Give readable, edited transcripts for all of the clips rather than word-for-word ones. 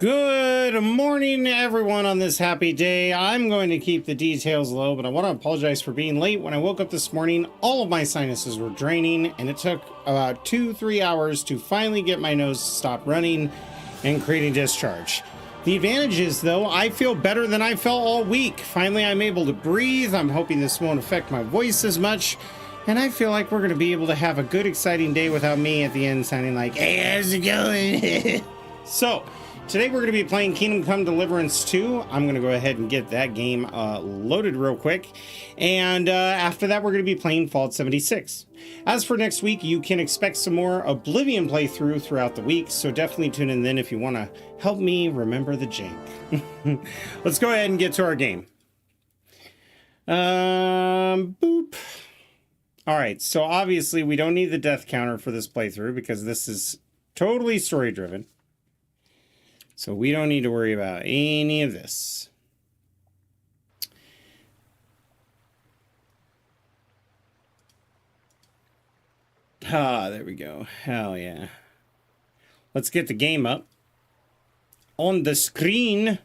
Good morning, everyone, on this happy day. I'm going to keep the details low, but I want to apologize for being late. When I woke up this morning, all of my sinuses were draining, and it took about 2-3 hours to finally get my nose to stop running and creating discharge. The advantage is, though, I feel better than I felt all week. Finally, I'm able to breathe. I'm hoping this won't affect my voice as much, and I feel like we're going to be able to have a good, exciting day without me at the end sounding like, hey, how's it going? So, today we're going to be playing Kingdom Come Deliverance 2. I'm going to go ahead and get that game loaded real quick. And after that, we're going to be playing Fallout 76. As for next week, you can expect some more Oblivion playthrough throughout the week. So definitely tune in then if you want to help me remember the jank. Let's go ahead and get to our game. Boop. All right, so obviously we don't need the death counter for this playthrough because this is totally story driven. So we don't need to worry about any of this. Ah, there we go. Hell yeah. Let's get the game up on the screen.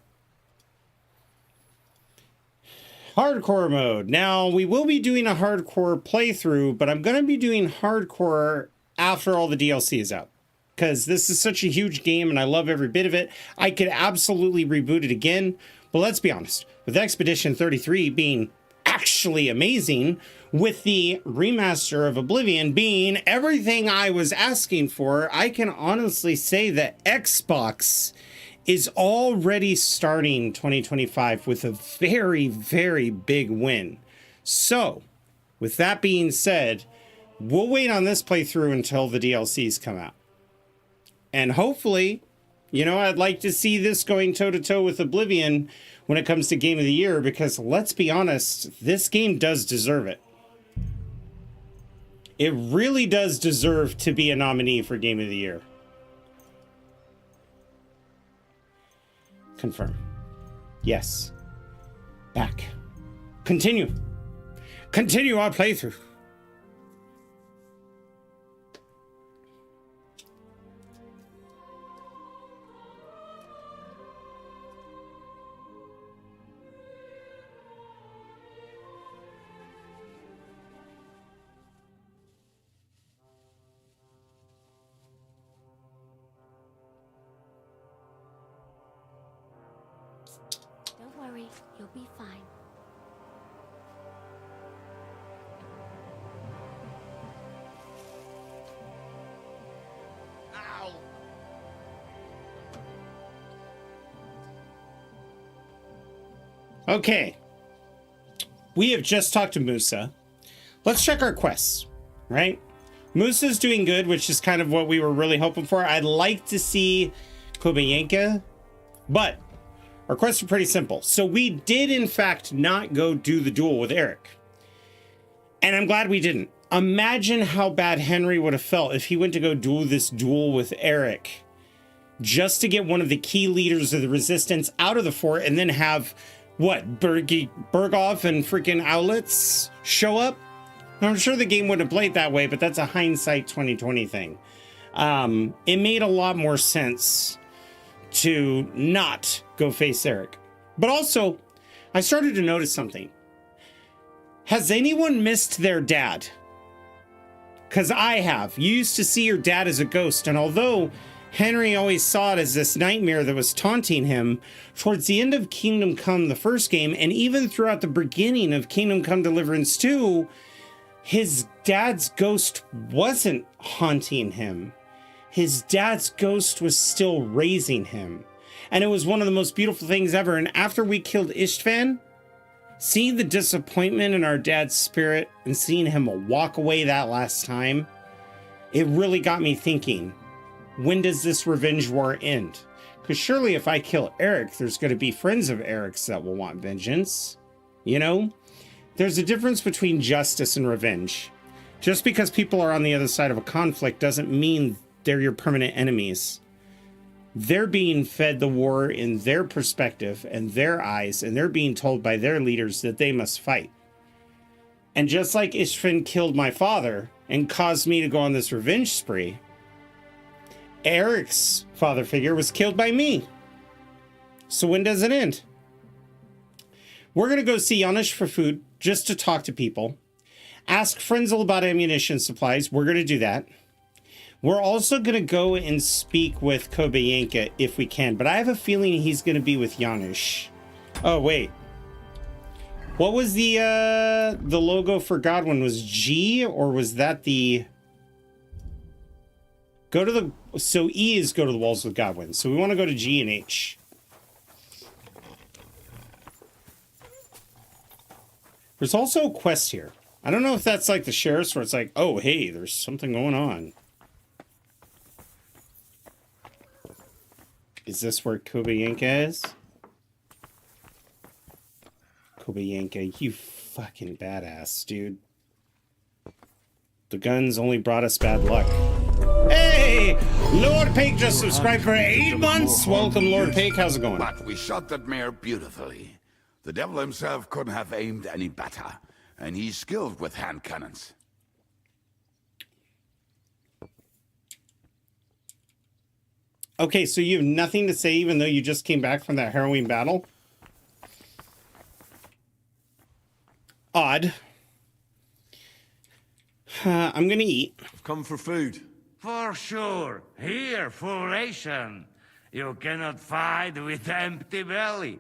Hardcore mode. Now, we will be doing a hardcore playthrough, but I'm going to be doing hardcore after all the DLC is out. Because this is such a huge game and I love every bit of it. I could absolutely reboot it again. But let's be honest, with Expedition 33 being actually amazing, with the remaster of Oblivion being everything I was asking for, I can honestly say that Xbox is already starting 2025 with a very, very big win. So, with that being said, we'll wait on this playthrough until the DLCs come out. And hopefully, you know, I'd like to see this going toe-to-toe with Oblivion when it comes to Game of the Year, because let's be honest, this game does deserve it. It really does deserve to be a nominee for Game of the Year. Confirm. Yes. Back. Continue. Continue our playthrough. You'll be fine. Ow! Okay. We have just talked to Musa. Let's check our quests, right? Musa's doing good, which is kind of what we were really hoping for. I'd like to see Kubyenka, but our quests are pretty simple. So we did, in fact, not go do the duel with Erik. And I'm glad we didn't. Imagine how bad Henry would have felt if he went to go do this duel with Erik just to get one of the key leaders of the resistance out of the fort and then have, what, Bergow and freaking Aulitz show up? I'm sure the game wouldn't have played that way, but that's a hindsight 2020 thing. It made a lot more sense to not go face Erik. But also, I started to notice something. Has anyone missed their dad? Because I have. You used to see your dad as a ghost, and although Henry always saw it as this nightmare that was taunting him, towards the end of Kingdom Come, the first game, and even throughout the beginning of Kingdom Come Deliverance 2, his dad's ghost wasn't haunting him. His dad's ghost was still raising him. And it was one of the most beautiful things ever. And after we killed Istvan, seeing the disappointment in our dad's spirit and seeing him walk away that last time, it really got me thinking, when does this revenge war end? Because surely if I kill Erik, there's going to be friends of Erik's that will want vengeance. You know? There's a difference between justice and revenge. Just because people are on the other side of a conflict doesn't mean they're your permanent enemies. They're being fed the war in their perspective and their eyes, and they're being told by their leaders that they must fight. And just like Istvan killed my father and caused me to go on this revenge spree, Erik's father figure was killed by me. So when does it end? We're going to go see Janusz for food, just to talk to people. Ask Frenzel about ammunition supplies. We're going to do that. We're also going to go and speak with Kubyenka if we can, but I have a feeling he's going to be with Janusz. Oh, wait. What was the logo for Godwin? Was G, or was that the... Go to the... So E is go to the walls with Godwin. So we want to go to G and H. There's also a quest here. I don't know if that's like the sheriff's where it's like, oh, hey, there's something going on. Is this where Kubyenka is? Kubyenka, you fucking badass, dude. The guns only brought us bad luck. Hey! Lord Pake just subscribed for 8 months. Welcome, Lord Pake. How's it going? But we shot that mare beautifully. The devil himself couldn't have aimed any better, and he's skilled with hand cannons. Okay, so you have nothing to say even though you just came back from that harrowing battle? Odd. I'm gonna eat. I've come for food. For sure. Here, full ration. You cannot fight with empty belly.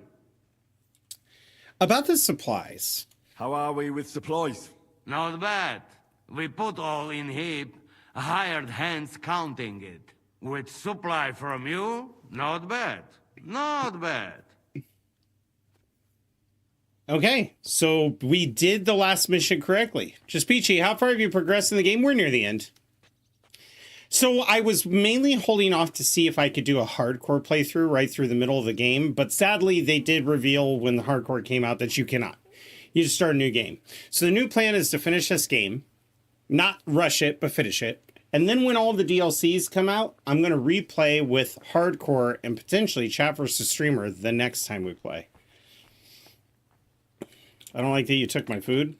About the supplies. How are we with supplies? Not bad. We put all in heap, hired hands counting it. With supply from you, not bad. Not bad. Okay, so we did the last mission correctly. Just Peachy, how far have you progressed in the game? We're near the end. So I was mainly holding off to see if I could do a hardcore playthrough right through the middle of the game, but sadly they did reveal when the hardcore came out that you cannot. You just start a new game. So the new plan is to finish this game, not rush it, but finish it. And then when all the DLCs come out, I'm going to replay with hardcore and potentially chat versus streamer the next time we play. I don't like that you took my food.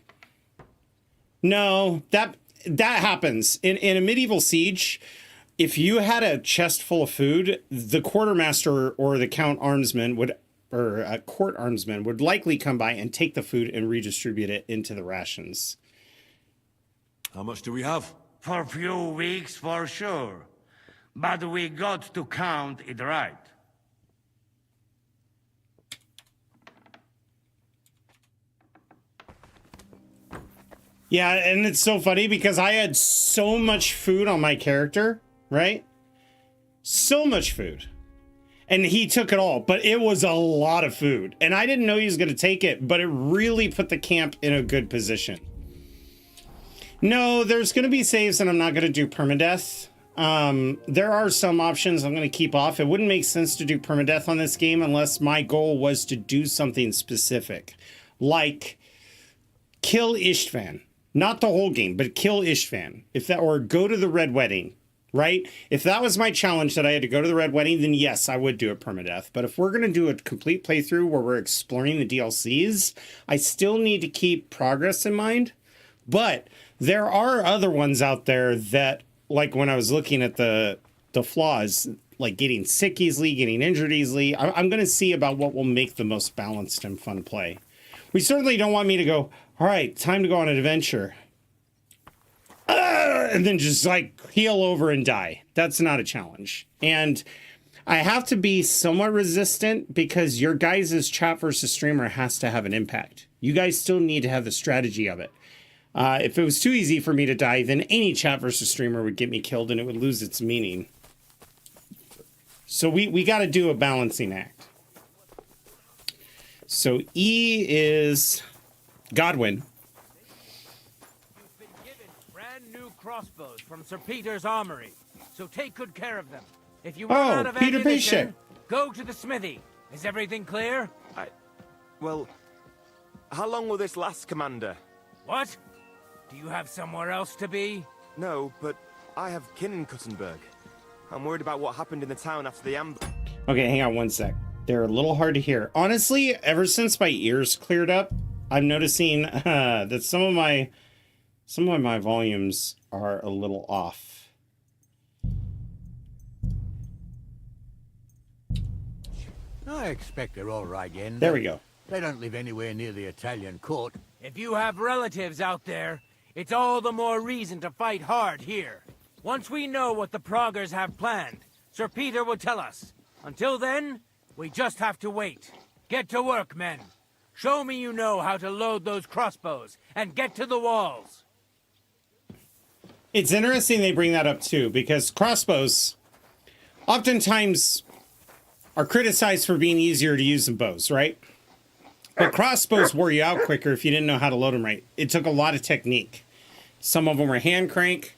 No, that happens. In a medieval siege, if you had a chest full of food, the quartermaster or the count armsman would, or a court armsman would likely come by and take the food and redistribute it into the rations. How much do we have? For few weeks, for sure. But we got to count it right. Yeah, and it's so funny because I had so much food on my character, right? So much food. And he took it all, but it was a lot of food. And I didn't know he was going to take it, but it really put the camp in a good position. No, there's going to be saves and I'm not going to do permadeath. There are some options I'm going to keep off. It wouldn't make sense to do permadeath on this game unless my goal was to do something specific. Like kill Istvan. Not the whole game, but kill Istvan. If that, or go to the Red Wedding, right? If that was my challenge that I had to go to the Red Wedding, then yes, I would do a permadeath. But if we're going to do a complete playthrough where we're exploring the DLCs, I still need to keep progress in mind. But there are other ones out there that, like when I was looking at the flaws, like getting sick easily, getting injured easily, I'm going to see about what will make the most balanced and fun play. We certainly don't want me to go, all right, time to go on an adventure. And then just like keel over and die. That's not a challenge. And I have to be somewhat resistant because your guys' chat versus streamer has to have an impact. You guys still need to have the strategy of it. If it was too easy for me to die, then any chat versus streamer would get me killed and it would lose its meaning. So we got to do a balancing act. So E is Godwin. You've been given brand new crossbows from Sir Peter's armory, so take good care of them. If you run out of Peter ammunition, Bishop. go to the smithy. Is everything clear? Well, how long will this last, Commander? What? Do you have somewhere else to be? No, but I have kin in Kuttenberg. I'm worried about what happened in the town after the ambush. Okay, hang on one sec. They're a little hard to hear. Honestly, ever since my ears cleared up, I'm noticing that some of my volumes are a little off. I expect they're all right, Yen. There we go. They don't live anywhere near the Italian court. If you have relatives out there, it's all the more reason to fight hard here. Once we know what the Praguers have planned, Sir Peter will tell us. Until then, we just have to wait. Get to work, men. Show me you know how to load those crossbows, and get to the walls. It's interesting they bring that up too, because crossbows oftentimes are criticized for being easier to use than bows, right? But crossbows wore you out quicker if you didn't know how to load them right. It took a lot of technique. Some of them were hand crank.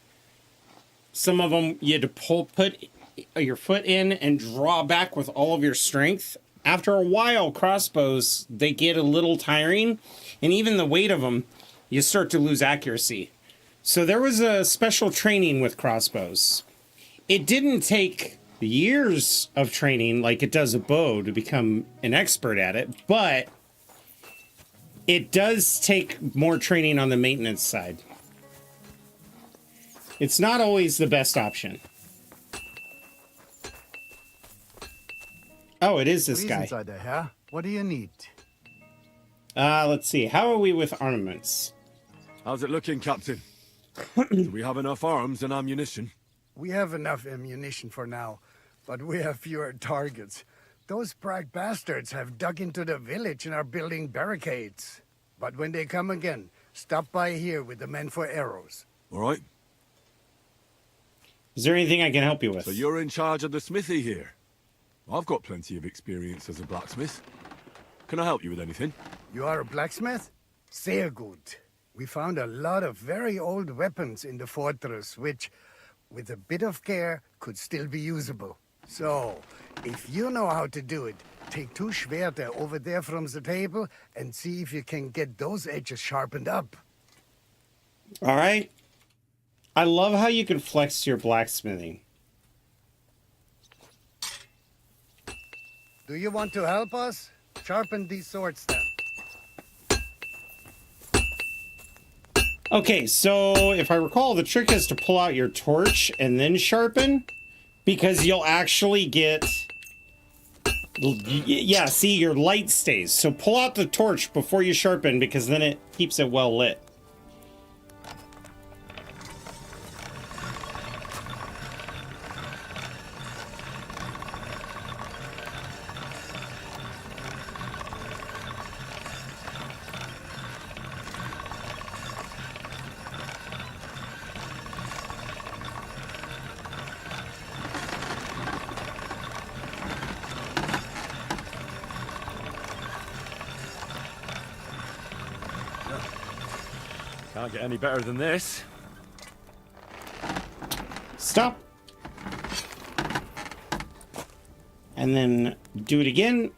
Some of them you had to put your foot in and draw back with all of your strength. After a while, crossbows, they get a little tiring, and even the weight of them, you start to lose accuracy. So there was a special training with crossbows. It didn't take years of training like it does a bow to become an expert at it, but it does take more training on the maintenance side. It's not always the best option. Oh, it is this guy. Inside there, huh? What do you need? Let's see. How are we with armaments? How's it looking, Captain? Do we have enough arms and ammunition? We have enough ammunition for now, but we have fewer targets. Those Prague bastards have dug into the village and are building barricades. But when they come again, stop by here with the men for arrows. All right. Is there anything I can help you with? So you're in charge of the smithy here? I've got plenty of experience as a blacksmith. Can I help you with anything? You are a blacksmith? Sehr gut. We found a lot of very old weapons in the fortress, which, with a bit of care, could still be usable. So, if you know how to do it, take 2 Schwerter over there from the table and see if you can get those edges sharpened up. All right. I love how you can flex your blacksmithing. Do you want to help us? Sharpen these swords then. Okay, so if I recall, the trick is to pull out your torch and then sharpen, because you'll actually get... Yeah, see, your light stays. So pull out the torch before you sharpen, because then it keeps it well lit. Can't get any better than this. Stop. And then do it again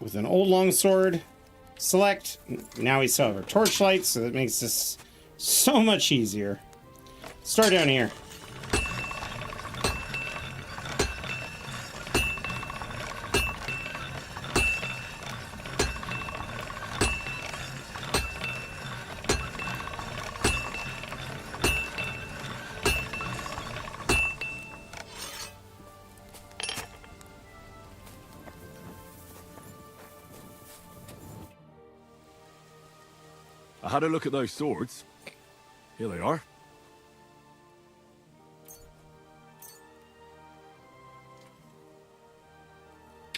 with an old longsword. Select. Now we still have our torchlight, so that makes this so much easier. Start down here. I had a look at those swords. Here they are.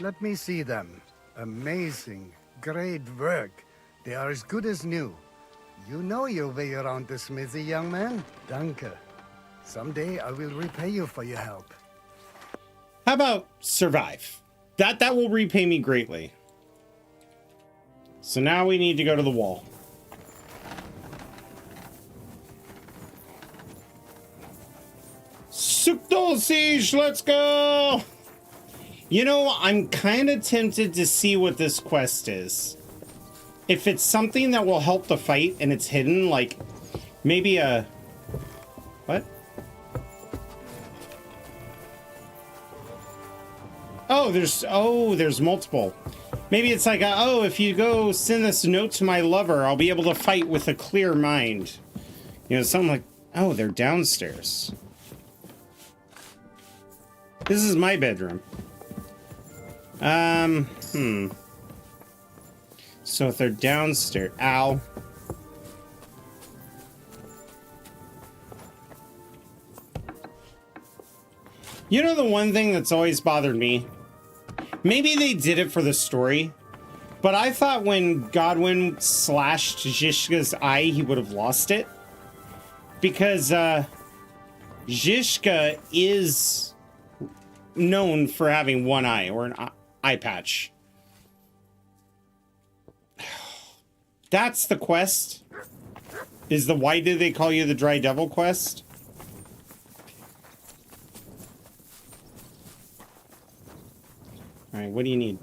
Let me see them. Amazing. Great work. They are as good as new. You know your way around the smithy, young man. Danke. Someday I will repay you for your help. How about survive? That will repay me greatly. So now we need to go to the wall. Sukdol Siege, let's go! You know, I'm kind of tempted to see what this quest is. If it's something that will help the fight and it's hidden, like maybe a... What? Oh, there's multiple. Maybe it's like, oh, if you go send this note to my lover, I'll be able to fight with a clear mind. You know, something like, oh, they're downstairs. This is my bedroom. So if they're downstairs, ow. You know the one thing that's always bothered me? Maybe they did it for the story, but I thought when Godwin slashed Zhishka's eye, he would have lost it. Because Zhishka is known for having one eye, or an eye patch. That's the quest. Is the why did they call you the Dry Devil quest? Alright, what do you need?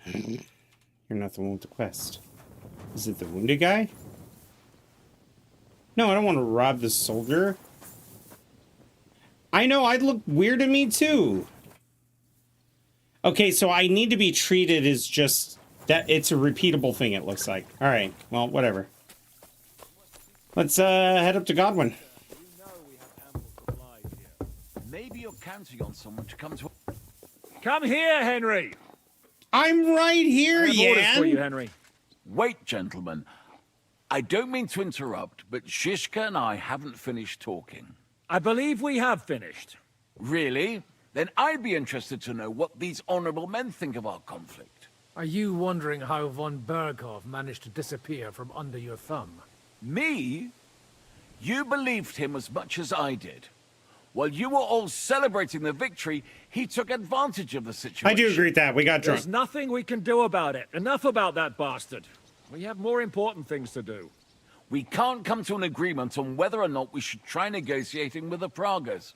You're not the one with the quest. Is it the wounded guy? No, I don't want to rob the soldier. I know, I'd look weird to me too. Okay, so I need to be treated as just that. It's a repeatable thing, it looks like. Alright, well, whatever. Let's head up to Godwin. Maybe you're counting on someone to come to... Come here, Henry. I'm right here, I have orders for you, Yan. Henry. Wait, gentlemen. I don't mean to interrupt, but Zhishka and I haven't finished talking. I believe we have finished. Really? Then I'd be interested to know what these honorable men think of our conflict. Are you wondering how von Bergow managed to disappear from under your thumb? Me? You believed him as much as I did. While you were all celebrating the victory, he took advantage of the situation. I do agree with that. We got drunk. There's nothing we can do about it. Enough about that bastard. We have more important things to do. We can't come to an agreement on whether or not we should try negotiating with the Praguers.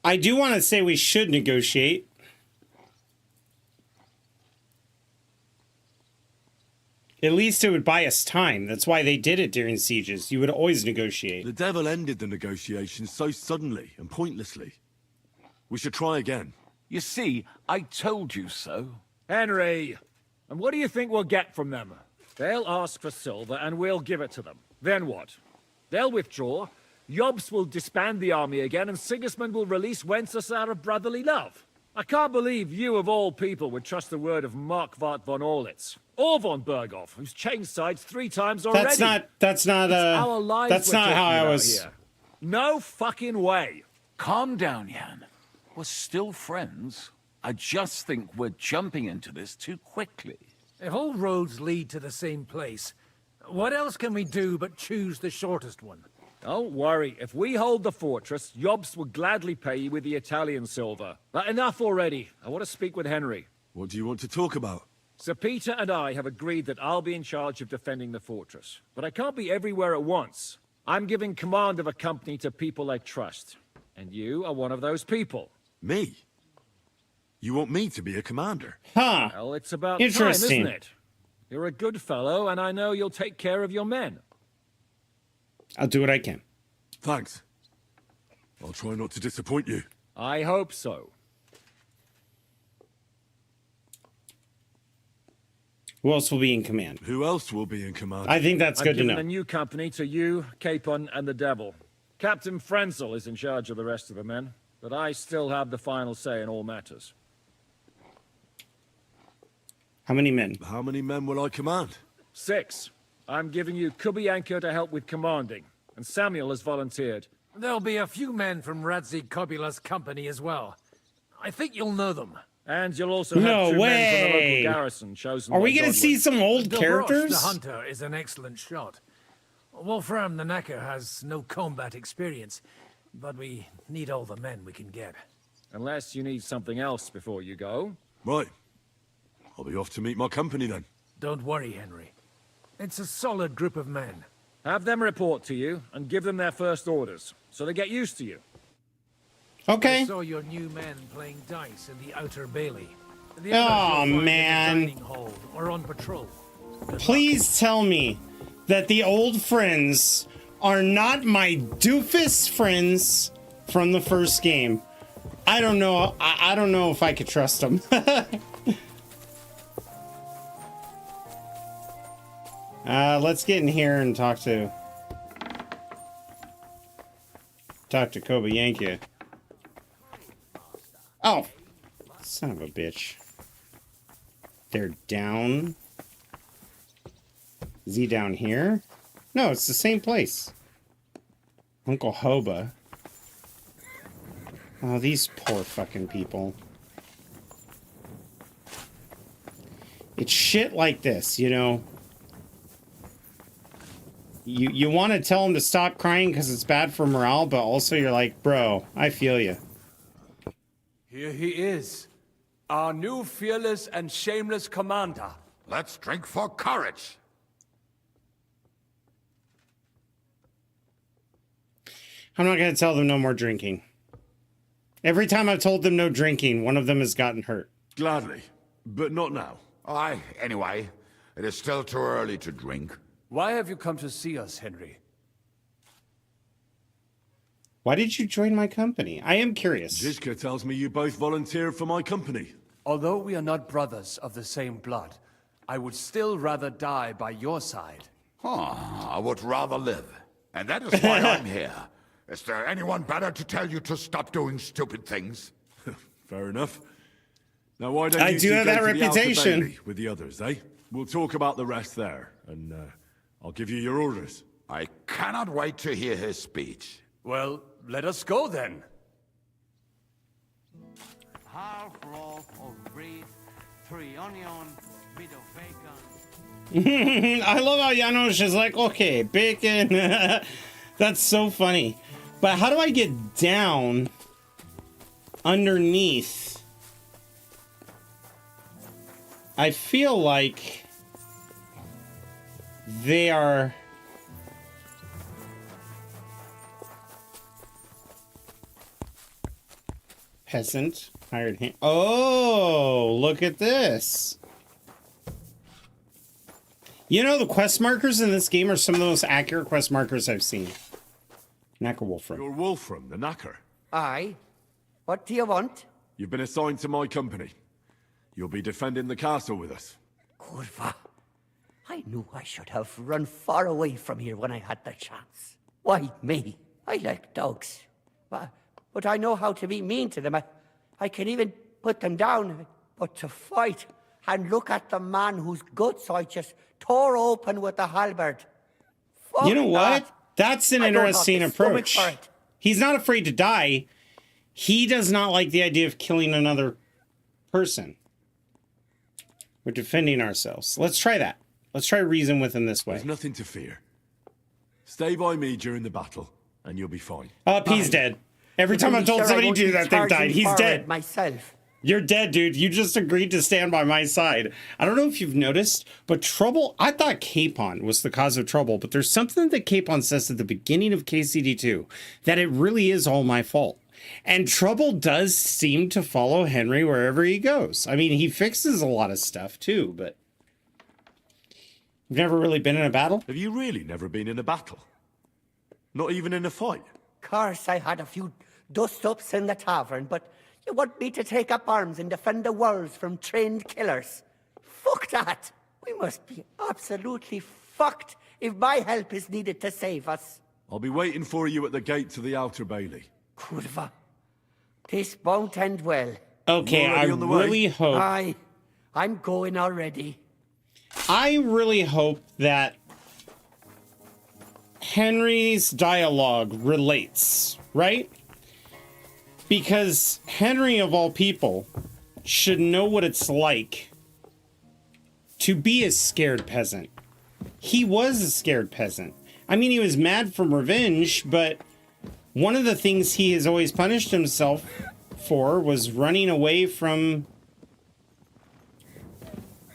I do want to say we should negotiate. At least it would buy us time. That's why they did it during sieges. You would always negotiate. The devil ended the negotiations so suddenly and pointlessly. We should try again. You see, I told you so. Henry, and what do you think we'll get from them? They'll ask for silver and we'll give it to them. Then what? They'll withdraw. Jobs will disband the army again, and Sigismund will release Wenceslas out of brotherly love. I can't believe you, of all people, would trust the word of Markvart von Aulitz. Or von Bergow, who's changed sides 3 times already. That's not our lives that's we're not how talking I about was. here. No fucking way. Calm down, Jan. We're still friends. I just think we're jumping into this too quickly. If all roads lead to the same place, what else can we do but choose the shortest one? Don't worry. If we hold the fortress, Jobs will gladly pay you with the Italian silver. But enough already. I want to speak with Henry. What do you want to talk about? Sir Peter and I have agreed that I'll be in charge of defending the fortress. But I can't be everywhere at once. I'm giving command of a company to people I trust. And you are one of those people. Me? You want me to be a commander? Huh. Well, it's about time, Interesting. isn't it? You're a good fellow, and I know you'll take care of your men. I'll do what I can. Thanks. I'll try not to disappoint you. I hope so. Who else will be in command? Who else will be in command? I think that's I've good to given know. a new company to you, Capon, and the Devil. Captain Frenzel is in charge of the rest of the men, but I still have the final say in all matters. How many men? How many men will I command? 6. I'm giving you Kubyenka to help with commanding, and Samuel has volunteered. There'll be a few men from Radzi Kobula's company as well. I think you'll know them. And you'll also No have 2 men from the way. local garrison chosen Are by we going to Godwin. see some old Dobrosh, characters? the hunter, is an excellent shot. Wolfram the Knacker has no combat experience, but we need all the men we can get. Unless you need something else before you go. Right. I'll be off to meet my company then. Don't worry, Henry. It's a solid group of men. Have them report to you, and give them their first orders, so they get used to you. Okay. I saw your new men playing dice in the outer bailey. The Oh, others you'll find in the man. dining hall or on patrol. Good luck. Please tell me that the old friends are not my doofus friends from the first game. I don't know. I don't know if I could trust them. Let's get in here and talk to Kubyenka. Oh, son of a bitch. They're down. Is he down here? No, it's the same place. Uncle Hoba. Oh, these poor fucking people. It's shit like this, you know. You want to tell them to stop crying because it's bad for morale, but also you're like, bro, I feel you. Here he is, our new fearless and shameless commander. Let's drink for courage. I'm not going to tell them no more drinking. Every time I've told them no drinking, one of them has gotten hurt. Gladly, but not now. Aye, anyway, it is still too early to drink. Why have you come to see us, Henry? Why did you join my company? I am curious. Zizka tells me you both volunteered for my company. Although we are not brothers of the same blood, I would still rather die by your side. I would rather live. And that is why I'm here. Is there anyone better to tell you to stop doing stupid things? Fair enough. Now why don't I you do two have go that to the Outer reputation. Bailey with the others, eh? We'll talk about the rest there, and I'll give you your orders. I cannot wait to hear his speech. Well, let us go then. Half loaf of bread, 3 onion, bit of bacon. I love how Janos is like, okay, bacon. That's so funny. But how do I get down underneath? I feel like they are... Peasant, hired hand. Oh, look at this. You know, the quest markers in this game are some of the most accurate quest markers I've seen. Knacker Wolfram. You're Wolfram, the Knacker. Aye. What do you want? You've been assigned to my company. You'll be defending the castle with us. Kurva. I knew I should have run far away from here when I had the chance. Why me? I like dogs. But I know how to be mean to them. I can even put them down. But to fight and look at the man whose guts I just tore open with the halberd. You know what? That's an interesting approach. For it. He's not afraid to die. He does not like the idea of killing another person. We're defending ourselves. Let's try that. Let's try reason with him this way. There's nothing to fear. Stay by me during the battle, and you'll be fine. He's dead. Every time I've told somebody to do that, they've died. He's dead. Myself. You're dead, dude. You just agreed to stand by my side. I don't know if you've noticed, but trouble... I thought Capon was the cause of trouble, but there's something that Capon says at the beginning of KCD2, that it really is all my fault. And trouble does seem to follow Henry wherever he goes. I mean, he fixes a lot of stuff, too, but... You've never really been in a battle? Have you really never been in a battle? Not even in a fight? Course, I had a few dust-ups in the tavern, but... You want me to take up arms and defend the walls from trained killers? Fuck that! We must be absolutely fucked if my help is needed to save us. I'll be waiting for you at the gate to the Outer Bailey. Kurva. This won't end well. Okay, I really hope... I'm going already. I really hope that Henry's dialogue relates, right? Because Henry, of all people, should know what it's like to be a scared peasant. He was a scared peasant. I mean, he was mad from revenge, but one of the things he has always punished himself for was running away from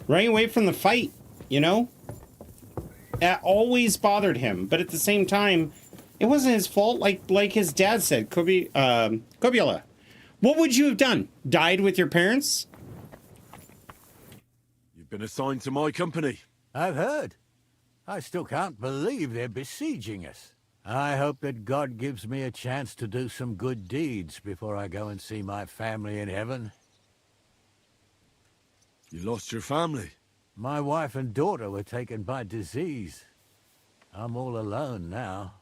the fight, you know? That always bothered him, but at the same time, it wasn't his fault, like his dad said, Kubyenka. What would you have done? Died with your parents? You've been assigned to my company. I've heard. I still can't believe they're besieging us. I hope that God gives me a chance to do some good deeds before I go and see my family in heaven. You lost your family? My wife and daughter were taken by disease. I'm all alone now.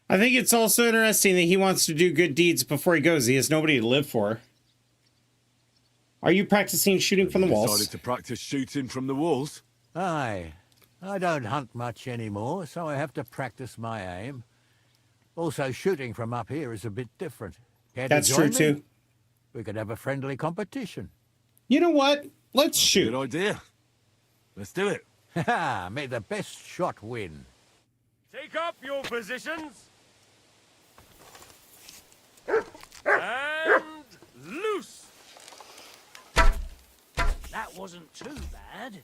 I think it's also interesting that he wants to do good deeds before he goes. He has nobody to live for. Are you practicing shooting from the walls? Decided to practice shooting from the walls? Aye. I don't hunt much anymore, so I have to practice my aim. Also, shooting from up here is a bit different. Care to That's join true, me? too. We could have a friendly competition. You know what? Let's shoot. Good idea. Let's do it. Ha! May the best shot win. Take up your positions. And loose. That wasn't too bad.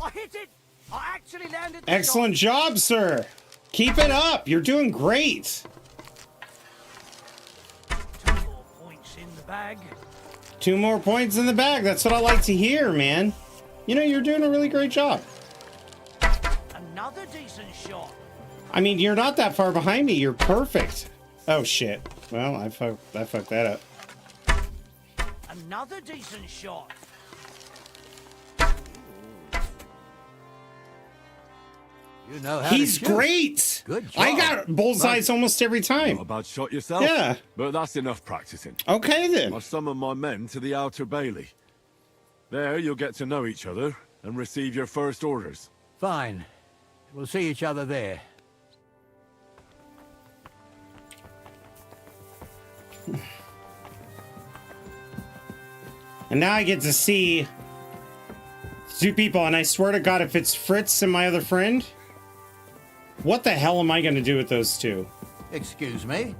I hit it. I actually landed. Excellent job, sir. Keep it up. You're doing great. 2 more points in the bag. 2 more points in the bag. That's what I like to hear, man. You know, you're doing a really great job. Another decent shot. I mean, you're not that far behind me. You're perfect. Oh, shit. Well, I fucked that up. Another decent shot. You know how He's to shoot. great. Good job. I got bullseyes almost every time. Not a bad shot yourself. Yeah. But that's enough practicing. Okay, then. I summon my men to the outer bailey. There you'll get to know each other and receive your first orders. Fine. We'll see each other there. And now I get to see 2 people, and I swear to God, if it's Fritz and my other friend, what the hell am I going to do with those 2? Excuse me?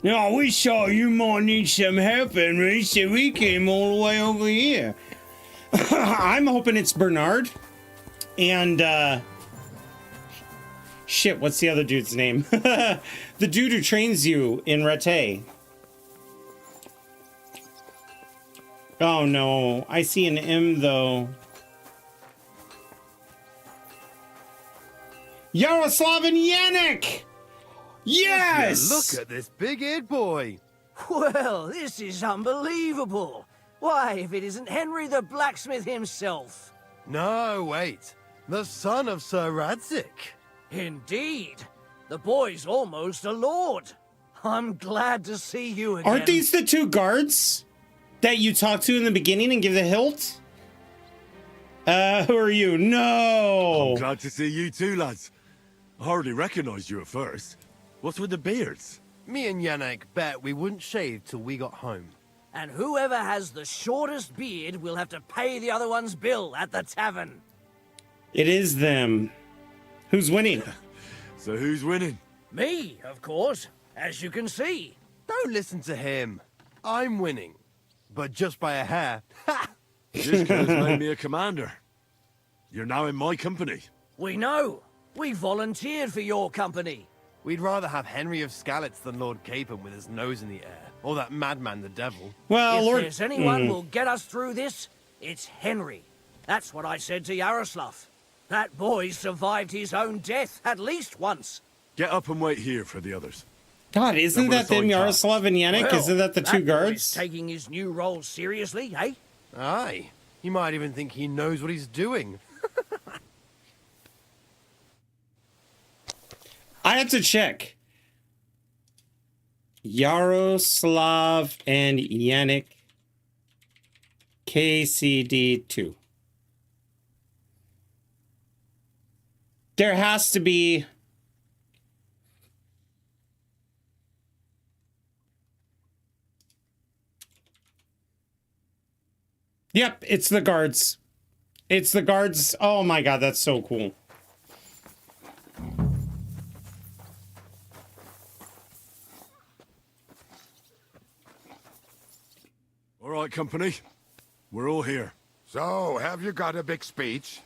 No, we saw you might need some help, Henry, so we came all the way over here. I'm hoping it's Bernard. And, shit, what's the other dude's name? The dude who trains you in Rete. Oh, no. I see an M, though. Yaroslav and Yannick! Yes! Look at this big-eared boy. Well, this is unbelievable. Why, if it isn't Henry the blacksmith himself. No, wait. The son of Sir Radzik. Indeed. The boy's almost a lord. I'm glad to see you again. Aren't these the 2 guards that you talked to in the beginning and give the hilt? Who are you? No! I'm glad to see you too, lads. I hardly recognized you at first. What's with the beards? Me and Yannick bet we wouldn't shave till we got home. And whoever has the shortest beard will have to pay the other one's bill at the tavern. It is them. Who's winning? So who's winning? Me, of course, as you can see. Don't listen to him. I'm winning. But just by a hair. Ha! This guy's made me a commander. You're now in my company. We know. We volunteered for your company. We'd rather have Henry of Skalitz than Lord Capon with his nose in the air. Or that madman the devil. Well, if Lord... there's anyone who will get us through this, it's Henry. That's what I said to Yaroslav. That boy survived his own death at least once. Get up and wait here for the others. God, isn't that them, Yaroslav and Yannick? Well, isn't that the 2 guards? Taking his new role seriously, eh? Aye. You might even think he knows what he's doing. I have to check. Yaroslav and Yannick. KCD2. There has to be... Yep, it's the guards. It's the guards. Oh my God, that's so cool. All right, company. We're all here. So, have you got a big speech?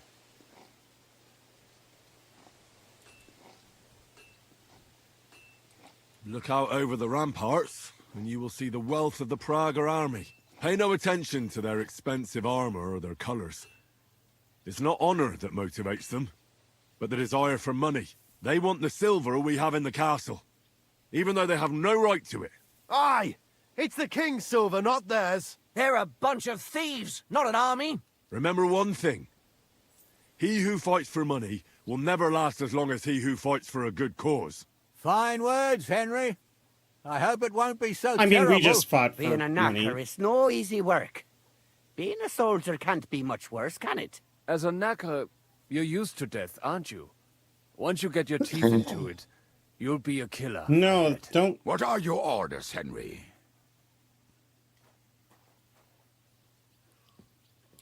Look out over the ramparts, and you will see the wealth of the Prague army. Pay no attention to their expensive armor or their colors. It's not honor that motivates them, but the desire for money. They want the silver we have in the castle, even though they have no right to it. Aye! It's the king's silver, not theirs. They're a bunch of thieves, not an army. Remember one thing. He who fights for money will never last as long as he who fights for a good cause. Fine words, Henry. I hope it won't be so I mean, terrible. we just fought for Being a money. knacker is no easy work. Being a soldier can't be much worse, can it? As a knacker, you're used to death, aren't you? Once you get your teeth into it, you'll be a killer. No, don't. What are your orders, Henry?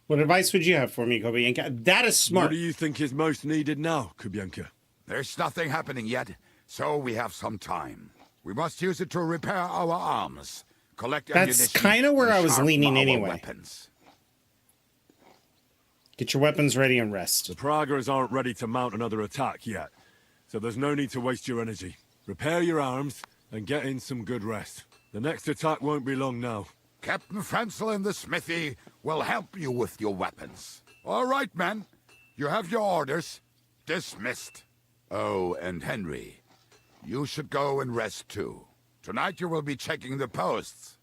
What advice would you have for me, Kubyenka? That is smart. What do you think is most needed now, Kubyenka? There's nothing happening yet, so we have some time. We must use it to repair our arms, collect That's ammunition, kind of where and I was sharpen leaning our anyway. weapons. Get your weapons ready and rest. The Praguers aren't ready to mount another attack yet, so there's no need to waste your energy. Repair your arms and get in some good rest. The next attack won't be long now. Captain Francel in the smithy will help you with your weapons. All right, men. You have your orders. Dismissed. Oh, and Henry, you should go and rest too. Tonight you will be checking the posts.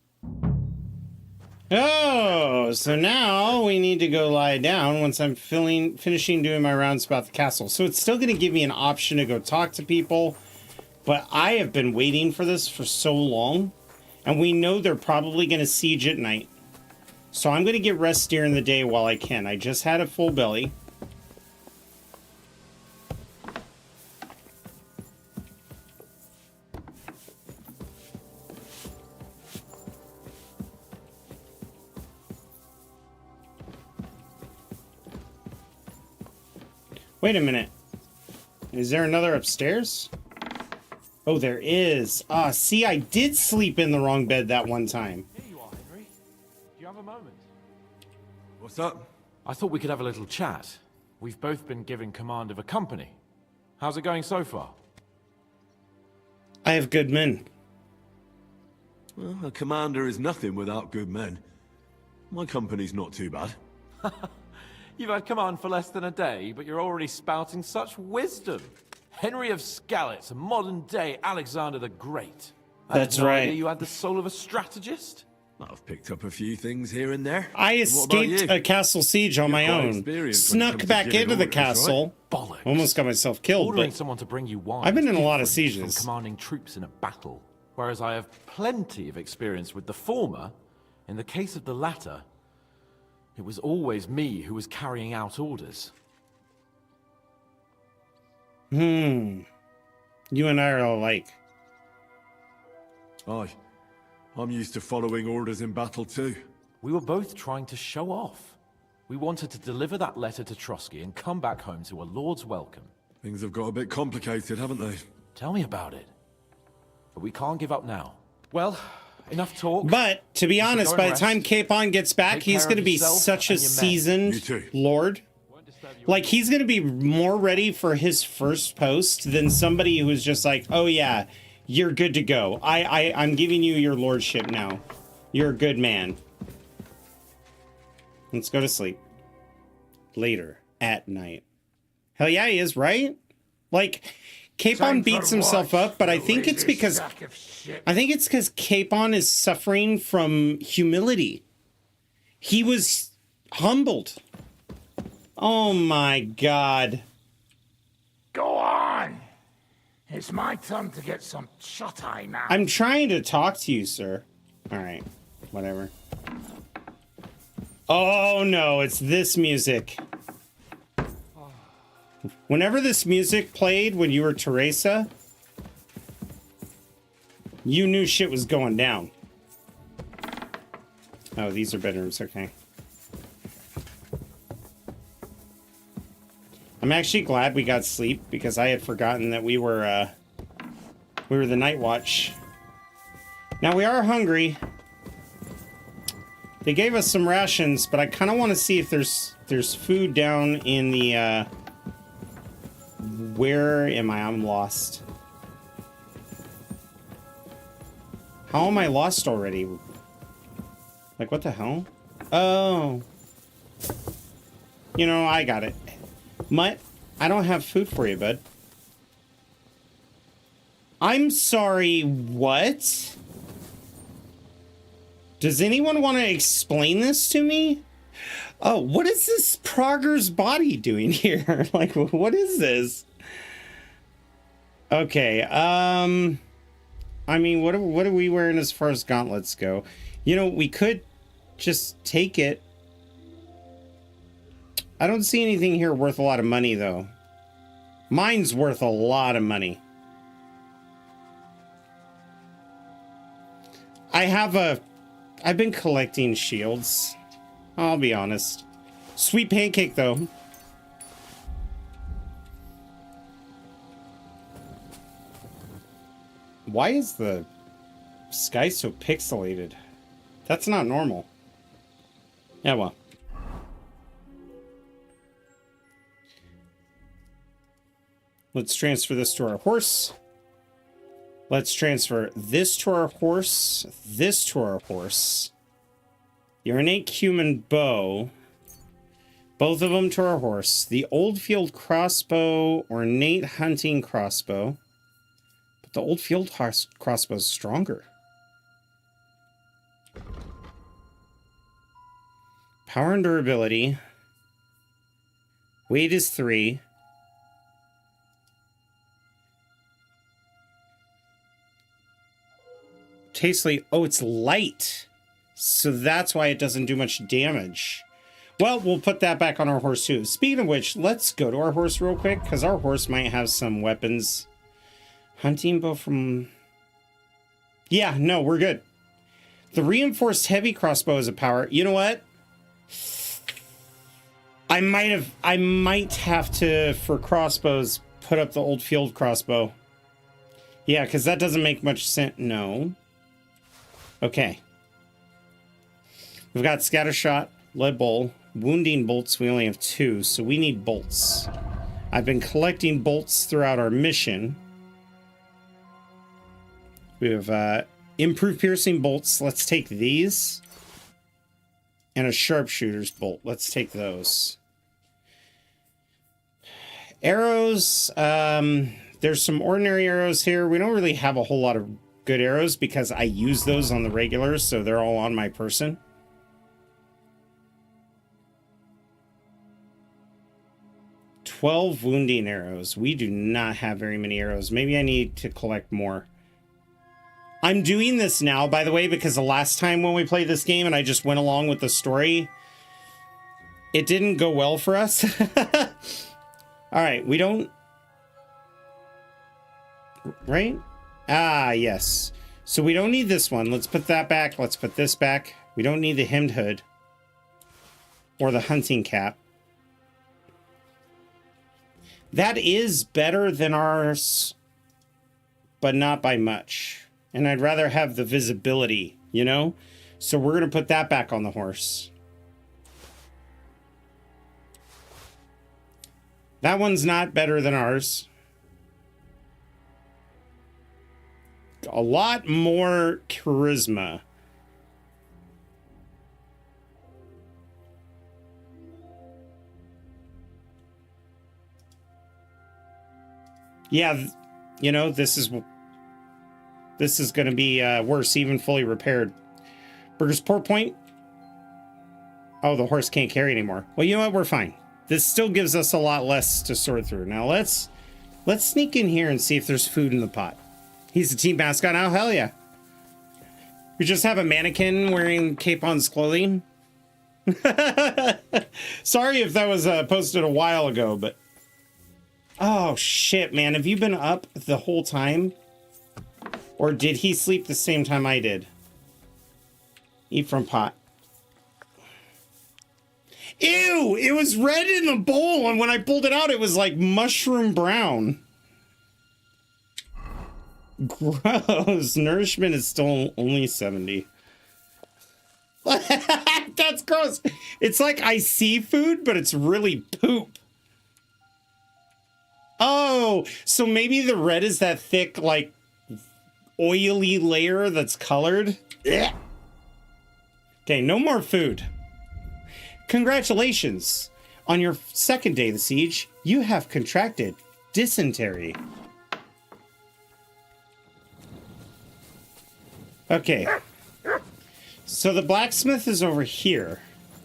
Oh, so now we need to go lie down once I'm finishing doing my rounds about the castle. So it's still going to give me an option to go talk to people, but I have been waiting for this for so long, and we know they're probably going to siege at night. So I'm going to get rest during the day while I can. I just had a full belly. Wait a minute. Is there another upstairs? Oh, there is. Ah, see, I did sleep in the wrong bed that one time. Here you are, Henry. Do you have a moment? What's up? I thought we could have a little chat. We've both been given command of a company. How's it going so far? I have good men. Well, a commander is nothing without good men. My company's not too bad. You've had command for less than a day, but you're already spouting such wisdom. Henry of Skalitz, a modern-day Alexander the Great. That's right. You had the soul of a strategist? I've picked up a few things here and there. I escaped a castle siege on my own. Snuck back into the castle. Bollocks. Almost got myself killed. Ordering But someone to bring you wine. I've been in a lot of different from sieges. commanding troops in a battle. Whereas I have plenty of experience with the former, in the case of the latter, it was always me who was carrying out orders. You and I are alike. Aye. I'm used to following orders in battle too. We were both trying to show off. We wanted to deliver that letter to Trosky and come back home to a lord's welcome. Things have got a bit complicated, haven't they? Tell me about it. But we can't give up now. Well, enough talk. But, to be honest, by the time Capon gets back, he's going to be such a seasoned lord. Like, he's going to be more ready for his first post than somebody who's just like, oh yeah, you're good to go. I'm giving you your lordship now. You're a good man. Let's go to sleep. Later, at night. Hell yeah, he is, right? Like, Capon beats himself up, but I think it's because Capon is suffering from humility. He was humbled. Oh my god. Go on. It's my turn to get some shut-eye now. I'm trying to talk to you, sir. Alright, whatever. Oh no, it's this music. Whenever this music played when you were Teresa, you knew shit was going down. Oh, these are bedrooms, okay. I'm actually glad we got sleep because I had forgotten that we were the night watch. Now we are hungry. They gave us some rations, but I kind of want to see if there's food down in the where am I? I'm lost. How am I lost already? Like, what the hell? Oh. You know, I got it. Mutt, I don't have food for you, bud. I'm sorry, what? Does anyone want to explain this to me? Oh, what is this Prager's body doing here? Like, what is this? Okay, I mean, what are we wearing as far as gauntlets go? You know, we could just take it. I don't see anything here worth a lot of money, though. Mine's worth a lot of money. I've been collecting shields. I'll be honest. Sweet pancake, though. Why is the sky so pixelated? That's not normal. Yeah, well. Let's transfer this to our horse. Let's transfer this to our horse, this to our horse. The ornate human bow. Both of them to our horse. The old field crossbow, ornate hunting crossbow. But the old field crossbow is stronger. Power and durability. Weight is 3. Tastely. Oh, it's light. So that's why it doesn't do much damage. Well, we'll put that back on our horse too. Speaking of which, let's go to our horse real quick, because our horse might have some weapons. Hunting bow from... Yeah, no, we're good. The reinforced heavy crossbow is a power. You know what? I might have to, for crossbows, put up the old field crossbow. Yeah, because that doesn't make much sense. No. Okay. We've got scattershot, lead bowl, wounding bolts. We only have 2, so we need bolts. I've been collecting bolts throughout our mission. We have improved piercing bolts. Let's take these. And a sharpshooter's bolt. Let's take those. Arrows. There's some ordinary arrows here. We don't really have a whole lot of good arrows because I use those on the regulars, so they're all on my person. $12 wounding arrows. We do not have very many arrows. Maybe I need to collect more. I'm doing this now, by the way, because the last time when we played this game and I just went along with the story, it didn't go well for us. All right, we don't... Right? Ah, yes. So we don't need this one. Let's put that back. Let's put this back. We don't need the hemmed hood. Or the hunting cap. That is better than ours, but not by much. And I'd rather have the visibility, you know? So we're going to put that back on the horse. That one's not better than ours. A lot more charisma. Yeah, you know, this is going to be worse, even fully repaired. Burger's port point. Oh, the horse can't carry anymore. Well, you know what? We're fine. This still gives us a lot less to sort through. Now let's sneak in here and see if there's food in the pot. He's the team mascot now. Hell yeah. We just have a mannequin wearing Capon's clothing. Sorry if that was posted a while ago, but... Oh, shit, man. Have you been up the whole time? Or did he sleep the same time I did? Eat from pot. Ew! It was red in the bowl, and when I pulled it out, it was like mushroom brown. Gross. Nourishment is still only 70. That's gross. It's like I see food, but it's really poop. Oh, so maybe the red is that thick, like, oily layer that's colored. Ugh. Okay, no more food. Congratulations. On your second day of the siege, you have contracted dysentery. Okay. So the blacksmith is over here.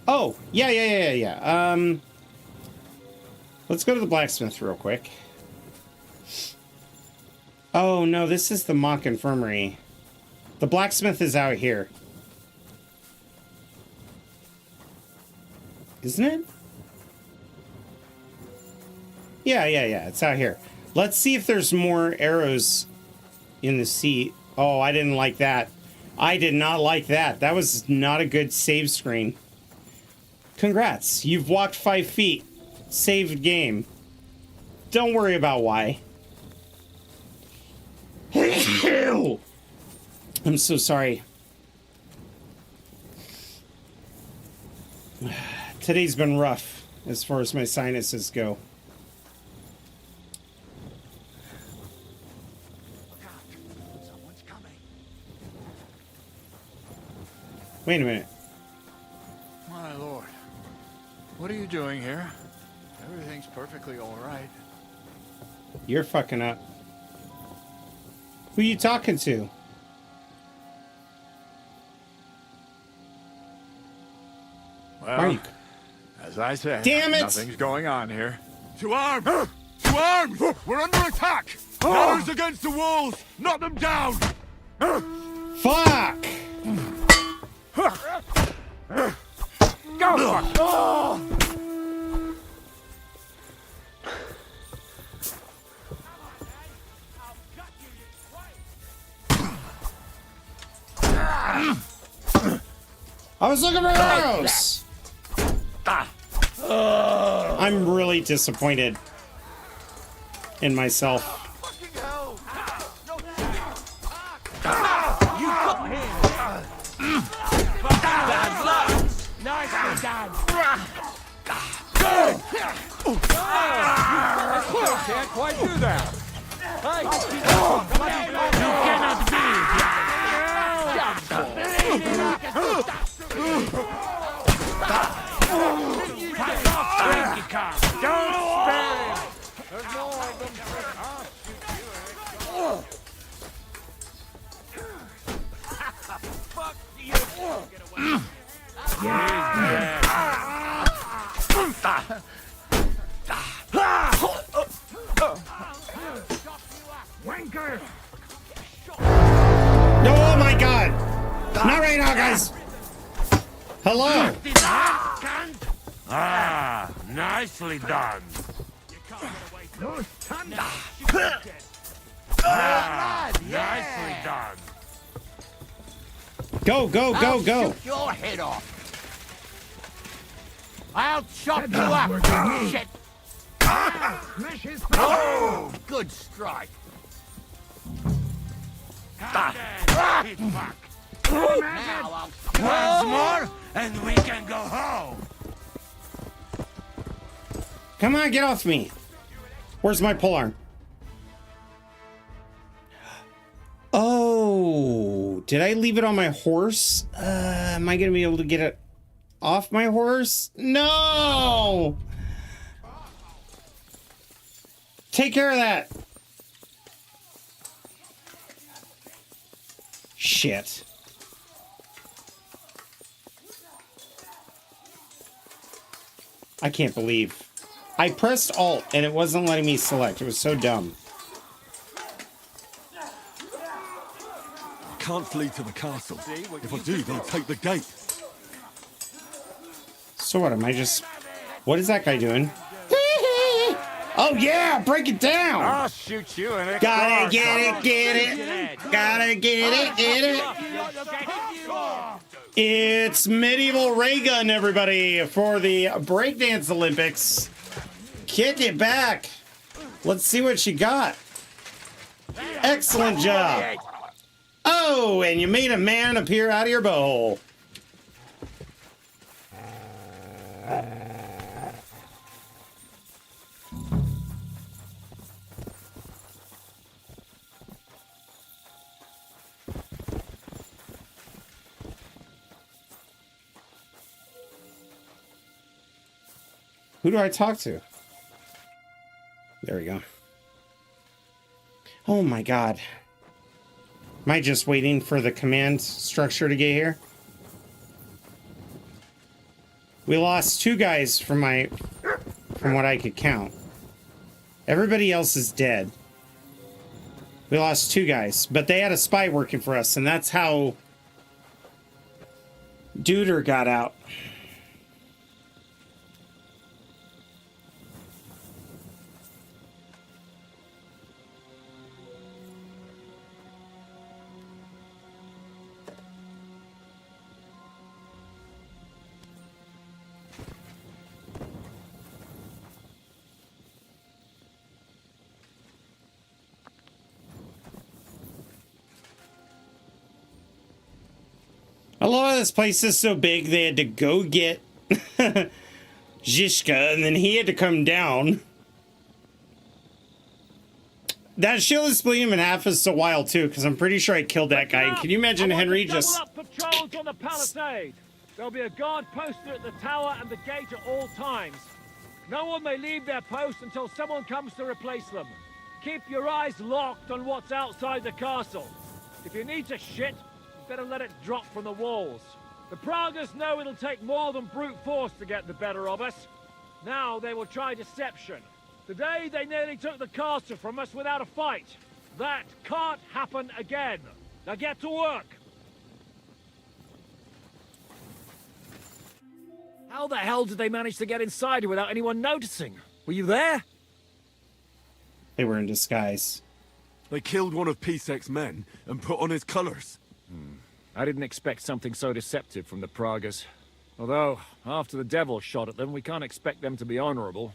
Oh, yeah. Let's go to the blacksmith real quick. Oh, no, this is the mock infirmary. The blacksmith is out here. Isn't it? Yeah, it's out here. Let's see if there's more arrows in the seat. Oh, I didn't like that. I did not like that. That was not a good save screen. Congrats. You've walked 5 feet. Saved game. Don't worry about why. I'm so sorry. Today's been rough as far as my sinuses go. Wait a minute. My lord. What are you doing here? Everything's perfectly all right. You're fucking up. Who you talking to? Well, as I said, damn it! Nothing's going on here. To arms! To arms! We're under attack! Ladders against the walls! Knock them down! Fuck! Go for it! I was looking for arrows! I'm really disappointed in myself. You got him! Bad luck! Nicely done! Good! You can't quite do that! Hey, you cannot don't spare him! There's more of them. I'll shoot you, Erik. Fuck you! Get away. Wanker! Oh my god! Not right now, guys! Hello! Ah, nicely done. Nicely done. Go! I'll shoot your head off. I'll chop you up, shit. Smash his Oh, good strike. Now I'll once more, and we can go home. Come on, get off me! Where's my polearm? Oh, did I leave it on my horse? Am I gonna be able to get it off my horse? No! Take care of that! Shit. I can't believe. I pressed Alt and it wasn't letting me select. It was so dumb. I can't flee to the castle. If I do, they'll take the gate. So what, am I just... What is that guy doing? Oh yeah, break it down! I'll shoot you in it. Gotta get it! Gotta get it! It's medieval ray gun, everybody, for the breakdance Olympics. Kick it back. Let's see what you got. Excellent job. Oh, and you made a man appear out of your bowl. Who do I talk to? There we go. Oh my god. Am I just waiting for the command structure to get here? We lost 2 guys from what I could count. Everybody else is dead. We lost 2 guys, but they had a spy working for us, and that's how Duder got out. A lot of this place is so big, they had to go get Zizka, and then he had to come down. That shield is splitting him in half is so wild, too, because I'm pretty sure I killed that guy. Can you imagine Henry just... Patrols on the palisade. There'll be a guard posted at the tower and the gate at all times. No one may leave their post until someone comes to replace them. Keep your eyes locked on what's outside the castle. If you need to shit, better let it drop from the walls. The Praguers know it'll take more than brute force to get the better of us. Now they will try deception. Today they nearly took the castle from us without a fight. That can't happen again. Now get to work. How the hell did they manage to get inside without anyone noticing? Were you there? They were in disguise. They killed one of Pisek's men and put on his colors. I didn't expect something so deceptive from the Praguers. Although, after the devil shot at them, we can't expect them to be honorable.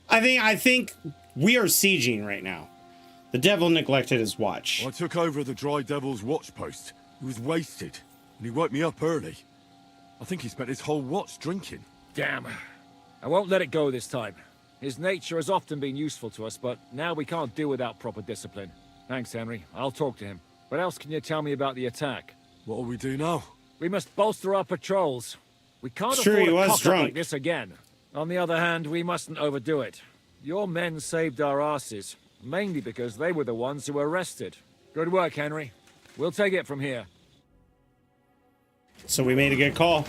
I think we are sieging right now. The devil neglected his watch. I took over the Dry Devil's watch post. He was wasted, and he woke me up early. I think he spent his whole watch drinking. Damn. I won't let it go this time. His nature has often been useful to us, but now we can't do without proper discipline. Thanks, Henry. I'll talk to him. What else can you tell me about the attack? What'll we do now? We must bolster our patrols. We can't Sure, afford he a was cock-up drunk. like this again. On the other hand, we mustn't overdo it. Your men saved our asses, mainly because they were the ones who were arrested. Good work, Henry. We'll take it from here. So we made a good call.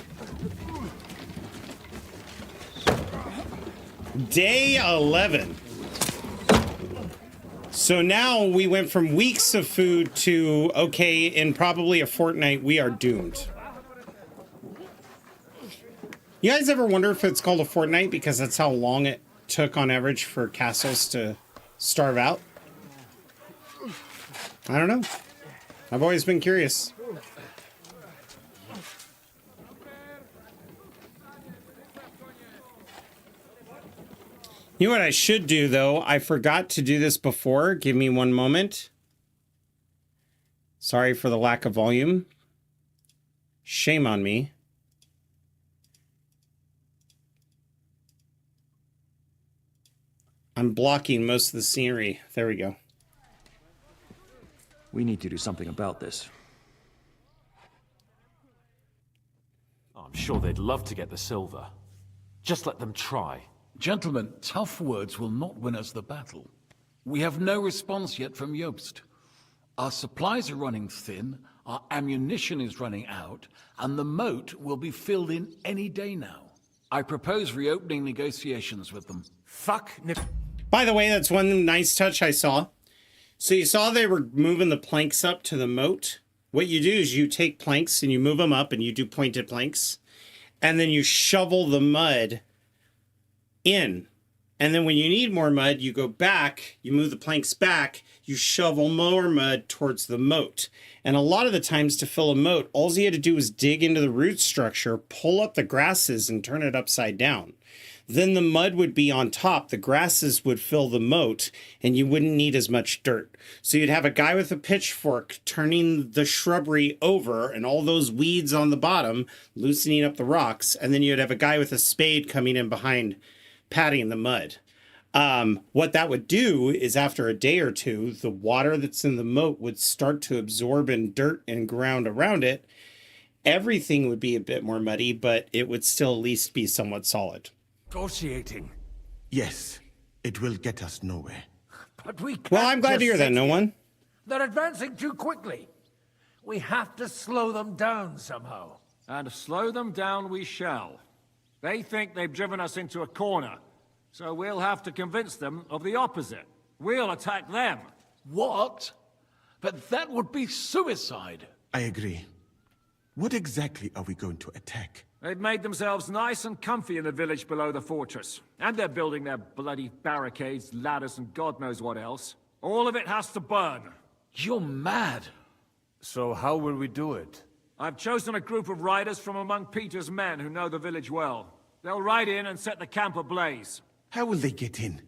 Day 11. So now we went from weeks of food to, okay, in probably a fortnight, we are doomed. You guys ever wonder if it's called a fortnight because that's how long it took on average for castles to starve out? I don't know. I've always been curious. You know what I should do, though? I forgot to do this before. Give me one moment. Sorry for the lack of volume. Shame on me. I'm blocking most of the scenery. There we go. We need to do something about this. I'm sure they'd love to get the silver. Just let them try. Gentlemen, tough words will not win us the battle. We have no response yet from Jobst. Our supplies are running thin, our ammunition is running out, and the moat will be filled in any day now. I propose reopening negotiations with them. By the way, that's one nice touch I saw. So you saw they were moving the planks up to the moat. What you do is you take planks and you move them up and you do pointed planks. And then you shovel the mud in. And then when you need more mud, you go back, you move the planks back, you shovel more mud towards the moat. And a lot of the times to fill a moat, all you had to do was dig into the root structure, pull up the grasses and turn it upside down. Then the mud would be on top, the grasses would fill the moat, and you wouldn't need as much dirt. So you'd have a guy with a pitchfork turning the shrubbery over and all those weeds on the bottom, loosening up the rocks, and then you'd have a guy with a spade coming in behind, patting the mud. What that would do is after a day or two, the water that's in the moat would start to absorb in dirt and ground around it. Everything would be a bit more muddy, but it would still at least be somewhat solid. Negotiating. Yes, it will get us nowhere. But we can't Well, I'm glad to just hear that, sit no here. one. They're advancing too quickly. We have to slow them down somehow. And slow them down we shall. They think they've driven us into a corner, so we'll have to convince them of the opposite. We'll attack them. What? But that would be suicide. I agree. What exactly are we going to attack? They've made themselves nice and comfy in the village below the fortress. And they're building their bloody barricades, ladders, and God knows what else. All of it has to burn. You're mad. So how will we do it? I've chosen a group of riders from among Peter's men who know the village well. They'll ride in and set the camp ablaze. How will they get in?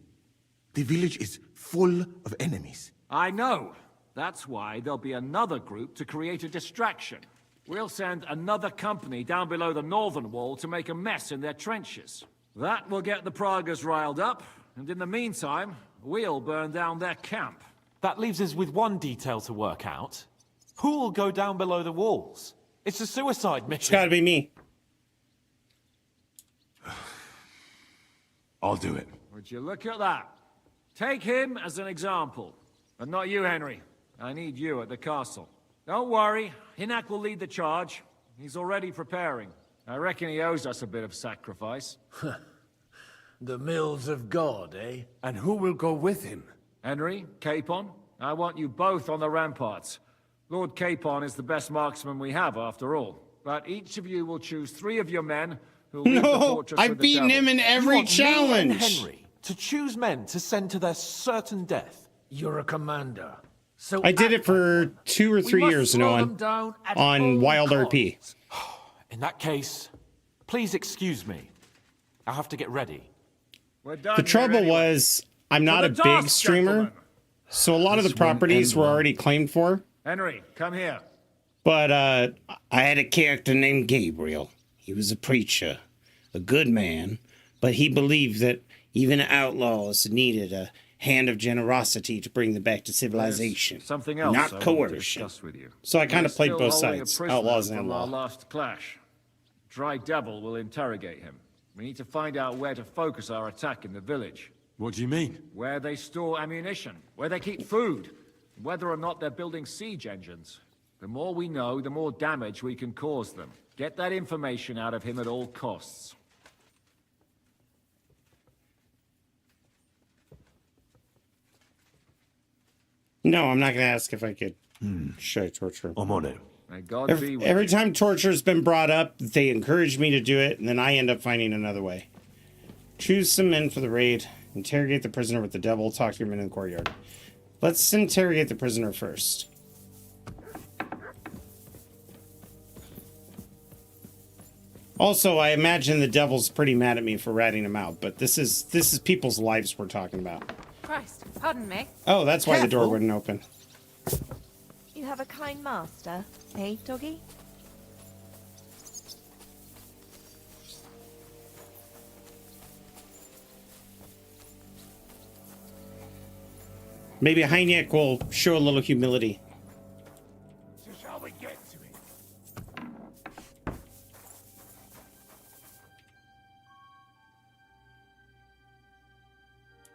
The village is full of enemies. I know. That's why there'll be another group to create a distraction. We'll send another company down below the northern wall to make a mess in their trenches. That will get the Praguers riled up, and in the meantime, we'll burn down their camp. That leaves us with one detail to work out. Who will go down below the walls? It's a suicide mission. It's gotta be me. I'll do it. Would you look at that? Take him as an example. But not you, Henry. I need you at the castle. Don't worry, Hinak will lead the charge. He's already preparing. I reckon he owes us a bit of sacrifice. The mills of God, eh? And who will go with him? Henry, Capon, I want you both on the ramparts. Lord Capon is the best marksman we have, after all. But each of you will choose 3 of your men who will leave the No, fortress I've with the beaten devil. him in You every want me and challenge. Henry to choose men to send to their certain death. You're a commander. So I did it for 2 or 3 must years slow now them down at on all Wild costs. RP. In that case, please excuse me. I'll have to get ready. We're done The trouble here anyway. was, I'm not a the big dust, streamer, gentlemen. so a lot of This the won't properties end were well. already claimed for. Henry, come here. But I had a character named Gabriel. He was a preacher, a good man, but he believed that even outlaws needed a hand of generosity to bring them back to civilization. Something else I not want to coercion. discuss with you. So I kind We're of played still both holding a sides, prisoner outlaws and from our law. last clash. Dry Devil will interrogate him. We need to find out where to focus our attack in the village. What do you mean? Where they store ammunition, where they keep food, whether or not they're building siege engines. The more we know, the more damage we can cause them. Get that information out of him at all costs. No, I'm not going to ask if I could show torture. I'm on it. May God be with Every you. time torture's been brought up, they encourage me to do it, and then I end up finding another way. Choose some men for the raid. Interrogate the prisoner with the devil. Talk to your men in the courtyard. Let's interrogate the prisoner first. Also, I imagine the devil's pretty mad at me for ratting him out, but this is people's lives we're talking about. Christ, pardon me. Oh, that's why the door Careful. wouldn't open. You have a kind master, eh, doggy? Maybe Heineck will show a little humility. So shall we get to it?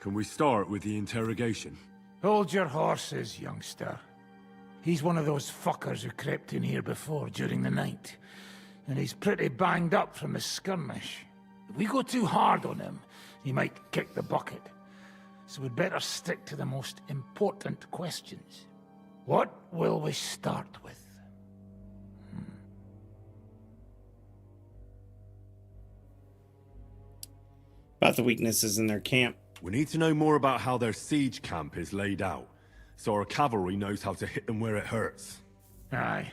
Can we start with the interrogation? Hold your horses, youngster. He's one of those fuckers who crept in here before during the night. And he's pretty banged up from the skirmish. If we go too hard on him, he might kick the bucket. So we'd better stick to the most important questions. What will we start with? About the weaknesses in their camp. We need to know more about how their siege camp is laid out, so our cavalry knows how to hit them where it hurts. Aye.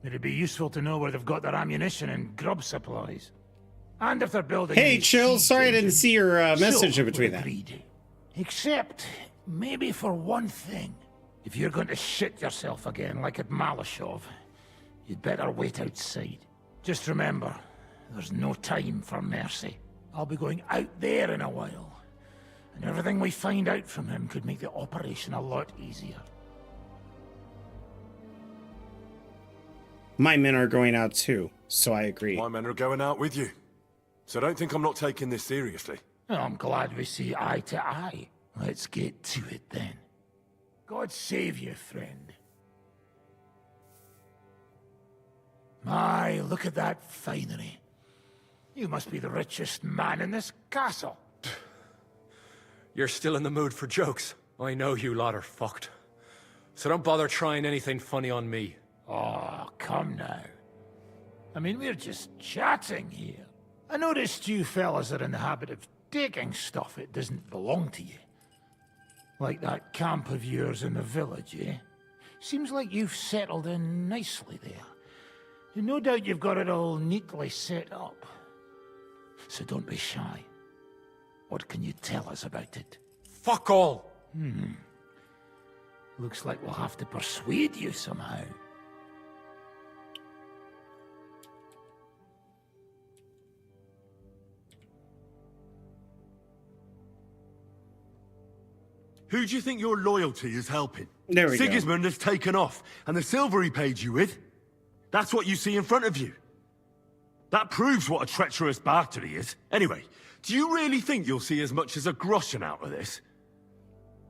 It'd be useful to know where they've got their ammunition and grub supplies. And if they're building... Hey, any Chill. siege Sorry I didn't engines. see your message in So, between we that. agreed. Except, maybe for one thing. If you're going to shit yourself again, like at Malashov, you'd better wait outside. Just remember, there's no time for mercy. I'll be going out there in a while. And everything we find out from him could make the operation a lot easier. My men are going out too, so I agree. My men are going out with you. So don't think I'm not taking this seriously. Well, I'm glad we see eye to eye. Let's get to it then. God save you, friend. My, look at that finery. You must be the richest man in this castle. You're still in the mood for jokes. I know you lot are fucked. So don't bother trying anything funny on me. Oh, come now. I mean, we're just chatting here. I noticed you fellas are in the habit of taking stuff that doesn't belong to you. Like that camp of yours in the village, eh? Seems like you've settled in nicely there. And no doubt you've got it all neatly set up. So don't be shy. What can you tell us about it? Fuck all! Looks like we'll have to persuade you somehow. Who do you think your loyalty is helping? There we go. Sigismund has taken off, and the silver he paid you with, that's what you see in front of you. That proves what a treacherous bastard he is. Anyway, do you really think you'll see as much as a groschen out of this?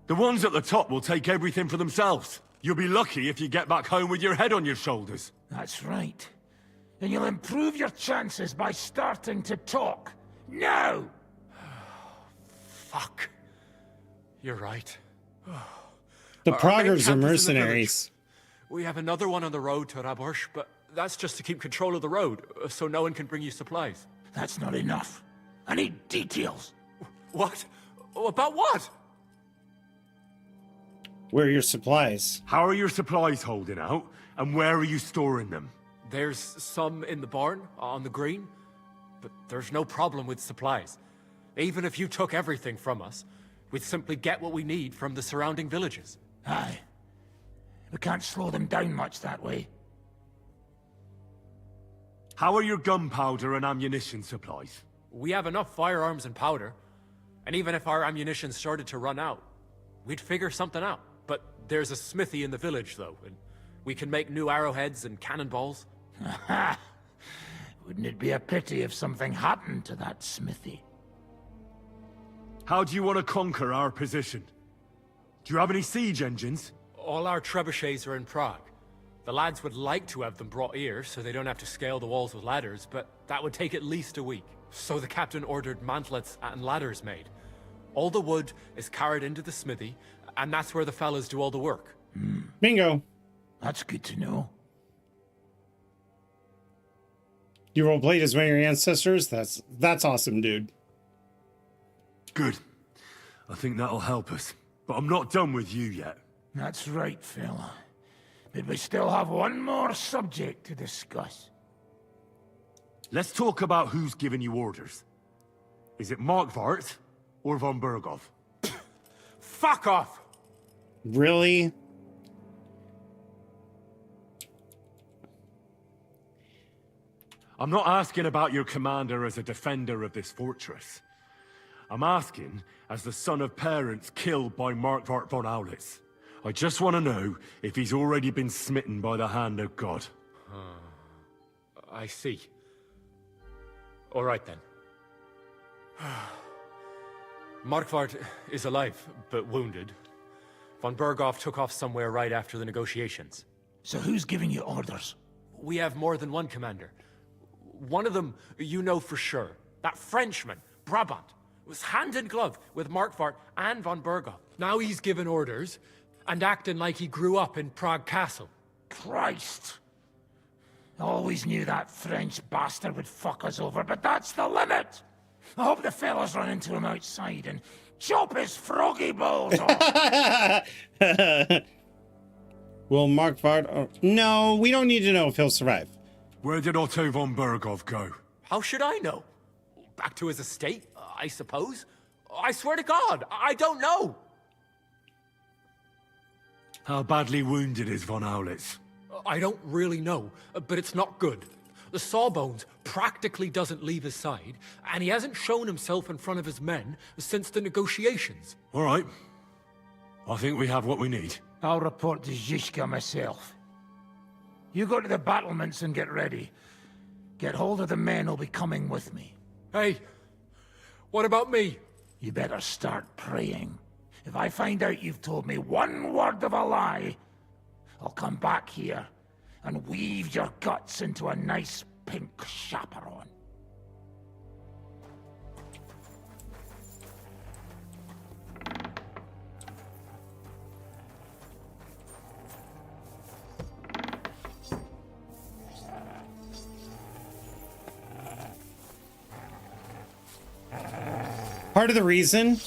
The ones at the top will take everything for themselves. You'll be lucky if you get back home with your head on your shoulders. That's right. And you'll improve your chances by starting to talk. Now! Fuck. You're right. The Our main Praggers are camp is in the mercenaries. village. We have another one on the road to Raborsh, but that's just to keep control of the road, so no one can bring you supplies. That's not enough. I need details. What? About what? Where are your supplies? How are your supplies holding out, and where are you storing them? There's some in the barn, on the green, but there's no problem with supplies. Even if you took everything from us, we'd simply get what we need from the surrounding villages. Aye. We can't slow them down much that way. How are your gunpowder and ammunition supplies? We have enough firearms and powder, and even if our ammunition started to run out, we'd figure something out. But there's a smithy in the village, though, and we can make new arrowheads and cannonballs. Aha! Wouldn't it be a pity if something happened to that smithy? How do you want to conquer our position? Do you have any siege engines? All our trebuchets are in Prague. The lads would like to have them brought here, so they don't have to scale the walls with ladders, but that would take at least a week. So the captain ordered mantlets and ladders made. All the wood is carried into the smithy, and that's where the fellas do all the work. Bingo. That's good to know. You roleplayed as one of your ancestors? That's awesome, dude. Good. I think that'll help us. But I'm not done with you yet. That's right, fella. But we still have one more subject to discuss. Let's talk about who's giving you orders. Is it Markvart or von Bergow? Fuck off! Really? I'm not asking about your commander as a defender of this fortress. I'm asking as the son of parents killed by Markvart von Aulitz. I just want to know if he's already been smitten by the hand of God. I see. All right, then. Markvart is alive, but wounded. Von Bergow took off somewhere right after the negotiations. So who's giving you orders? We have more than one commander. One of them you know for sure. That Frenchman, Brabant, was hand in glove with Markvart and von Bergow. Now he's given orders and acting like he grew up in Prague Castle. Christ! I always knew that French bastard would fuck us over, but that's the limit! I hope the fellas run into him outside and chop his froggy balls off! Will Markvart... No, we don't need to know if he'll survive. Where did Otto von Bergow go? How should I know? Back to his estate, I suppose? I swear to God, I don't know! How badly wounded is von Aulitz? I don't really know, but it's not good. The sawbones practically doesn't leave his side, and he hasn't shown himself in front of his men since the negotiations. All right. I think we have what we need. I'll report to Zizka myself. You go to the battlements and get ready. Get hold of the men who'll be coming with me. Hey, what about me? You better start praying. If I find out you've told me one word of a lie, I'll come back here and weave your guts into a nice pink chaperone. Part of the reason,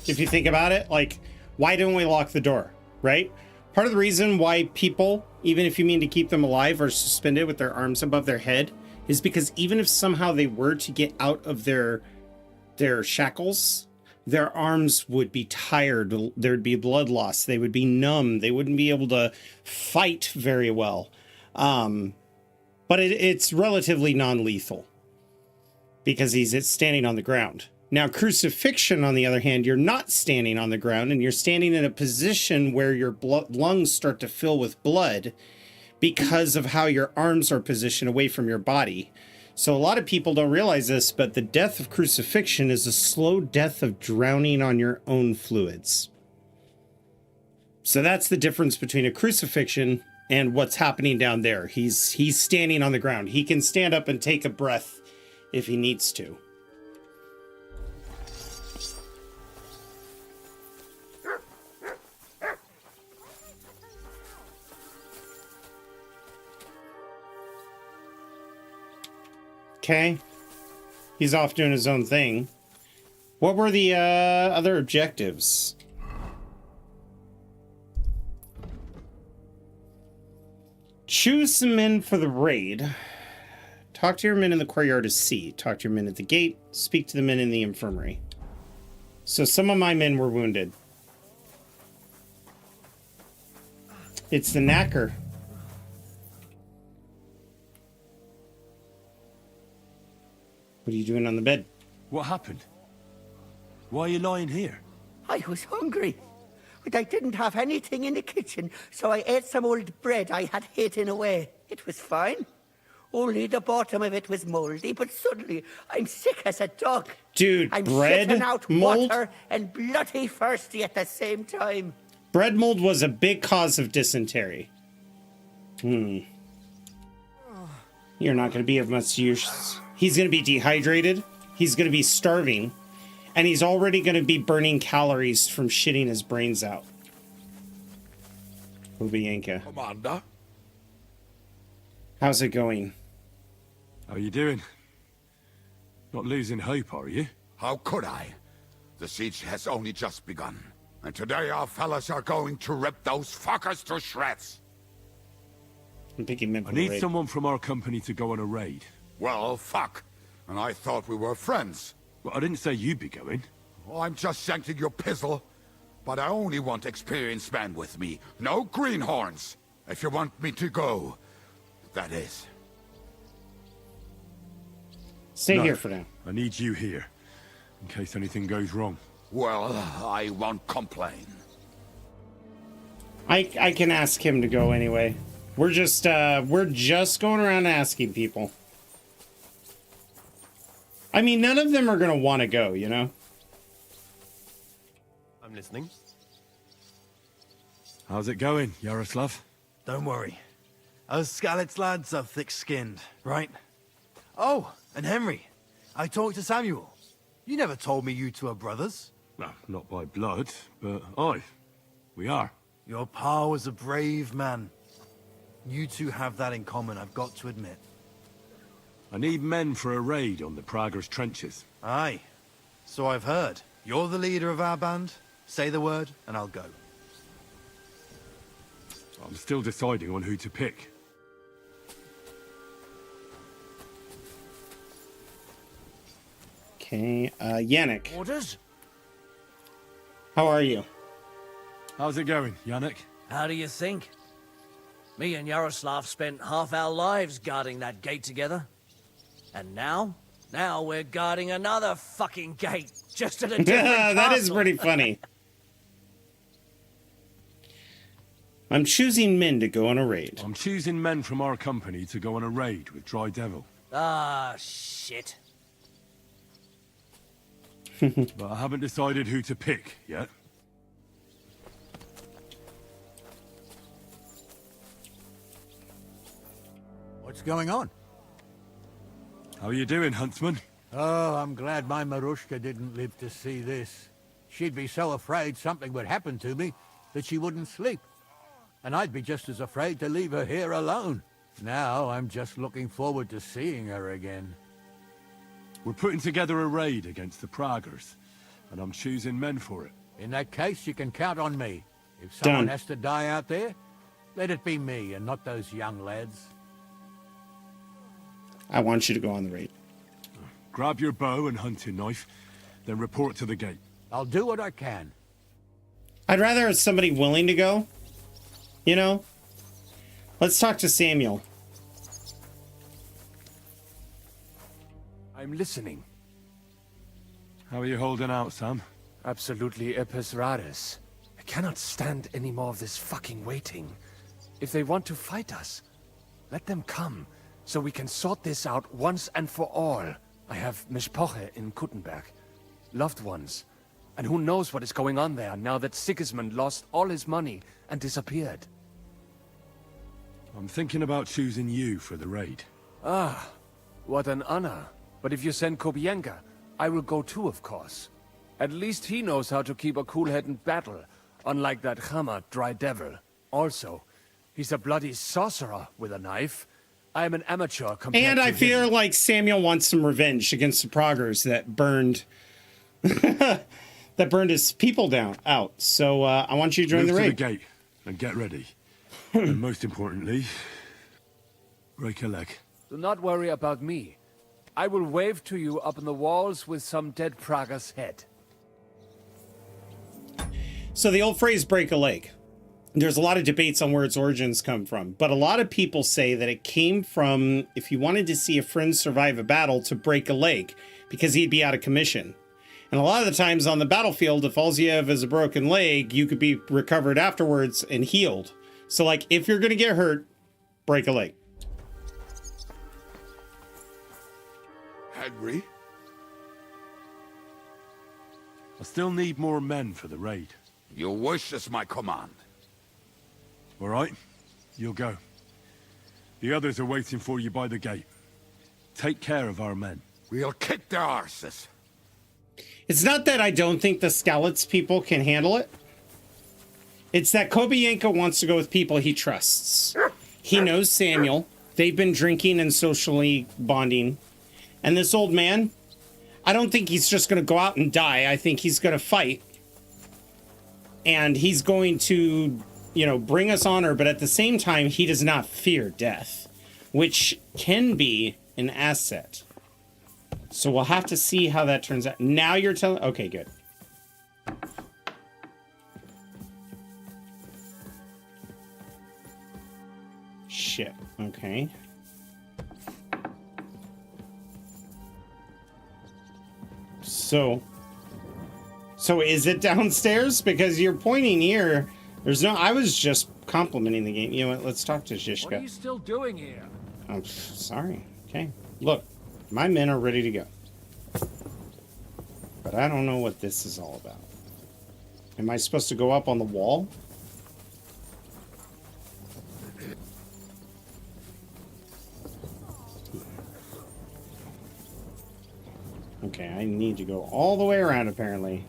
if you think about it, like, why don't we lock the door, right? Part of the reason why people, even if you mean to keep them alive, are suspended with their arms above their head is because even if somehow they were to get out of their shackles, their arms would be tired. There'd be blood loss. They would be numb. They wouldn't be able to fight very well. But it's relatively non-lethal because he's standing on the ground. Now, crucifixion, on the other hand, you're not standing on the ground and you're standing in a position where your lungs start to fill with blood because of how your arms are positioned away from your body. So a lot of people don't realize this, but the death of crucifixion is a slow death of drowning on your own fluids. So that's the difference between a crucifixion and what's happening down there. He's standing on the ground. He can stand up and take a breath if he needs to. Okay, he's off doing his own thing. What were the other objectives? Choose some men for the raid. Talk to your men in the courtyard of C. Talk to your men at the gate. Speak to the men in the infirmary. So some of my men were wounded. It's the knacker. What are you doing on the bed? What happened? Why are you lying here? I was hungry, but I didn't have anything in the kitchen, so I ate some old bread I had hidden away. It was fine. Only the bottom of it was moldy, but suddenly I'm sick as a dog. Dude, I'm bread shitting out mold? water and bloody thirsty at the same time. Bread mold was a big cause of dysentery. You're not going to be of much use. He's going to be dehydrated. He's going to be starving. And he's already going to be burning calories from shitting his brains out. Kubyenka. Commander? How's it going? How are you doing? Not losing hope, are you? How could I? The siege has only just begun. And today our fellas are going to rip those fuckers to shreds. I'm picking men for I need raid. someone from our company to go on a raid. Well, fuck. And I thought we were friends. Well, I didn't say you'd be going. Oh, I'm just shanking your pizzle. But I only want experienced men with me. No greenhorns. If you want me to go, that is. Stay No, here for now. I need you here, in case anything goes wrong. Well, I won't complain. I can ask him to go anyway. We're just going around asking people. I mean, none of them are going to want to go, you know? I'm listening. How's it going, Yaroslav? Don't worry. Us Skalitz lads are thick-skinned, right? Oh, and Henry. I talked to Samuel. You never told me you two are brothers. No, not by blood, but aye, we are. Your pa was a brave man. You two have that in common, I've got to admit. I need men for a raid on the Praguers' trenches. Aye. So I've heard. You're the leader of our band. Say the word, and I'll go. I'm still deciding on who to pick. Okay, Yannick. Orders? How are you? How's it going, Yannick? How do you think? Me and Yaroslav spent half our lives guarding that gate together. And now we're guarding another fucking gate, just at a different That is castle. pretty funny. I'm choosing men to go on a raid. I'm choosing men from our company to go on a raid with Dry Devil. Ah, shit. But I haven't decided who to pick yet. What's going on? How are you doing, huntsman? Oh, I'm glad my Marushka didn't live to see this. She'd be so afraid something would happen to me that she wouldn't sleep. And I'd be just as afraid to leave her here alone. Now I'm just looking forward to seeing her again. We're putting together a raid against the Praggers, and I'm choosing men for it. In that case, you can count on me. If someone Done. has to die out there, let it be me and not those young lads. I want you to go on the raid. Grab your bow and hunting knife, then report to the gate. I'll do what I can. I'd rather have somebody willing to go. You know? Let's talk to Samuel. I'm listening. How are you holding out, Sam? Absolutely epis raris. I cannot stand any more of this fucking waiting. If they want to fight us, let them come, so we can sort this out once and for all. I have Mishpoche in Kuttenberg, loved ones, and who knows what is going on there now that Sigismund lost all his money and disappeared. I'm thinking about choosing you for the raid. Ah, what an honor. But if you send Kubyenka, I will go too, of course. At least he knows how to keep a cool head in battle, unlike that Hammer dry devil. Also, he's a bloody sorcerer with a knife. I am an amateur compared And to I him. feel like Samuel wants some revenge against the Praggers that burned that burned his people out. So I want you to join Move the to raid. the gate and get ready. And most importantly, break a leg. Do not worry about me. I will wave to you up in the walls with some dead Prager's head. So the old phrase break a leg. There's a lot of debates on where its origins come from, but a lot of people say that it came from if you wanted to see a friend survive a battle to break a leg because he'd be out of commission. And a lot of the times on the battlefield, if all you have is a broken leg, you could be recovered afterwards and healed. So like if you're going to get hurt, break a leg. Henry? I still need more men for the raid. Your wish is my command. All right, you'll go. The others are waiting for you by the gate. Take care of our men. We'll kick their arses. It's not that I don't think the Skalitz people can handle it. It's that Kubyenka wants to go with people he trusts. He knows Samuel. They've been drinking and socially bonding. And this old man, I don't think he's just going to go out and die. I think he's going to fight. And he's going to, you know, bring us honor. But at the same time, he does not fear death, which can be an asset. So we'll have to see how that turns out. Now you're telling... Okay, good. Shit. Okay. So is it downstairs? Because you're pointing here. There's no... I was just complimenting the game. You know what? Let's talk to Zhishka. What are you still doing here? Oh, sorry. Okay. Look, my men are ready to go. But I don't know what this is all about. Am I supposed to go up on the wall? Okay, I need to go all the way around, apparently.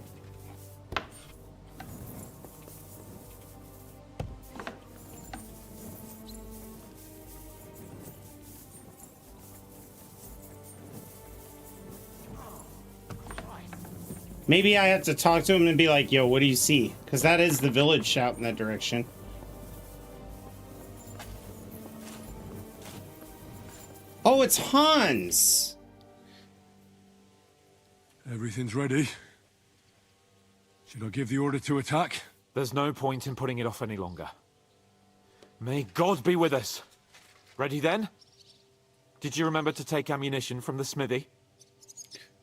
Maybe I have to talk to him and be like, yo, what do you see? Because that is the village shout in that direction. Oh, it's Hans! Everything's ready. Should I give the order to attack? There's no point in putting it off any longer. May God be with us. Ready then? Did you remember to take ammunition from the smithy?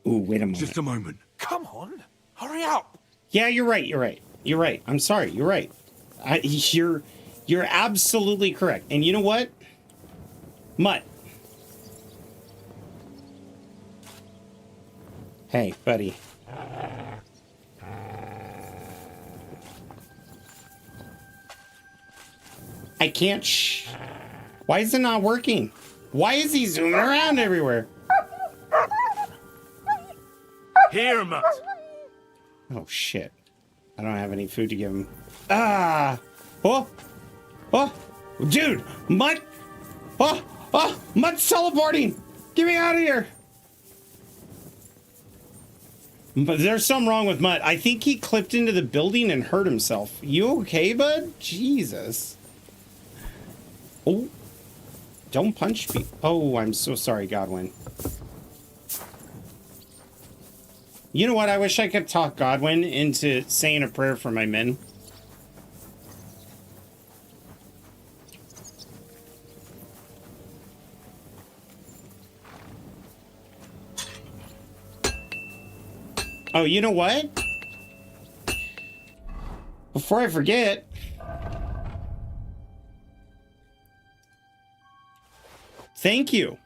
Ooh, wait a moment. Just a moment. Come on, hurry up. Yeah, you're right. You're right. I'm sorry. You're right. You're absolutely correct. And you know what? Mutt. Hey, buddy. I can't Why is it not working? Why is he zooming around everywhere? Here, Mutt. Oh, shit. I don't have any food to give him. Ah! Oh! Oh! Dude! Mutt! Oh! Oh! Mutt's teleporting! Get me out of here! But there's something wrong with Mutt. I think he clipped into the building and hurt himself. You okay, bud? Jesus. Oh. Don't punch me. Oh, I'm so sorry, Godwin. You know what? I wish I could talk Godwin into saying a prayer for my men. Oh, you know what? Before I forget, thank you.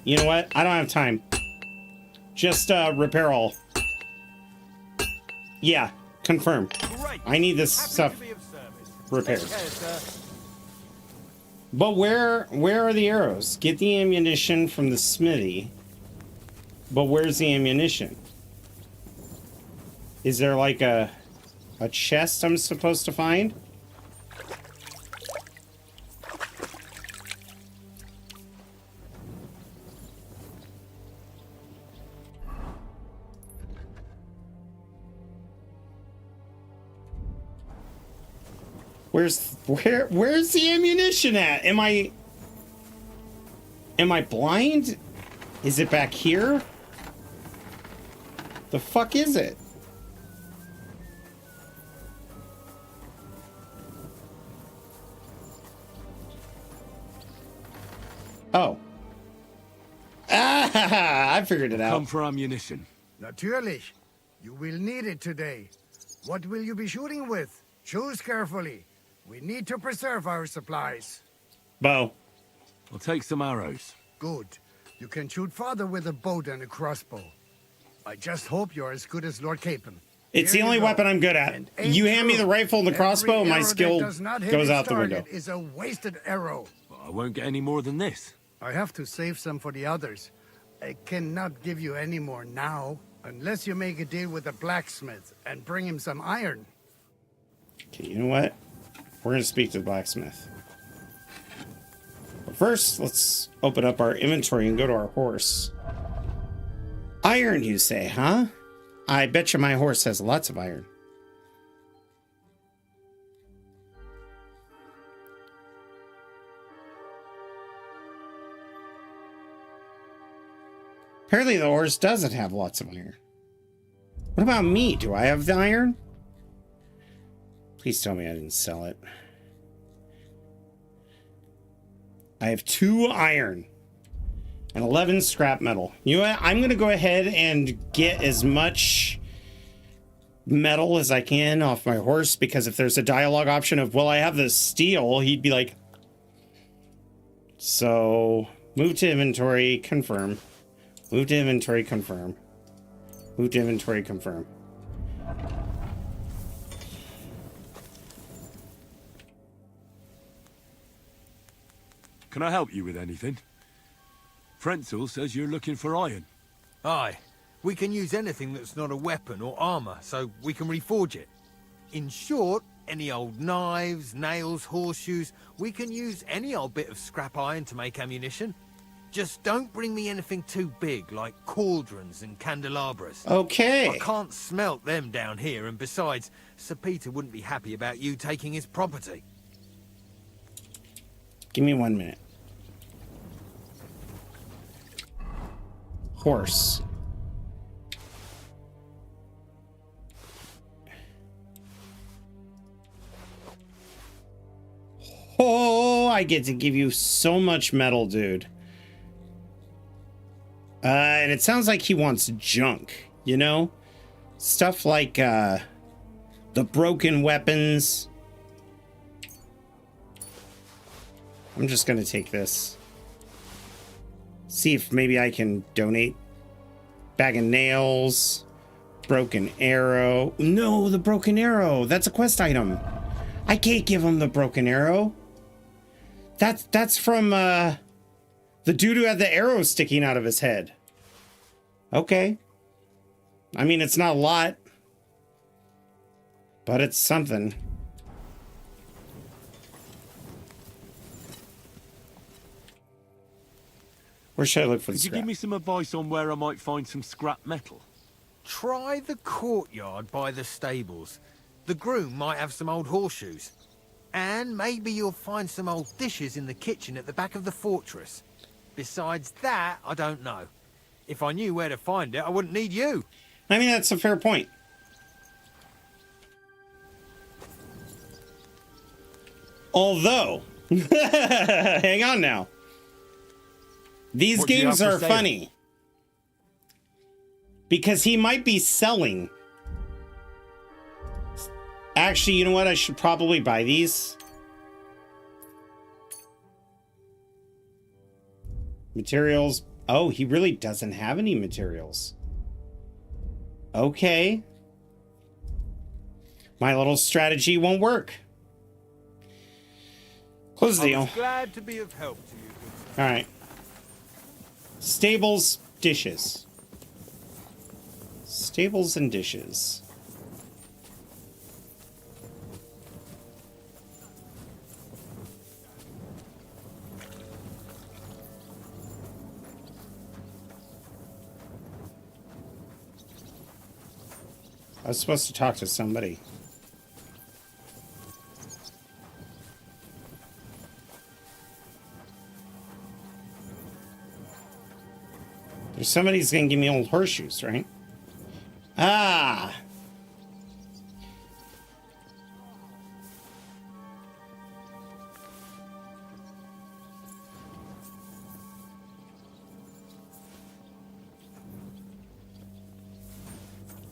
You know what? I don't have time. Just repair all. Yeah, confirm. I need this stuff repaired. But where are the arrows? Get the ammunition from the smithy. But where's the ammunition? Is there like a chest I'm supposed to find? Where's the ammunition at? Am I blind? Is it back here? The fuck is it? Oh. Ah, I figured it out. Come for ammunition. Natürlich. You will need it today. What will you be shooting with? Choose carefully. We need to preserve our supplies. Bow. I'll take some arrows. Good. You can shoot farther with a bow than a crossbow. I just hope you're as good as Lord Capon. It's the only weapon I'm good at. You hand me the rifle and the crossbow, my skill goes out the window. Is a wasted arrow. I won't get any more than this. I have to save some for the others. I cannot give you any more now, unless you make a deal with the blacksmith and bring him some iron. Okay, you know what? We're going to speak to the blacksmith. But first, let's open up our inventory and go to our horse. Iron, you say, huh? I bet you my horse has lots of iron. Apparently the horse doesn't have lots of iron. What about me? Do I have the iron? Please tell me I didn't sell it. I have 2 iron and 11 scrap metal. You know what? I'm going to go ahead and get as much metal as I can off my horse, because if there's a dialogue option of, well, I have the steel, he'd be like... So, move to inventory, confirm. Move to inventory, confirm. Move to inventory, confirm. Can I help you with anything? Frenzel says you're looking for iron. Aye. We can use anything that's not a weapon or armor, so we can reforge it. In short, any old knives, nails, horseshoes, we can use any old bit of scrap iron to make ammunition. Just don't bring me anything too big, like cauldrons and candelabras. Okay. I can't smelt them down here, and besides, Sir Peter wouldn't be happy about you taking his property. Give me 1 minute. Horse. Oh, I get to give you so much metal, dude. And it sounds like he wants junk, you know? Stuff like, the broken weapons. I'm just gonna take this. See if maybe I can donate. Bag of nails. Broken arrow. No, the broken arrow. That's a quest item. I can't give him the broken arrow. That's from the dude who had the arrow sticking out of his head. Okay. I mean, it's not a lot, but it's something. Where should I look for the Could you scrap? give me some advice on where I might find some scrap metal? Try the courtyard by the stables. The groom might have some old horseshoes. And maybe you'll find some old dishes in the kitchen at the back of the fortress. Besides that, I don't know. If I knew where to find it, I wouldn't need you. I mean, that's a fair point. Although, hang on now. These What do you games have for are sale? funny. Because he might be selling. Actually, you know what? I should probably buy these. Materials. Oh, he really doesn't have any materials. Okay. My little strategy won't work. Close the deal. I'm glad to be of help to you. Good sir. All right. Stables, dishes. Stables and dishes. I was supposed to talk to somebody. There's somebody who's gonna give me old horseshoes, right? Ah!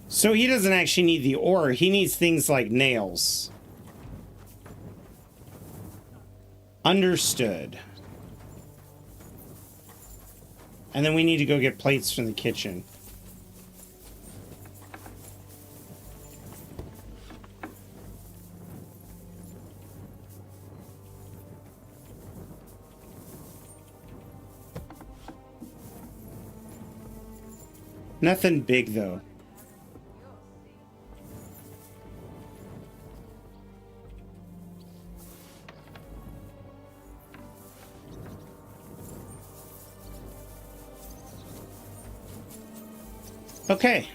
So he doesn't actually need the ore, he needs things like nails. Understood. And then we need to go get plates from the kitchen. Nothing big though. Okay.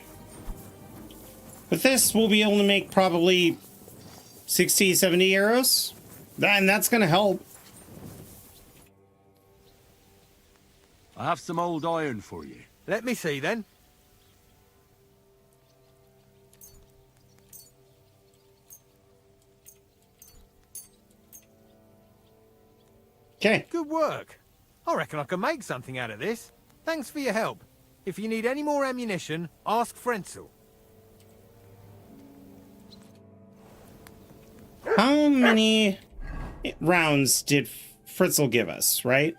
With this, we'll be able to make probably 60, 70 arrows. And that's going to help. I have some old iron for you. Let me see then. Okay. Good work. I reckon I can make something out of this. Thanks for your help. If you need any more ammunition, ask Frenzel. How many rounds did Fritzl give us, right?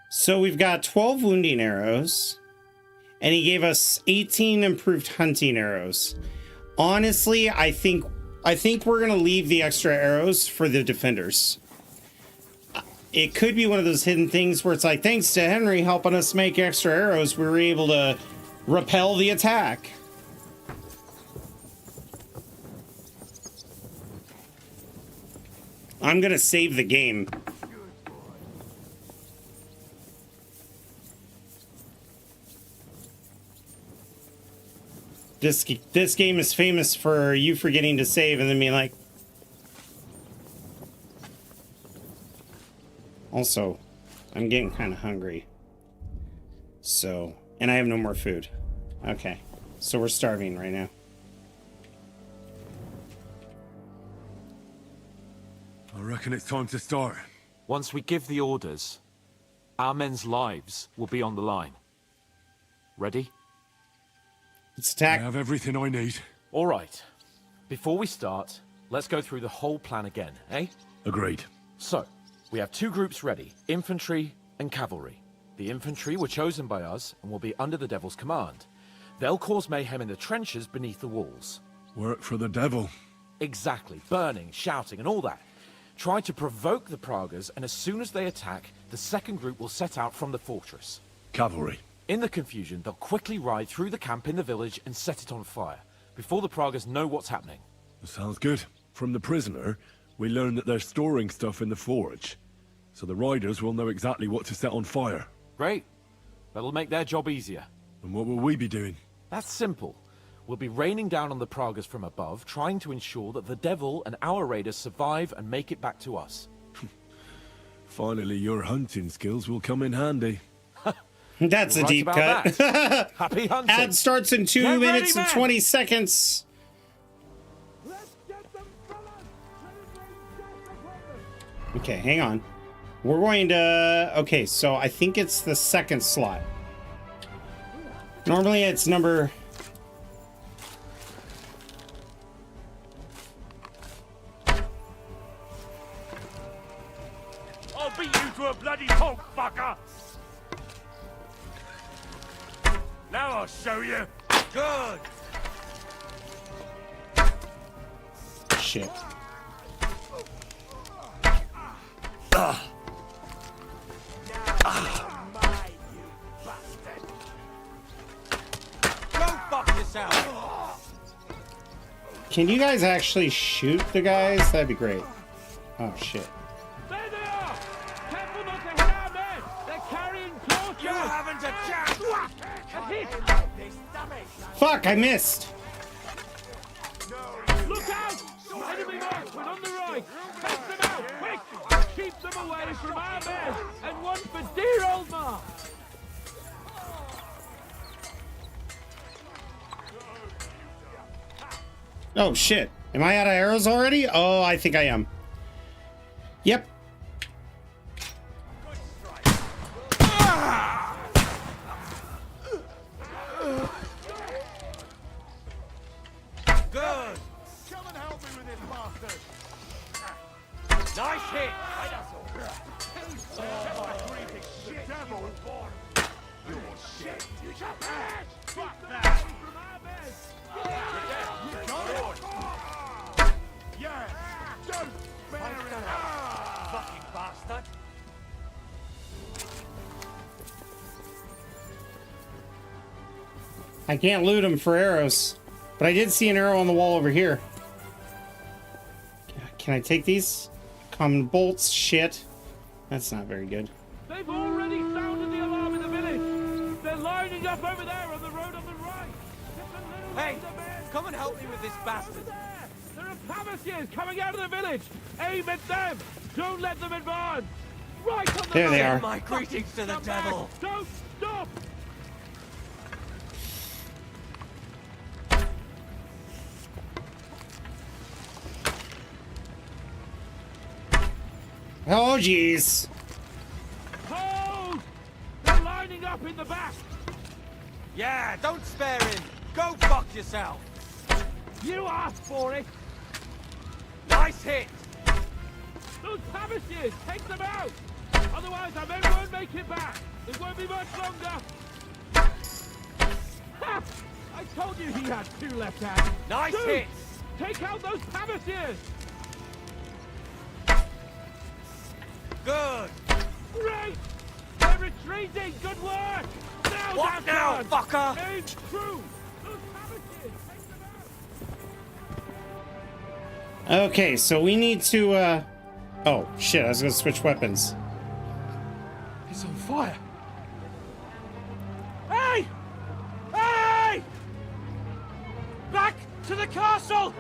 So we've got 12 wounding arrows, and he gave us 18 improved hunting arrows. Honestly, I think we're gonna leave the extra arrows for the defenders. It could be one of those hidden things where it's like, thanks to Henry helping us make extra arrows, we were able to repel the attack. I'm gonna save the game. This game is famous for you forgetting to save and then being like... Also, I'm getting kind of hungry. So, and I have no more food. Okay, so we're starving right now. I reckon it's time to start. Once we give the orders, our men's lives will be on the line. Ready? Let's attack. I have everything I need. All right. Before we start, let's go through the whole plan again, eh? Agreed. So, we have two groups ready, infantry and cavalry. The infantry were chosen by us and will be under the Devil's command. They'll cause mayhem in the trenches beneath the walls. Work for the devil. Exactly. Burning, shouting, and all that. Try to provoke the Praguers, and as soon as they attack, the second group will set out from the fortress. Cavalry. In the confusion, they'll quickly ride through the camp in the village and set it on fire, before the Praguers know what's happening. Sounds good. From the prisoner, we learned that they're storing stuff in the forge. So the riders will know exactly what to set on fire. Great. That'll make their job easier. And what will we be doing? That's simple. We'll be raining down on the Praguers from above, trying to ensure that the devil and our raiders survive and make it back to us. Finally, your hunting skills will come in handy. That's You're a deep right cut. that. Happy hunting. Ad starts in 2 minutes and 20 seconds. Okay, hang on. We're going to... Okay, so I think it's the second slot. Normally it's number... I'll beat you to a bloody pulp, fucker! Now I'll show you. Good. Shit. Ugh. Go fuck yourself! Can you guys actually shoot the guys? That'd be great. Oh, shit. There they are! Careful not to hit our men! They're carrying torches! You haven't a chance! A hit! Fuck, I missed. Look out! Enemy marksman on the right! Take them out, quick! Keep them away from our men! And one for dear old Mark! Oh, shit. Am I out of arrows already? Oh, I think I am. Yep. Good! Come and help me with this bastard! Nice hit! Devil! You're shit! You shall perish! Fuck that! From our men! You got it! Yeah! Don't bear it! Fucking bastard! I can't loot them for arrows. But I did see an arrow on the wall over here. Can I take these? Common bolts. Shit. That's not very good. They've already sounded the alarm in the village! They're lining up over there on the road on the right! Hey! Come and help me with this bastard! There are Pavasiers coming out of the village! Aim at them! Don't let them advance! Right on the There they are. My greetings to the devil! Don't stop! Oh, jeez. Hold! They're lining up in the back! Yeah, don't spare him! Go fuck yourself! You asked for it! Nice hit! Those Pavasiers! Take them out! Otherwise our men won't make it back! It won't be much longer! Ha! I told you he had 2 left hands! Nice Two! hit! Take out those Pavasiers! Good! Great! They're retreating! Good work! Now, What now, fucker? Aim true! Those Pavasiers! Take them out! Okay, so we need to, Oh, shit, I was gonna switch weapons. It's on fire. Hey! Hey! Back to the castle!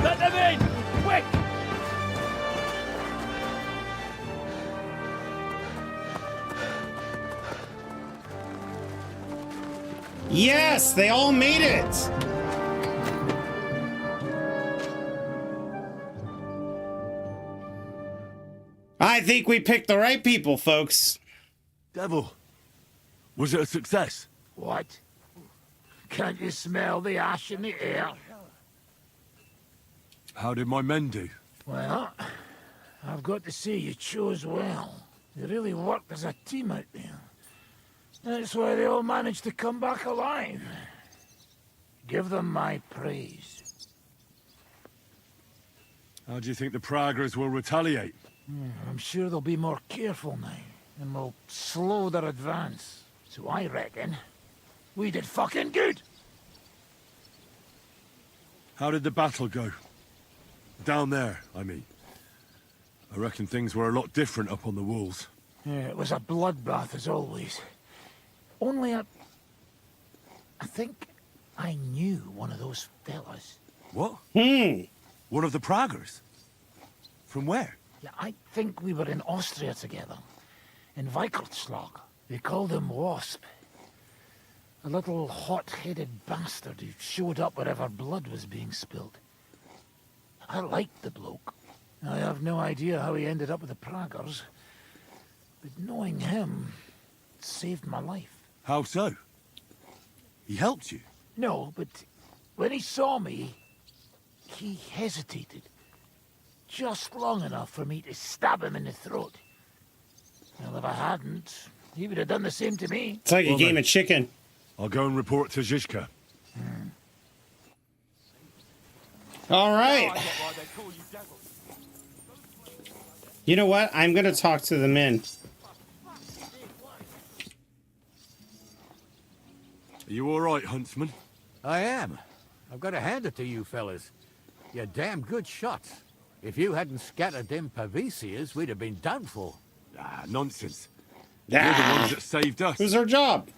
Let them in! Quick! Yes, they all made it! I think we picked the right people, folks. Devil, was it a success? What? Can't you smell the ash in the air? How did my men do? Well, I've got to say you chose well. You really worked as a team out there. That's why they all managed to come back alive. Give them my praise. How do you think the Praguers will retaliate? I'm sure they'll be more careful now, and will slow their advance. So I reckon we did fucking good. How did the battle go? Down there, I mean. I reckon things were a lot different up on the walls. Yeah, it was a bloodbath as always. Only I think I knew one of those fellas. What? One of the Praguers? From where? Yeah, I think we were in Austria together. In Weikertslag. They called him Wasp. A little hot-headed bastard who showed up wherever blood was being spilled. I liked the bloke. I have no idea how he ended up with the Praguers. But knowing him saved my life. How so? He helped you? No, but when he saw me, he hesitated. Just long enough for me to stab him in the throat. Well, if I hadn't, he would have done the same to me. It's like a game of chicken. I'll go and report to Zizka. All right. You know what? I'm going to talk to the men. Are you all right, Huntsman? I am. I've got to hand it to you fellas. You're damn good shots. If you hadn't scattered them Pavicias, we'd have been done for. Ah, nonsense. You're the ones that saved us. It was our job.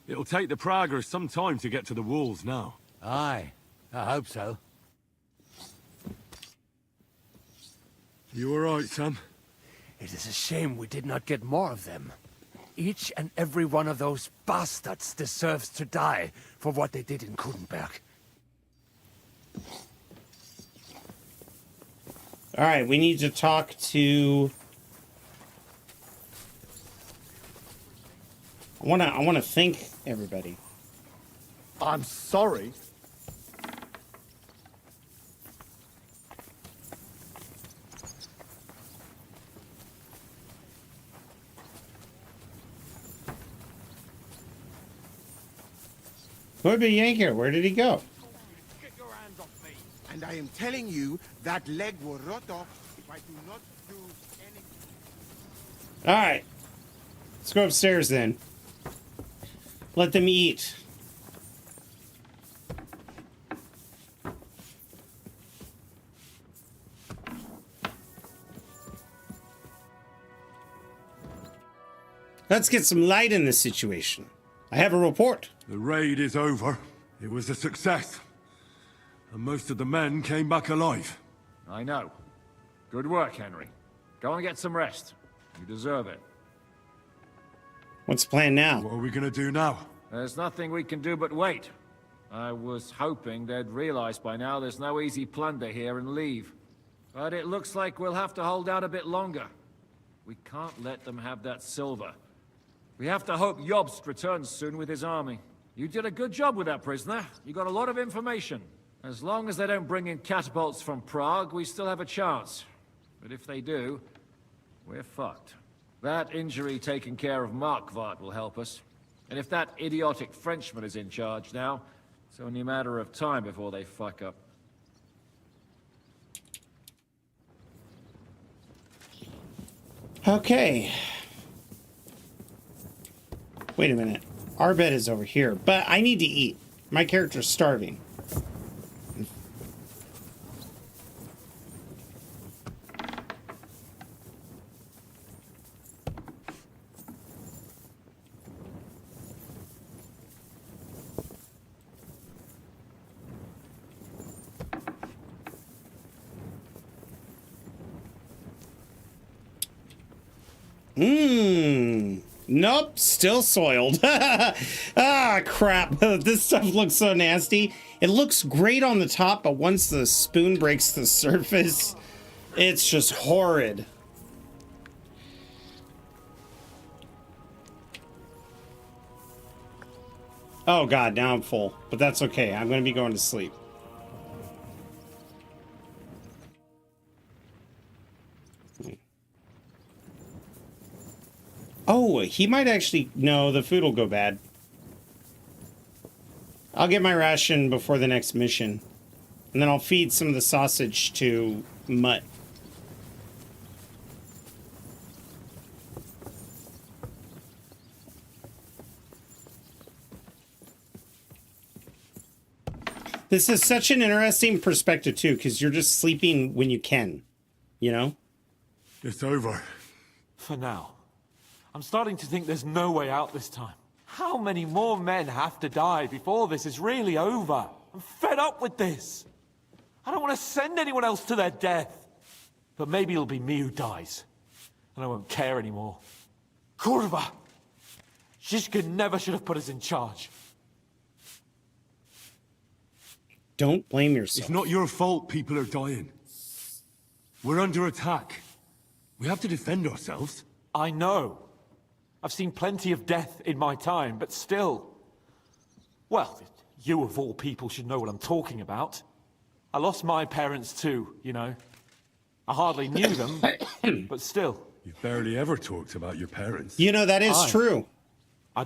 It'll take the Praguers some time to get to the walls now. Aye, I hope so. You all right, Sam? It is a shame we did not get more of them. Each and every one of those bastards deserves to die for what they did in Kubyenka. All right, we need to talk to... I want to thank everybody. I'm sorry. Kubyenka, where did he go? Get your hands off me. And I am telling you, that leg will rot off if I do not do anything. All right, let's go upstairs then. Let them eat. Let's get some light in this situation. I have a report. The raid is over. It was a success. And most of the men came back alive. I know. Good work, Henry. Go and get some rest. You deserve it. What's the plan now? What are we gonna do now? There's nothing we can do but wait. I was hoping they'd realize by now there's no easy plunder here and leave. But it looks like we'll have to hold out a bit longer. We can't let them have that silver. We have to hope Jobst returns soon with his army. You did a good job with that prisoner. You got a lot of information. As long as they don't bring in catapults from Prague, we still have a chance. But if they do, we're fucked. That injury taking care of Markvart will help us. And if that idiotic Frenchman is in charge now, it's only a matter of time before they fuck up. Okay. Wait a minute. Our bed is over here, but I need to eat. My character's starving. Nope, still soiled. Ah, crap. This stuff looks so nasty. It looks great on the top, but once the spoon breaks the surface, it's just horrid. Oh god, now I'm full. But that's okay. I'm going to be going to sleep. Oh, he might actually... No, the food will go bad. I'll get my ration before the next mission. And then I'll feed some of the sausage to Mutt. This is such an interesting perspective, too, because you're just sleeping when you can. You know? It's over. For now. I'm starting to think there's no way out this time. How many more men have to die before this is really over? I'm fed up with this. I don't want to send anyone else to their death. But maybe it'll be me who dies. And I won't care anymore. Kurva! Shishkin never should have put us in charge. Don't blame yourself. It's not your fault people are dying. We're under attack. We have to defend ourselves. I know. I've seen plenty of death in my time, but still. Well, you of all people should know what I'm talking about. I lost my parents too, you know. I hardly knew them, but still. You've barely ever talked about your parents. You know, that is true.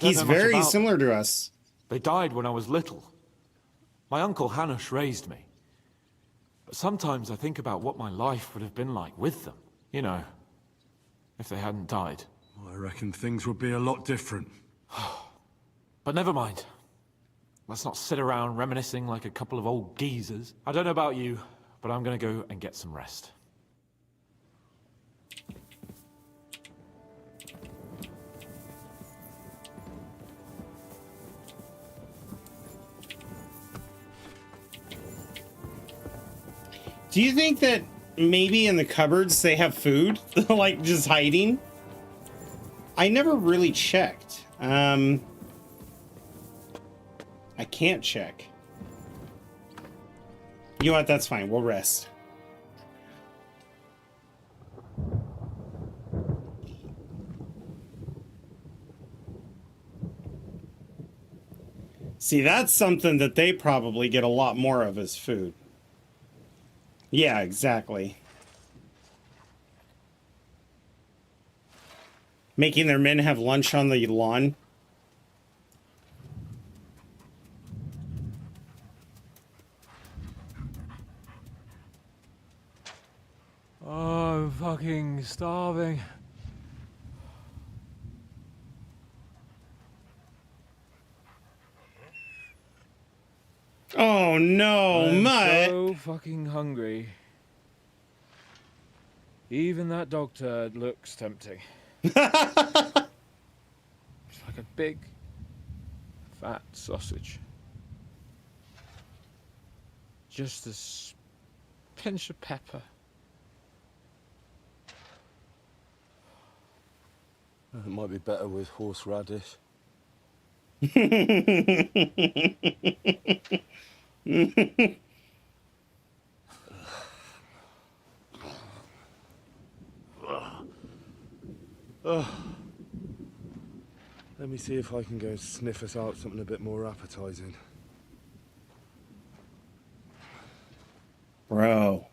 He's very similar to us. They died when I was little. My uncle Hanush raised me. But sometimes I think about what my life would have been like with them. You know, if they hadn't died. Well, I reckon things would be a lot different. But never mind. Let's not sit around reminiscing like a couple of old geezers. I don't know about you, but I'm gonna go and get some rest. Do you think that maybe in the cupboards they have food? Like, just hiding? I never really checked. I can't check. You know what? That's fine. We'll rest. See, that's something that they probably get a lot more of as food. Yeah, exactly. Making their men have lunch on the lawn. Oh, I'm fucking starving. Oh no, Mutt! So fucking hungry. Even that dog turd looks tempting. It's like a big, fat sausage. Just a pinch of pepper. It might be better with horseradish. Let me see if I can go sniff us out something a bit more appetizing. Bro,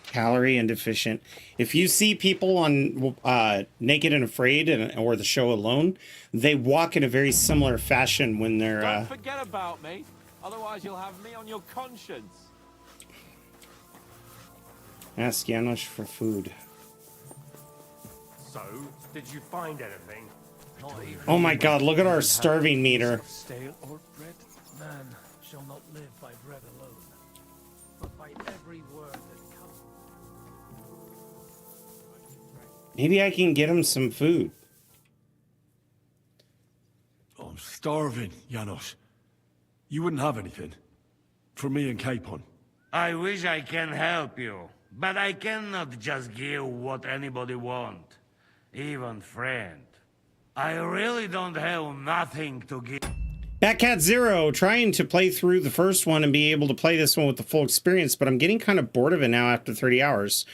calorie indeficient. If you see people on Naked and Afraid or the show Alone, they walk in a very similar fashion when they're... Don't forget about me, otherwise you'll have me on your conscience. Ask Janos for food. So, did you find anything? Oh my god, look at our starving meter. Stale or bread, man shall not live by bread alone, but by every word that comes. Maybe I can get him some food. I'm starving, Janos. You wouldn't have anything? For me and Capon? I wish I can help you, but I cannot just give what anybody want, even friend. I really don't have nothing to give. Batcat Zero, trying to play through the first one and be able to play this one with the full experience, but I'm getting kind of bored of it now after 30 hours.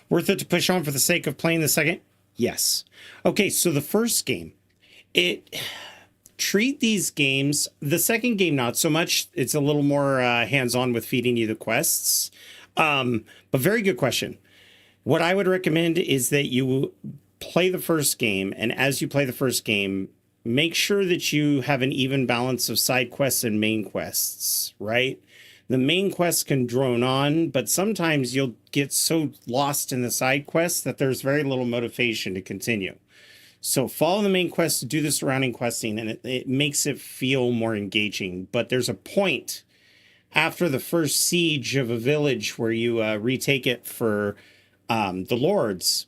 Worth it to push on for the sake of playing the second? Yes. Okay, so the first game, treat these games, the second game not so much. It's a little more hands-on with feeding you the quests. But very good question. What I would recommend is that you play the first game, and as you play the first game, make sure that you have an even balance of side quests and main quests, right? The main quests can drone on, but sometimes you'll get so lost in the side quests that there's very little motivation to continue. So follow the main quest, do the surrounding questing, and it makes it feel more engaging. But there's a point after the first siege of a village where you retake it for the lords.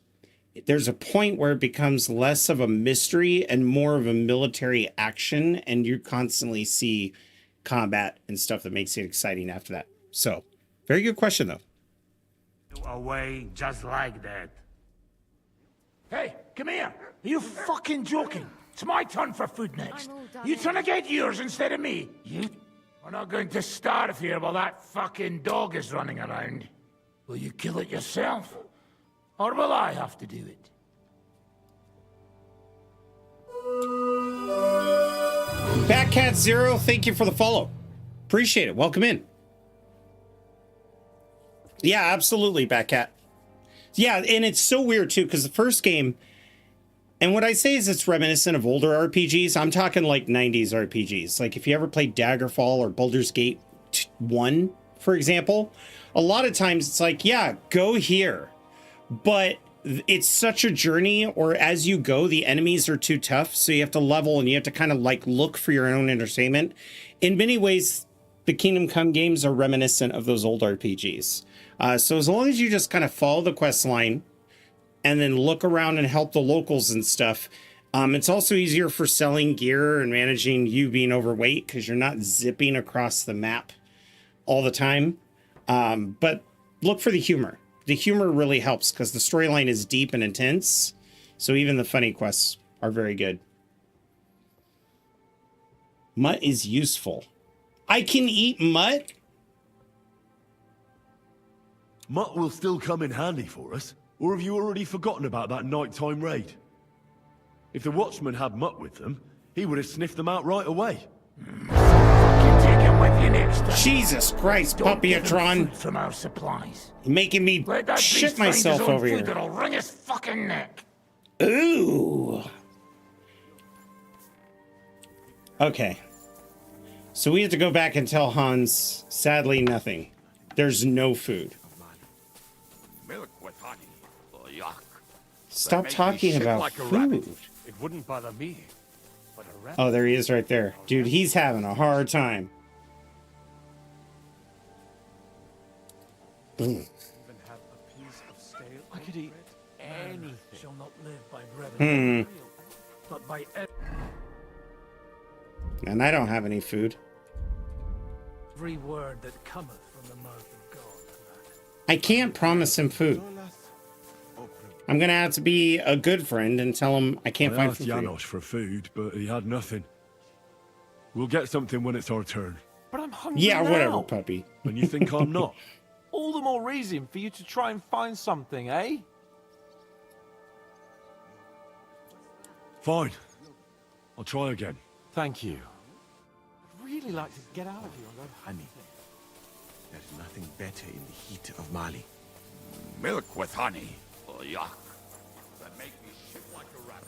There's a point where it becomes less of a mystery and more of a military action, and you constantly see combat and stuff that makes it exciting after that. So, very good question, though. Away just like that. Hey, come here. Are you fucking joking? It's my turn for food next. You trying to get yours instead of me? You? We're not going to starve here while that fucking dog is running around. Will you kill it yourself? Or will I have to do it? Batcat0, thank you for the follow. Appreciate it. Welcome in. Yeah, absolutely, Batcat. Yeah, and it's so weird, too, because the first game, and what I say is it's reminiscent of older RPGs. I'm talking like 90s RPGs. Like if you ever played Daggerfall or Baldur's Gate 1, for example, a lot of times it's like, yeah, go here. But it's such a journey, or as you go, the enemies are too tough. So you have to level and you have to kind of like look for your own entertainment. In many ways, the Kingdom Come games are reminiscent of those old RPGs. So as long as you just kind of follow the quest line and then look around and help the locals and stuff, it's also easier for selling gear and managing you being overweight because you're not zipping across the map all the time. But look for the humor. The humor really helps because the storyline is deep and intense. So even the funny quests are very good. Mutt is useful. I can eat mutt? Mutt will still come in handy for us. Or have you already forgotten about that nighttime raid? If the watchman had Mutt with them, he would have sniffed them out right away. Take him with you next time. Jesus Christ, Puppyatron. From our supplies. Making me shit myself over here. That'll wring his fucking neck. Ooh. Okay. So we have to go back and tell Hans, sadly, nothing. There's no food. Milk with honey. Oh, yuck. Stop talking about like food. It wouldn't bother me. But a rat... Oh, there he is right there. Dude, he's having a hard time. Even have a piece of stale. I could eat anything. Shall not live by bread but by And I don't have any food. every word that cometh from the mouth of God. I can't promise him food. I'm gonna have to be a good friend and tell him I can't find asked food. Janosch for food, but he had nothing. We'll get something when it's our turn. But I'm hungry Yeah, now. whatever, puppy. And you think I'm not? All the more reason for you to try and find something, eh? Fine. I'll try again. Thank you. I'd really like to get out of here and go Honey. There's nothing better in the heat of Mali. Milk with honey. Oh, yuck. That make me shit like a rabbit.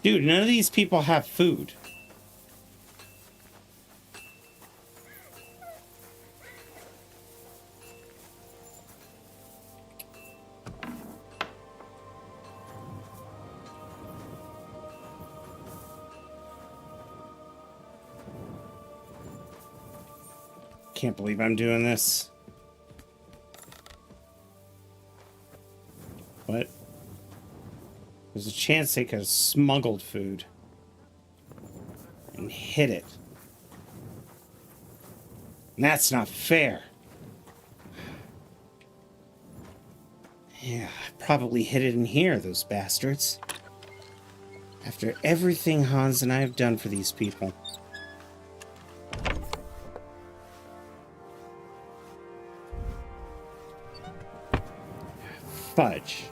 Dude, none of these people have food. Can't believe I'm doing this. What? There's a chance they could have smuggled food and hid it. And that's not fair. Yeah, probably hid it in here, those bastards. After everything Hans and I have done for these people. Fudge.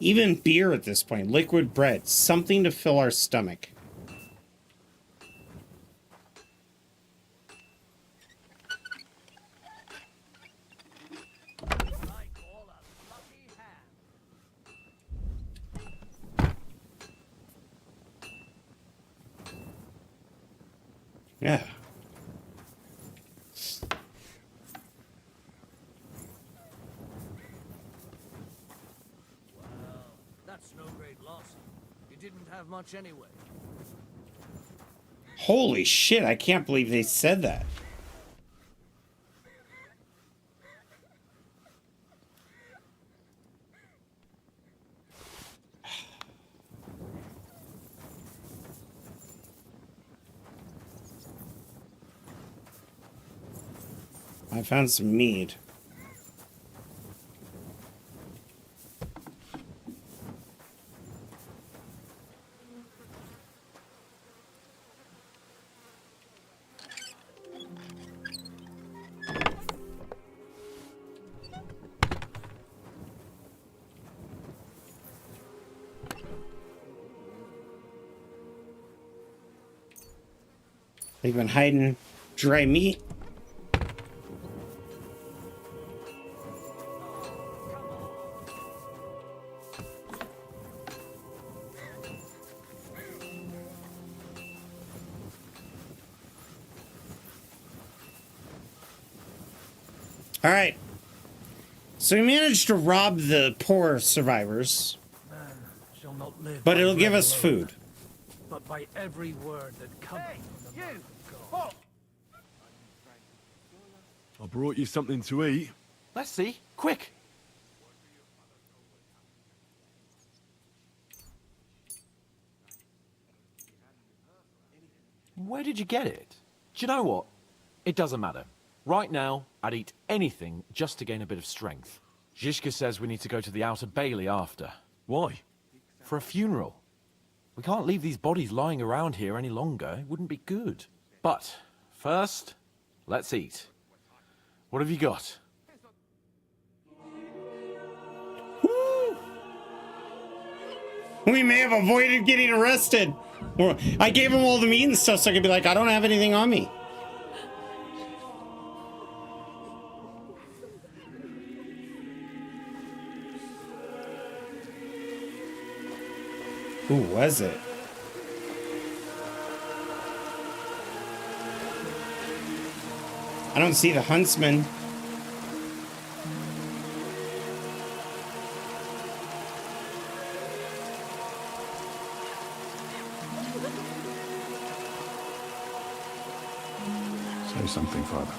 Even beer at this point. Liquid bread. Something to fill our stomach. Yeah. That's no great loss. You didn't have much anyway. Holy shit, I can't believe they said that. I found some mead. They've been hiding dry meat. All right. So we managed to rob the poor survivors, Shall not live but by it'll give bread us alone, food. but by every word that comes from the mouth of God. I brought you something to eat. Let's see. Quick! Where did you get it? Do you know what? It doesn't matter. Right now, I'd eat anything just to gain a bit of strength. Zizka says we need to go to the Outer Bailey after. Why? For a funeral. We can't leave these bodies lying around here any longer. It wouldn't be good. But, first, let's eat. What have you got? We may have avoided getting arrested. Or I gave him all the meat and stuff so I could be like, I don't have anything on me. Who was it? I don't see the huntsman. Say something, Father.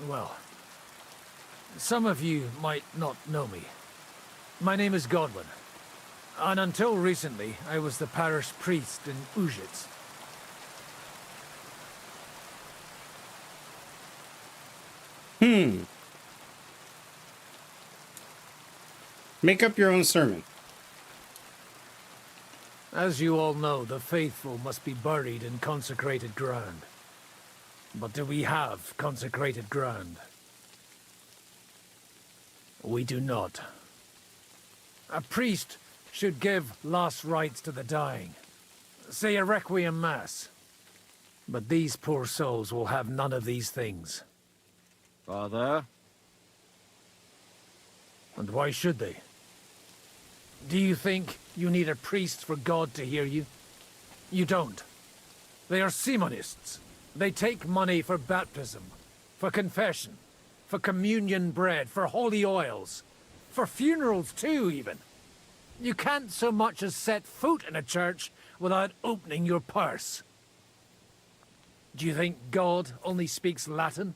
Well, some of you might not know me. My name is Godwin, and until recently, I was the parish priest in Aulitz. Make up your own sermon. As you all know, the faithful must be buried in consecrated ground. But do we have consecrated ground? We do not. A priest should give last rites to the dying. Say a requiem mass. But these poor souls will have none of these things. Father? And why should they? Do you think you need a priest for God to hear you? You don't. They are Simonists. They take money for baptism, for confession, for communion bread, for holy oils, for funerals too, even. You can't so much as set foot in a church without opening your purse. Do you think God only speaks Latin?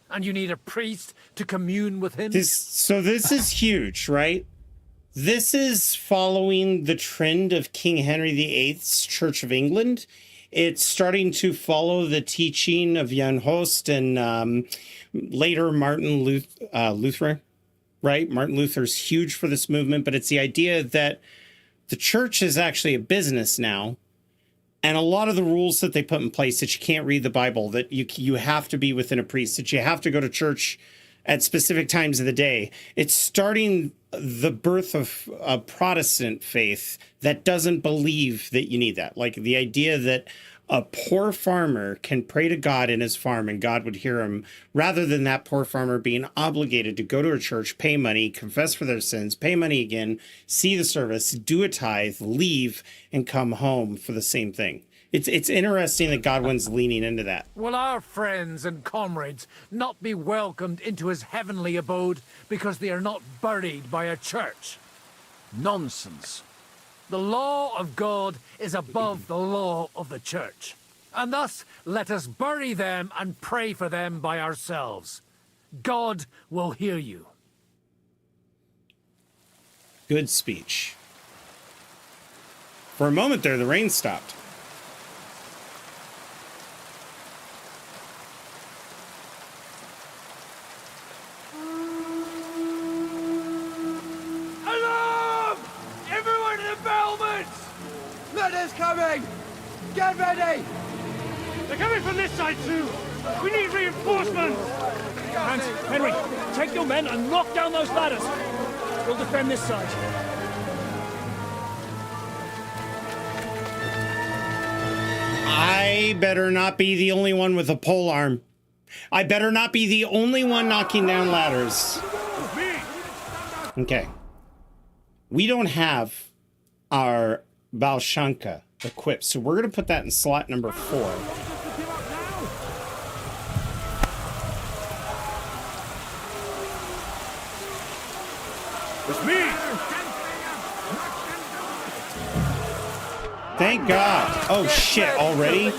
And you need a priest to commune with him? So this is huge, right? This is following the trend of King Henry VIII's Church of England. It's starting to follow the teaching of Jan Hus and later Martin Luther, right? Martin Luther's huge for this movement, but it's the idea that the church is actually a business now. And a lot of the rules that they put in place, that you can't read the Bible, that you have to be within a priest, that you have to go to church at specific times of the day. It's starting the birth of a Protestant faith that doesn't believe that you need that. Like the idea that a poor farmer can pray to God in his farm and God would hear him, rather than that poor farmer being obligated to go to a church, pay money, confess for their sins, pay money again, see the service, do a tithe, leave, and come home for the same thing. It's interesting that Godwin's leaning into that. Will our friends and comrades not be welcomed into his heavenly abode because they are not buried by a church? Nonsense. The law of God is above the law of the church. And thus, let us bury them and pray for them by ourselves. God will hear you. Good speech. For a moment there, the rain stopped. Murder's coming! Get ready! They're coming from this side too! We need reinforcements! Hans, Henry, take your men and knock down those ladders! We'll defend this side. I better not be the only one with a pole arm. I better not be the only one knocking down ladders. Okay. We don't have our Valshanka equipped, so we're going to put that in slot number 4. It's me! Thank God. Oh shit, already?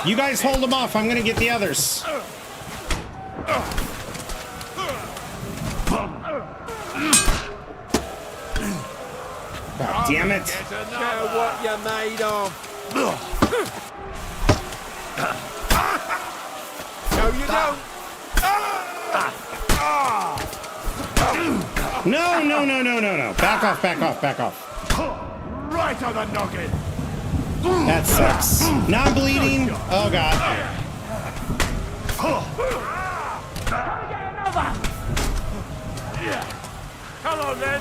You guys hold them off. I'm going to get the others. God damn it. Show what you're made of. No, you don't. No, no, no, no, no, no. Back off, back off, back off. Right on the noggin. That sucks. Now I'm bleeding. Oh, God. Come on, then.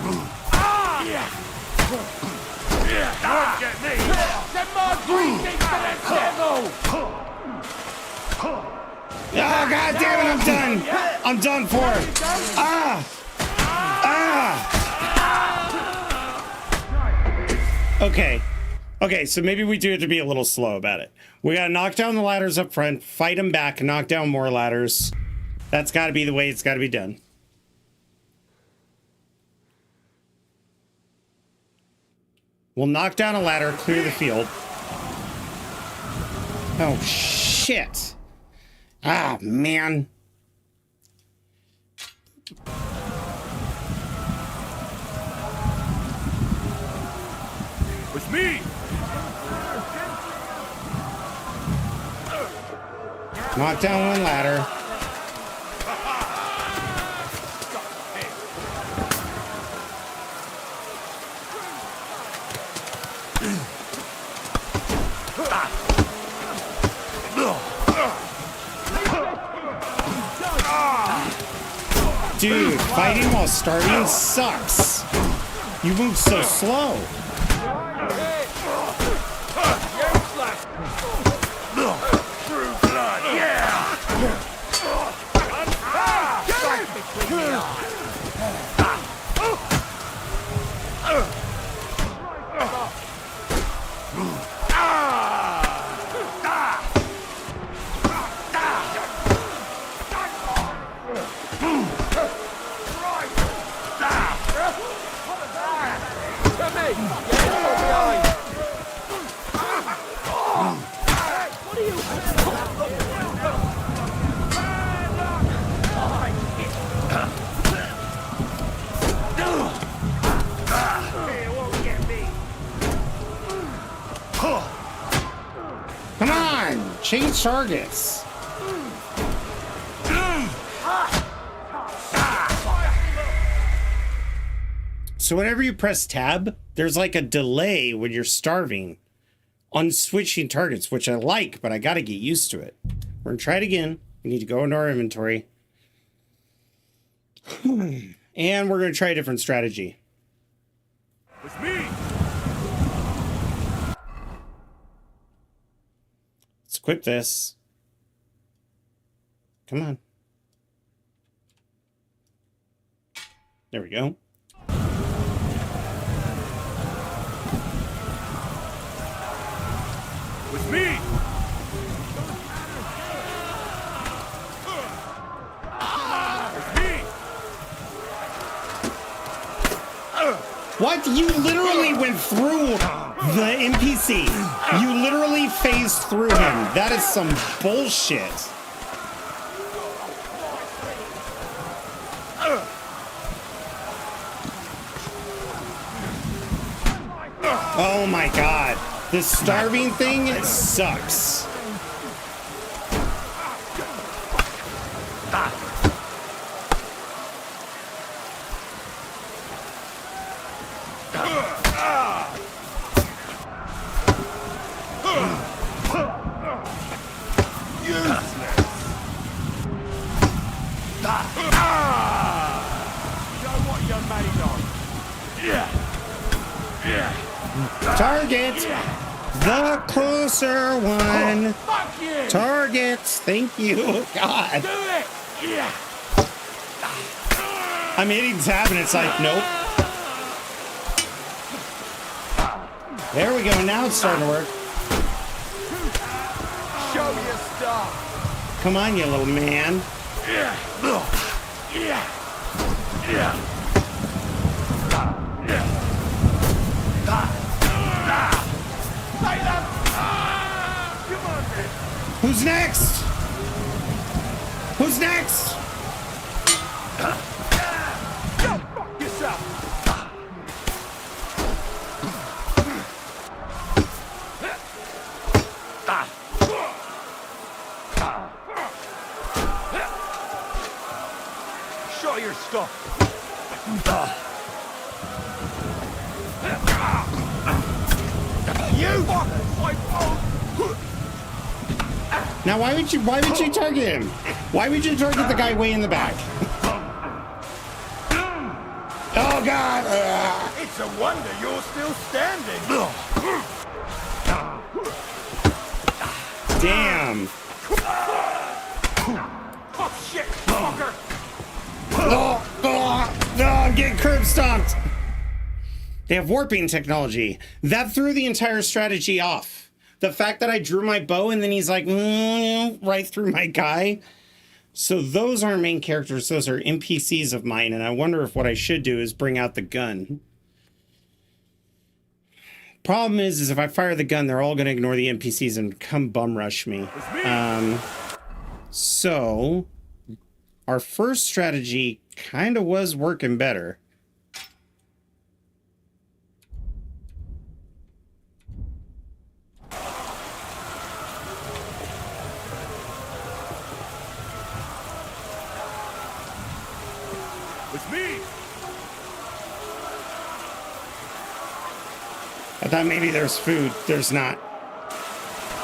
Don't get me. Send more greetings to the devil. Oh, God damn it, I'm done. I'm done for. Ah. Okay. Okay, so maybe we do have to be a little slow about it. We gotta knock down the ladders up front, fight them back, and knock down more ladders. That's gotta be the way it's gotta be done. We'll knock down a ladder, clear the field. Oh, shit. Ah, man. It's me. Knock down one ladder. Dude, fighting while starting sucks. You move so slow. Change targets. So whenever you press tab, there's like a delay when you're starving on switching targets, which I like, but I got to get used to it. We're going to try it again. We need to go into our inventory. And we're going to try a different strategy. It's me! Let's equip this. Come on. There we go. With me! What? You literally went through the NPC. You literally phased through him. That is some bullshit. Oh my god. This starving thing sucks. Target the closer one. Targets. Thank you. God. I'm hitting tab and it's like, nope. There we go. Now it's starting to work. Show your stuff. Come on, you little man. Who's next? Who's next? Go fuck yourself. Show your stuff. You Now why would you target him? Why would you target the guy way in the back? Oh god! It's a wonder you're still standing. Damn. Oh shit, fucker. No, I'm getting curb stomped. They have warping technology. That threw the entire strategy off. The fact that I drew my bow and then he's like, right through my guy. So those aren't main characters. Those are NPCs of mine. And I wonder if what I should do is bring out the gun. Problem is if I fire the gun, they're all going to ignore the NPCs and come bum rush me. So our first strategy kind of was working better. It's me! I thought maybe there's food. There's not.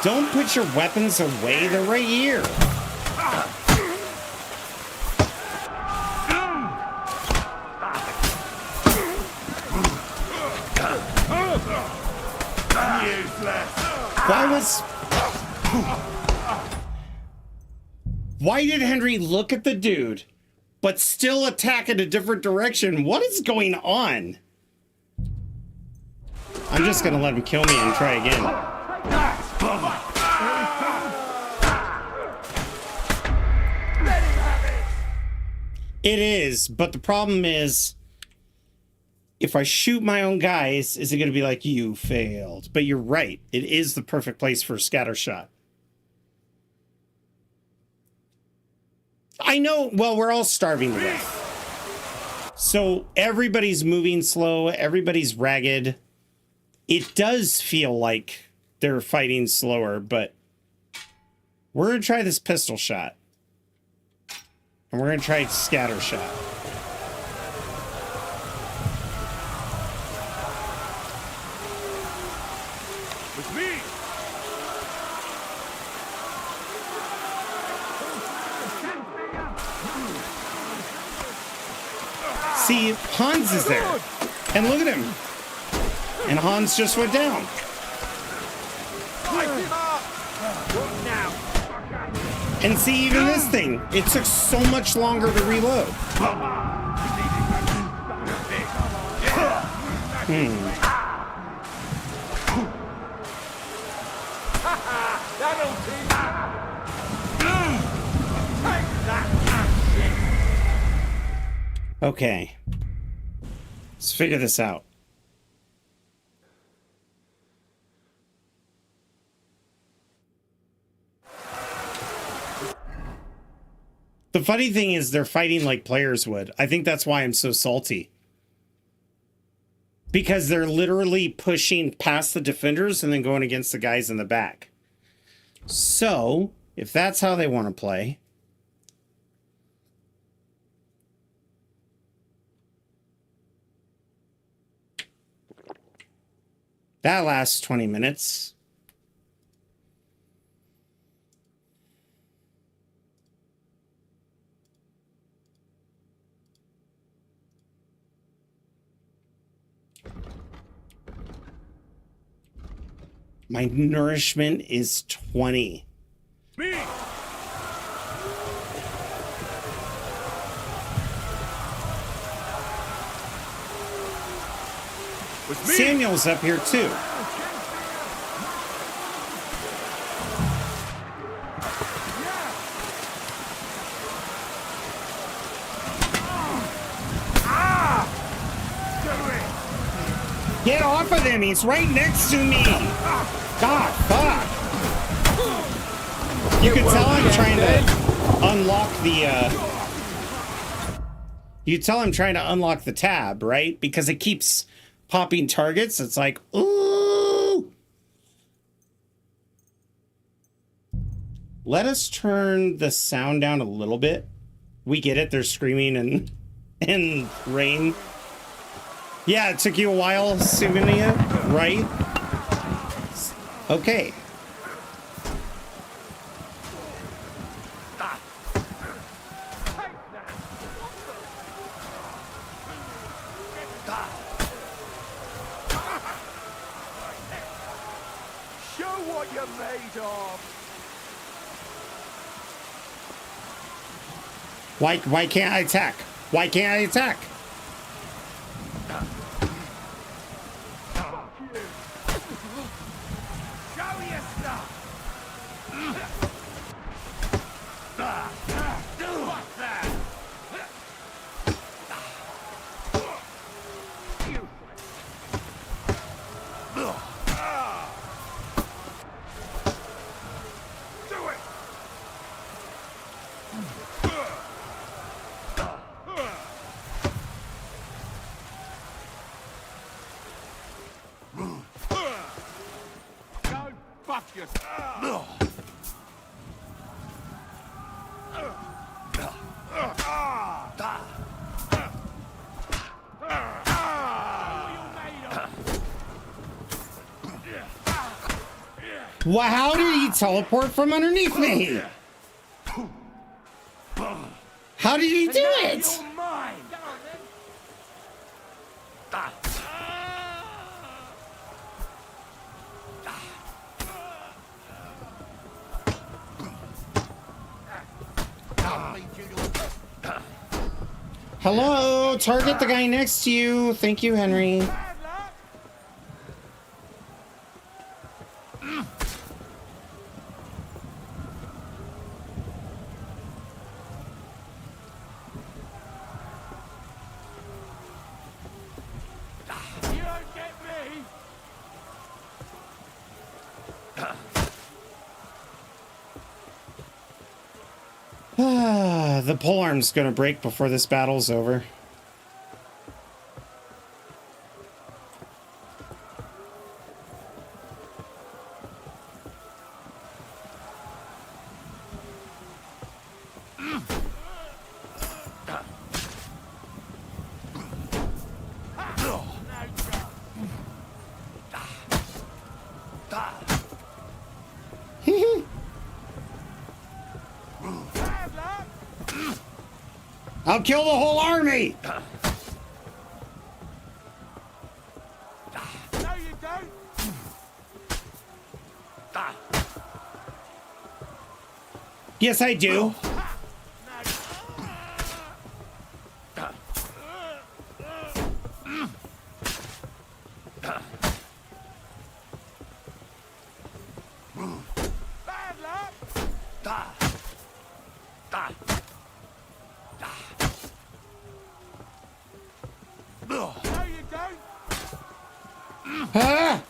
Don't put your weapons away. They're right here. Why did Henry look at the dude, but still attack in a different direction? What is going on? I'm just gonna let him kill me and try again. It is, but the problem is, if I shoot my own guys, is it gonna be like, you failed? But you're right, it is the perfect place for a scatter shot. I know, well, we're all starving to death. So everybody's moving slow, everybody's ragged. It does feel like they're fighting slower, but We're going to try this pistol shot. And we're going to try scatter shot. With me! See, Hans is there. And look at him. And Hans just went down. And see, even this thing, it took so much longer to reload. Okay. Let's figure this out. The funny thing is they're fighting like players would. I think that's why I'm so salty. Because they're literally pushing past the defenders and then going against the guys in the back. So, if that's how they want to play... that lasts 20 minutes. My nourishment is 20. Me! Samuel's up here too. Get off of him, he's right next to me. God, fuck. You can tell I'm trying to unlock the, you tell I'm trying to unlock the tab, right? Because it keeps popping targets. It's like, ooh. Let us turn the sound down a little bit. We get it. They're screaming and rain. Yeah, it took you a while, Suvenia, right? Okay. Show what you're made of! Why can't I attack? Why can't I attack? Well, how did he teleport from underneath me? How did he do it? Hello, target the guy next to you. Thank you, Henry. The polearm's gonna break before this battle's over. I'll kill the whole army! No, you don't! Yes, I do. Bad luck! No, you don't! Ah!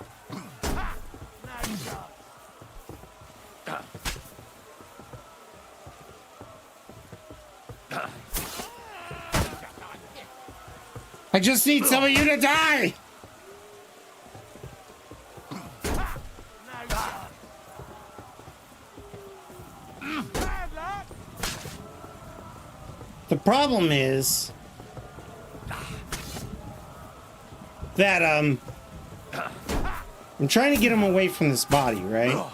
I just need some of you to die! The problem is that I'm trying to get him away from this body, right?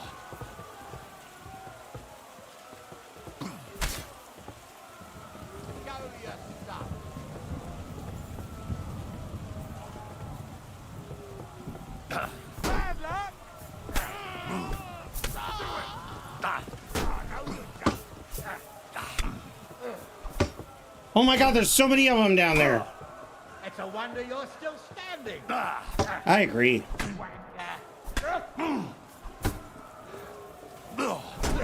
Oh my god, there's so many of them down there. It's a wonder you're still standing. I agree.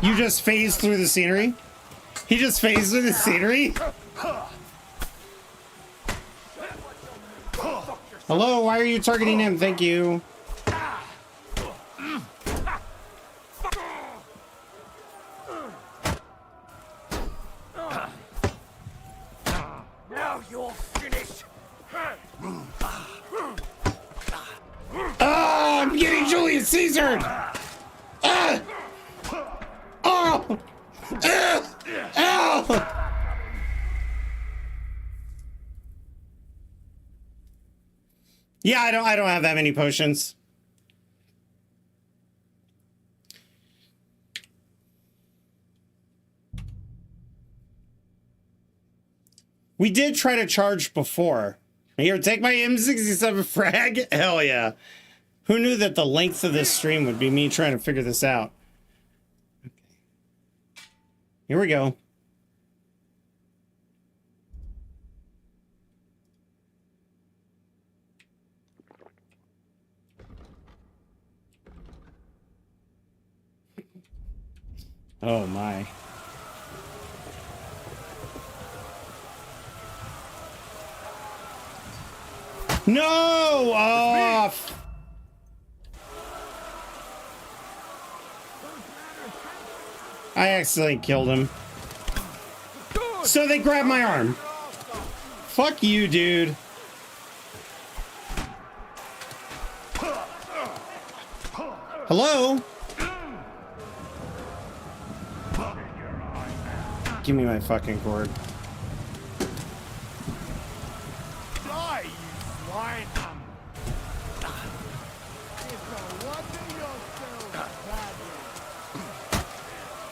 You just phased through the scenery? He just phased through the scenery? Hello, why are you targeting him? Thank you. Now you're finished! Oh, I'm getting Julius Caesar! Ah! Oh! Ow! Yeah, I don't have that many potions. We did try to charge before. Here, take my M67 frag. Hell yeah. Who knew that the length of this stream would be me trying to figure this out? Okay. Here we go. Oh my. No! Off! I accidentally killed him. So they grabbed my arm. Fuck you, dude. Hello? Give me my fucking cord. Die, you swine!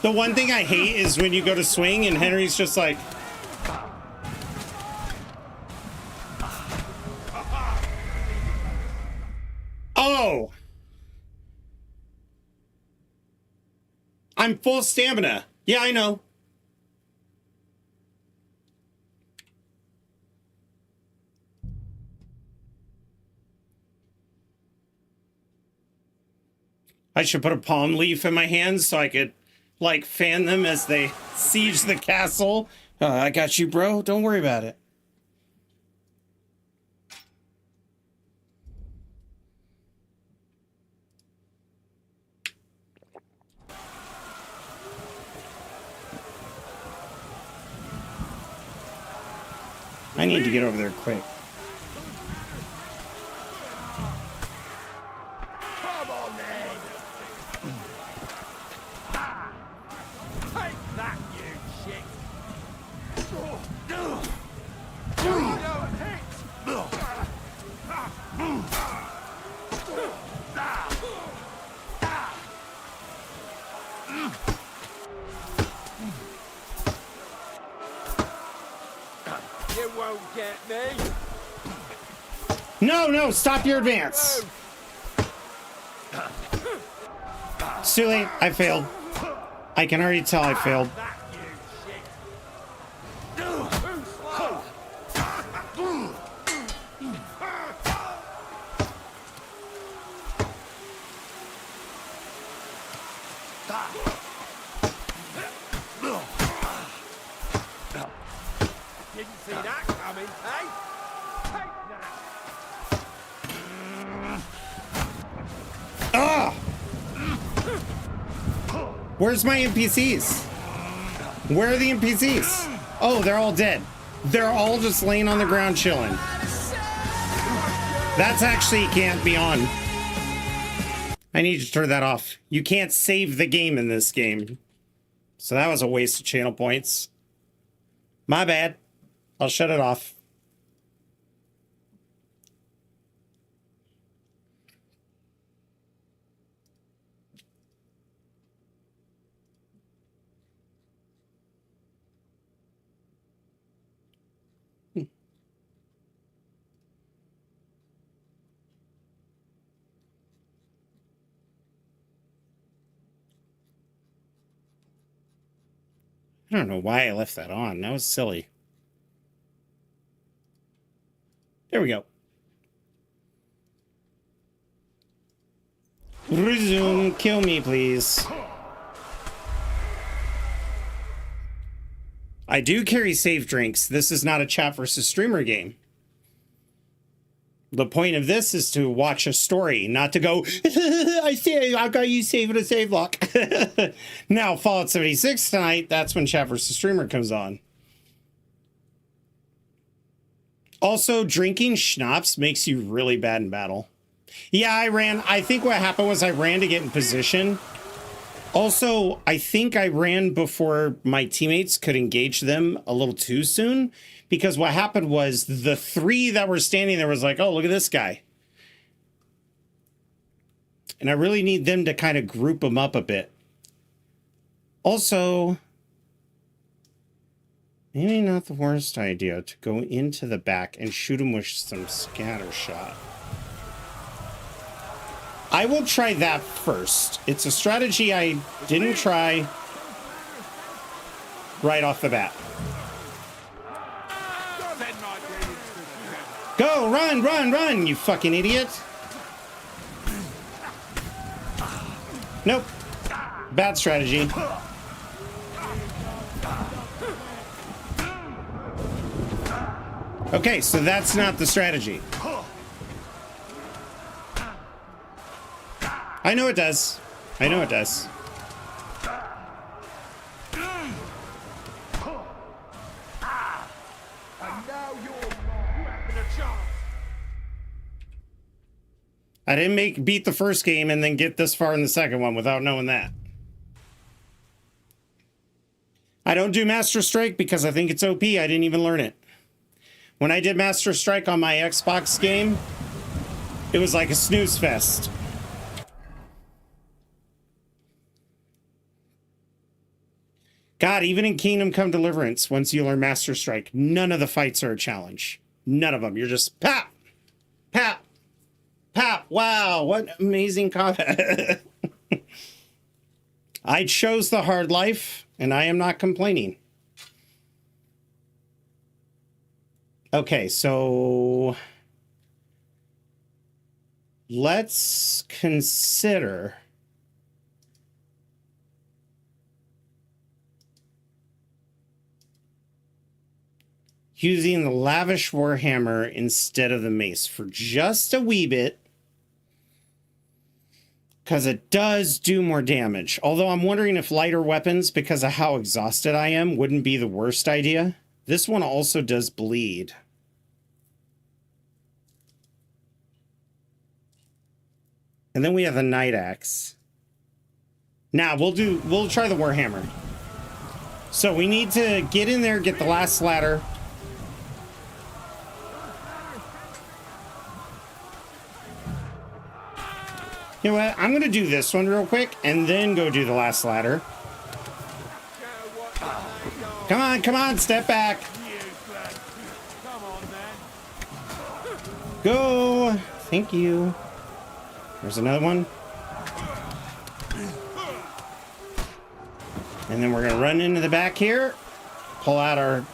The one thing I hate is when you go to swing and Henry's just like... Oh! I'm full stamina. Yeah, I know. I should put a palm leaf in my hands so I could, like, fan them as they siege the castle. I got you, bro. Don't worry about it. I need to get over there quick. Come on, then! Take that, you shit! You don't hit! get me. No, no, stop your advance. It's too late. I failed. I can already tell I failed. Didn't see that coming, eh? Ah! Where's my NPCs? Where are the NPCs? Oh, they're all dead. They're all just laying on the ground chilling. That's actually can't be on. I need to turn that off. You can't save the game in this game. So that was a waste of channel points. My bad. I'll shut it off. I don't know why I left that on. That was silly. There we go. Resume. Kill me, please. I do carry save drinks. This is not a chat versus streamer game. The point of this is to watch a story, not to go, I got you saving a save lock. Now, Fallout 76 tonight, that's when chat versus streamer comes on. Also, drinking schnapps makes you really bad in battle. Yeah, I think what happened was I ran to get in position. Also, I think I ran before my teammates could engage them a little too soon. Because what happened was the three that were standing there was like, oh, look at this guy. And I really need them to kind of group them up a bit. Also, maybe not the worst idea to go into the back and shoot him with some scatter shot. I will try that first. It's a strategy I didn't try right off the bat. Go, run, run, run, you fucking idiot. Nope. Bad strategy. Okay, so that's not the strategy. I know it does. I know it does. I didn't beat the first game and then get this far in the second one without knowing that. I don't do Master Strike because I think it's OP. I didn't even learn it. When I did Master Strike on my Xbox game, it was like a snooze fest. God, even in Kingdom Come Deliverance, once you learn Master Strike, none of the fights are a challenge. None of them. You're just pap, pap, pap. Wow, what amazing combat. I chose the hard life, and I am not complaining. Okay, so let's consider using the lavish warhammer instead of the mace for just a wee bit, because it does do more damage. Although I'm wondering if lighter weapons, because of how exhausted I am, wouldn't be the worst idea. This one also does bleed. And then we have the Night Axe. Now we'll try the Warhammer. So we need to get in there, get the last ladder. You know what? I'm going to do this one real quick and then go do the last ladder. Come on, come on, step back. go. Thank you. There's another one. And then we're going to run into the back here. Pull out our...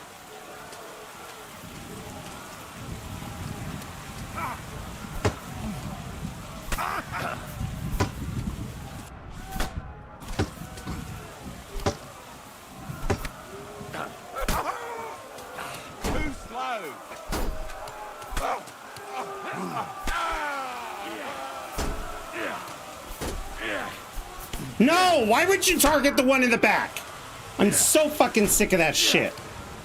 No! Why would you target the one in the back? I'm so fucking sick of that shit.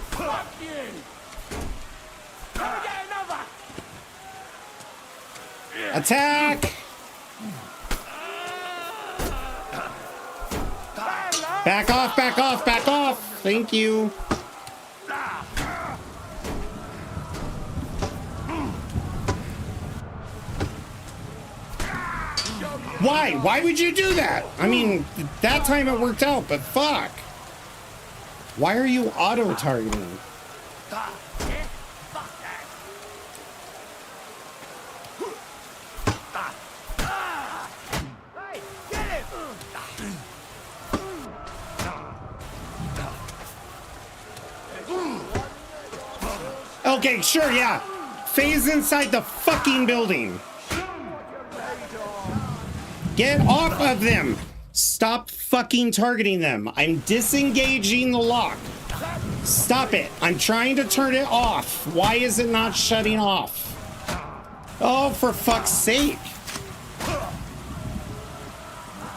Fuck you! Go get another! Attack! Back off, back off, back off! Thank you. Why? Why would you do that? I mean, that time it worked out, but fuck. Why are you auto-targeting? Okay, sure, yeah. Phase inside the fucking building. Get off of them! Stop fucking targeting them. I'm disengaging the lock. Stop it. I'm trying to turn it off. Why is it not shutting off? Oh, for fuck's sake.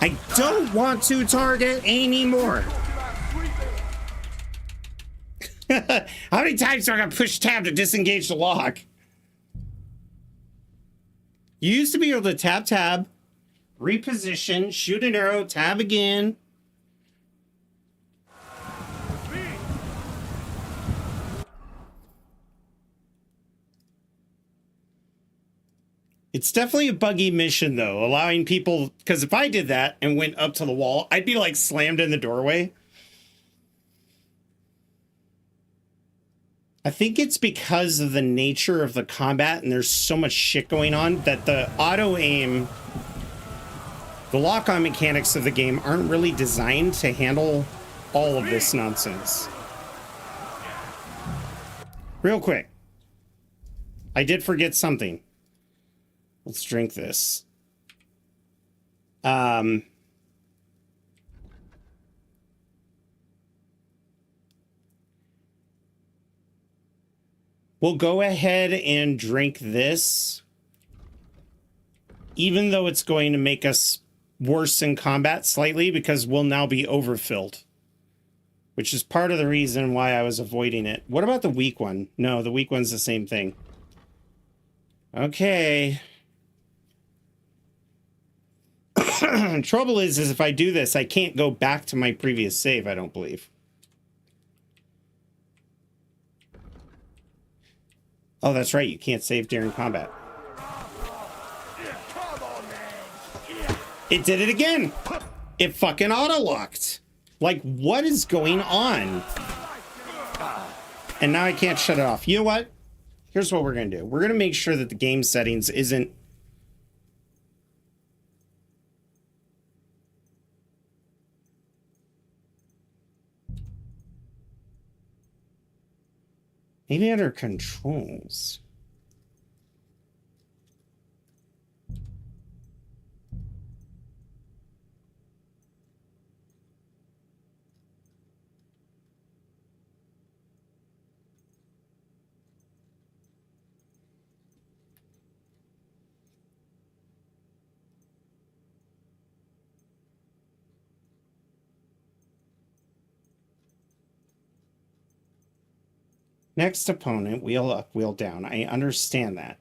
I don't want to target anymore. How many times do I gotta push tab to disengage the lock? You used to be able to tap tab, reposition, shoot an arrow, tab again. It's definitely a buggy mission, though, allowing people... Because if I did that and went up to the wall, I'd be, like, slammed in the doorway. I think it's because of the nature of the combat and there's so much shit going on that the auto-aim... The lock-on mechanics of the game aren't really designed to handle all of this nonsense. Real quick. I did forget something. Let's drink this. We'll go ahead and drink this. Even though it's going to make us worse in combat slightly because we'll now be overfilled. Which is part of the reason why I was avoiding it. What about the weak one? No, the weak one's the same thing. Okay. Trouble is if I do this, I can't go back to my previous save, I don't believe. Oh, that's right. You can't save during combat. It did it again. It fucking auto-locked. Like, what is going on? And now I can't shut it off. You know what? Here's what we're going to do. We're going to make sure that the game settings isn't... Maybe under controls. Next opponent, wheel up, wheel down. I understand that.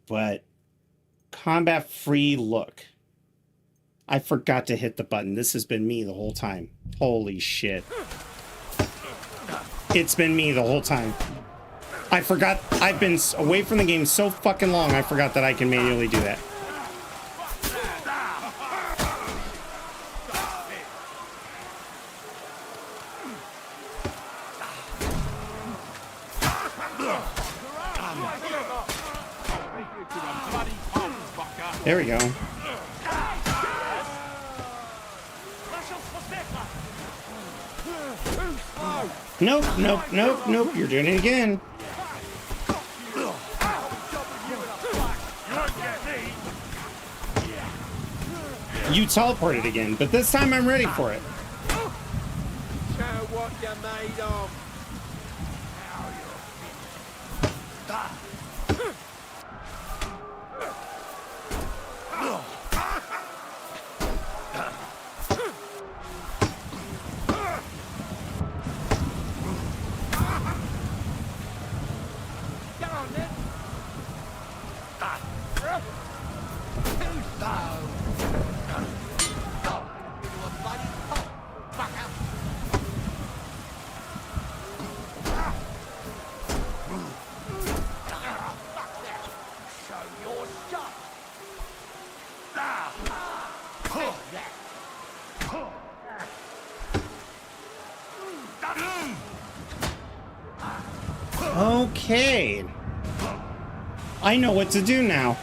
But combat free look. I forgot to hit the button. This has been me the whole time. Holy shit. It's been me the whole time. I forgot. I've been away from the game so fucking long, I forgot that I can manually do that. There we go. Nope, nope, nope, nope. You're doing it again. You teleported again, but this time I'm ready for it. Show what you're made of. Okay. I know what to do now.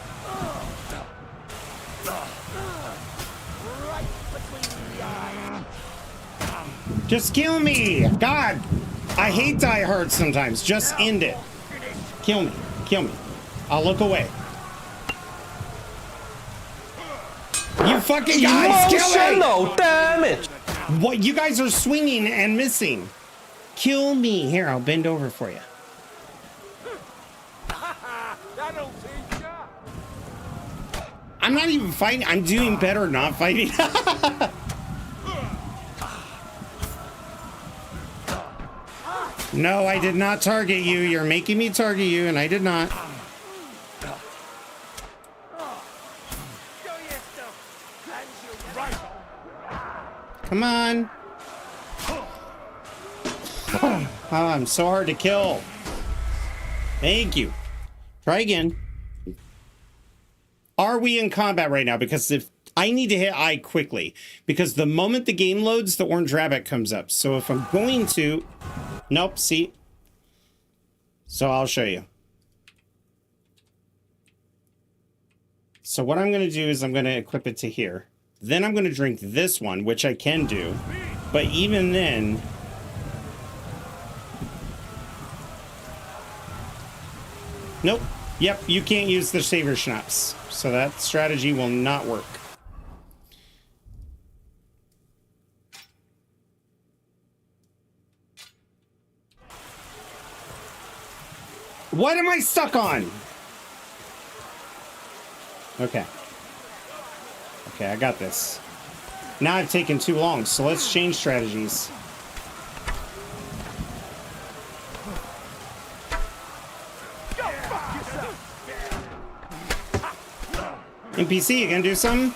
Just kill me! God! I hate Die Hard sometimes. Just end it. Kill me. Kill me. I'll look away. You fucking guys! Kill me! Damn it! What? You guys are swinging and missing. Kill me. Here, I'll bend over for you. I'm not even fighting. I'm doing better not fighting. No, I did not target you. You're making me target you, and I did not. Come on. Oh, I'm so hard to kill. Thank you. Try again. Are we in combat right now? Because if I need to hit I quickly, because the moment the game loads, the orange rabbit comes up. So if I'm going to, nope, see. So I'll show you. So what I'm going to do is I'm going to equip it to here. Then I'm going to drink this one, which I can do. But even then, nope. Yep, you can't use the saver schnapps. So that strategy will not work. What am I stuck on? Okay. Okay, I got this. Now I've taken too long, so let's change strategies. NPC, you gonna do something?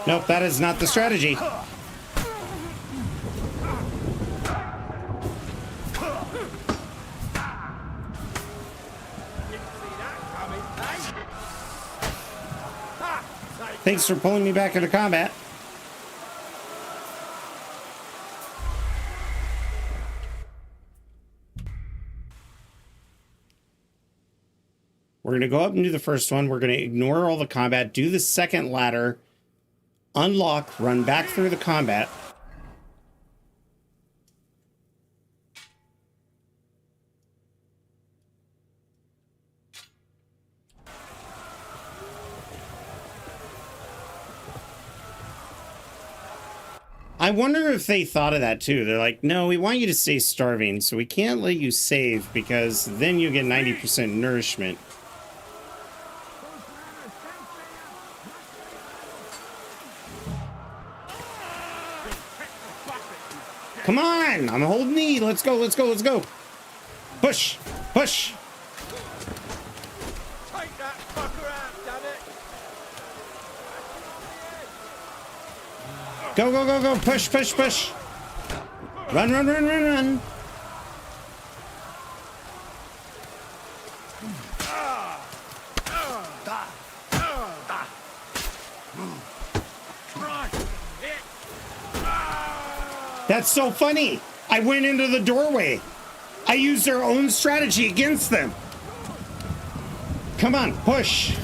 Nope, that is not the strategy. Thanks for pulling me back into combat. We're going to go up and do the first one. We're going to ignore all the combat, do the second ladder, unlock, run back through the combat. I wonder if they thought of that too. They're like, no, we want you to stay starving, so we can't let you save because then you get 90% nourishment. Come on! I'm holding E. Let's go, let's go, let's go. Push! Push! Take that fucker out, damn it! Go, go, go, go! Push, push, push! Run, run, run, run, run! That's so funny! I went into the doorway. I used their own strategy against them. Come on, push.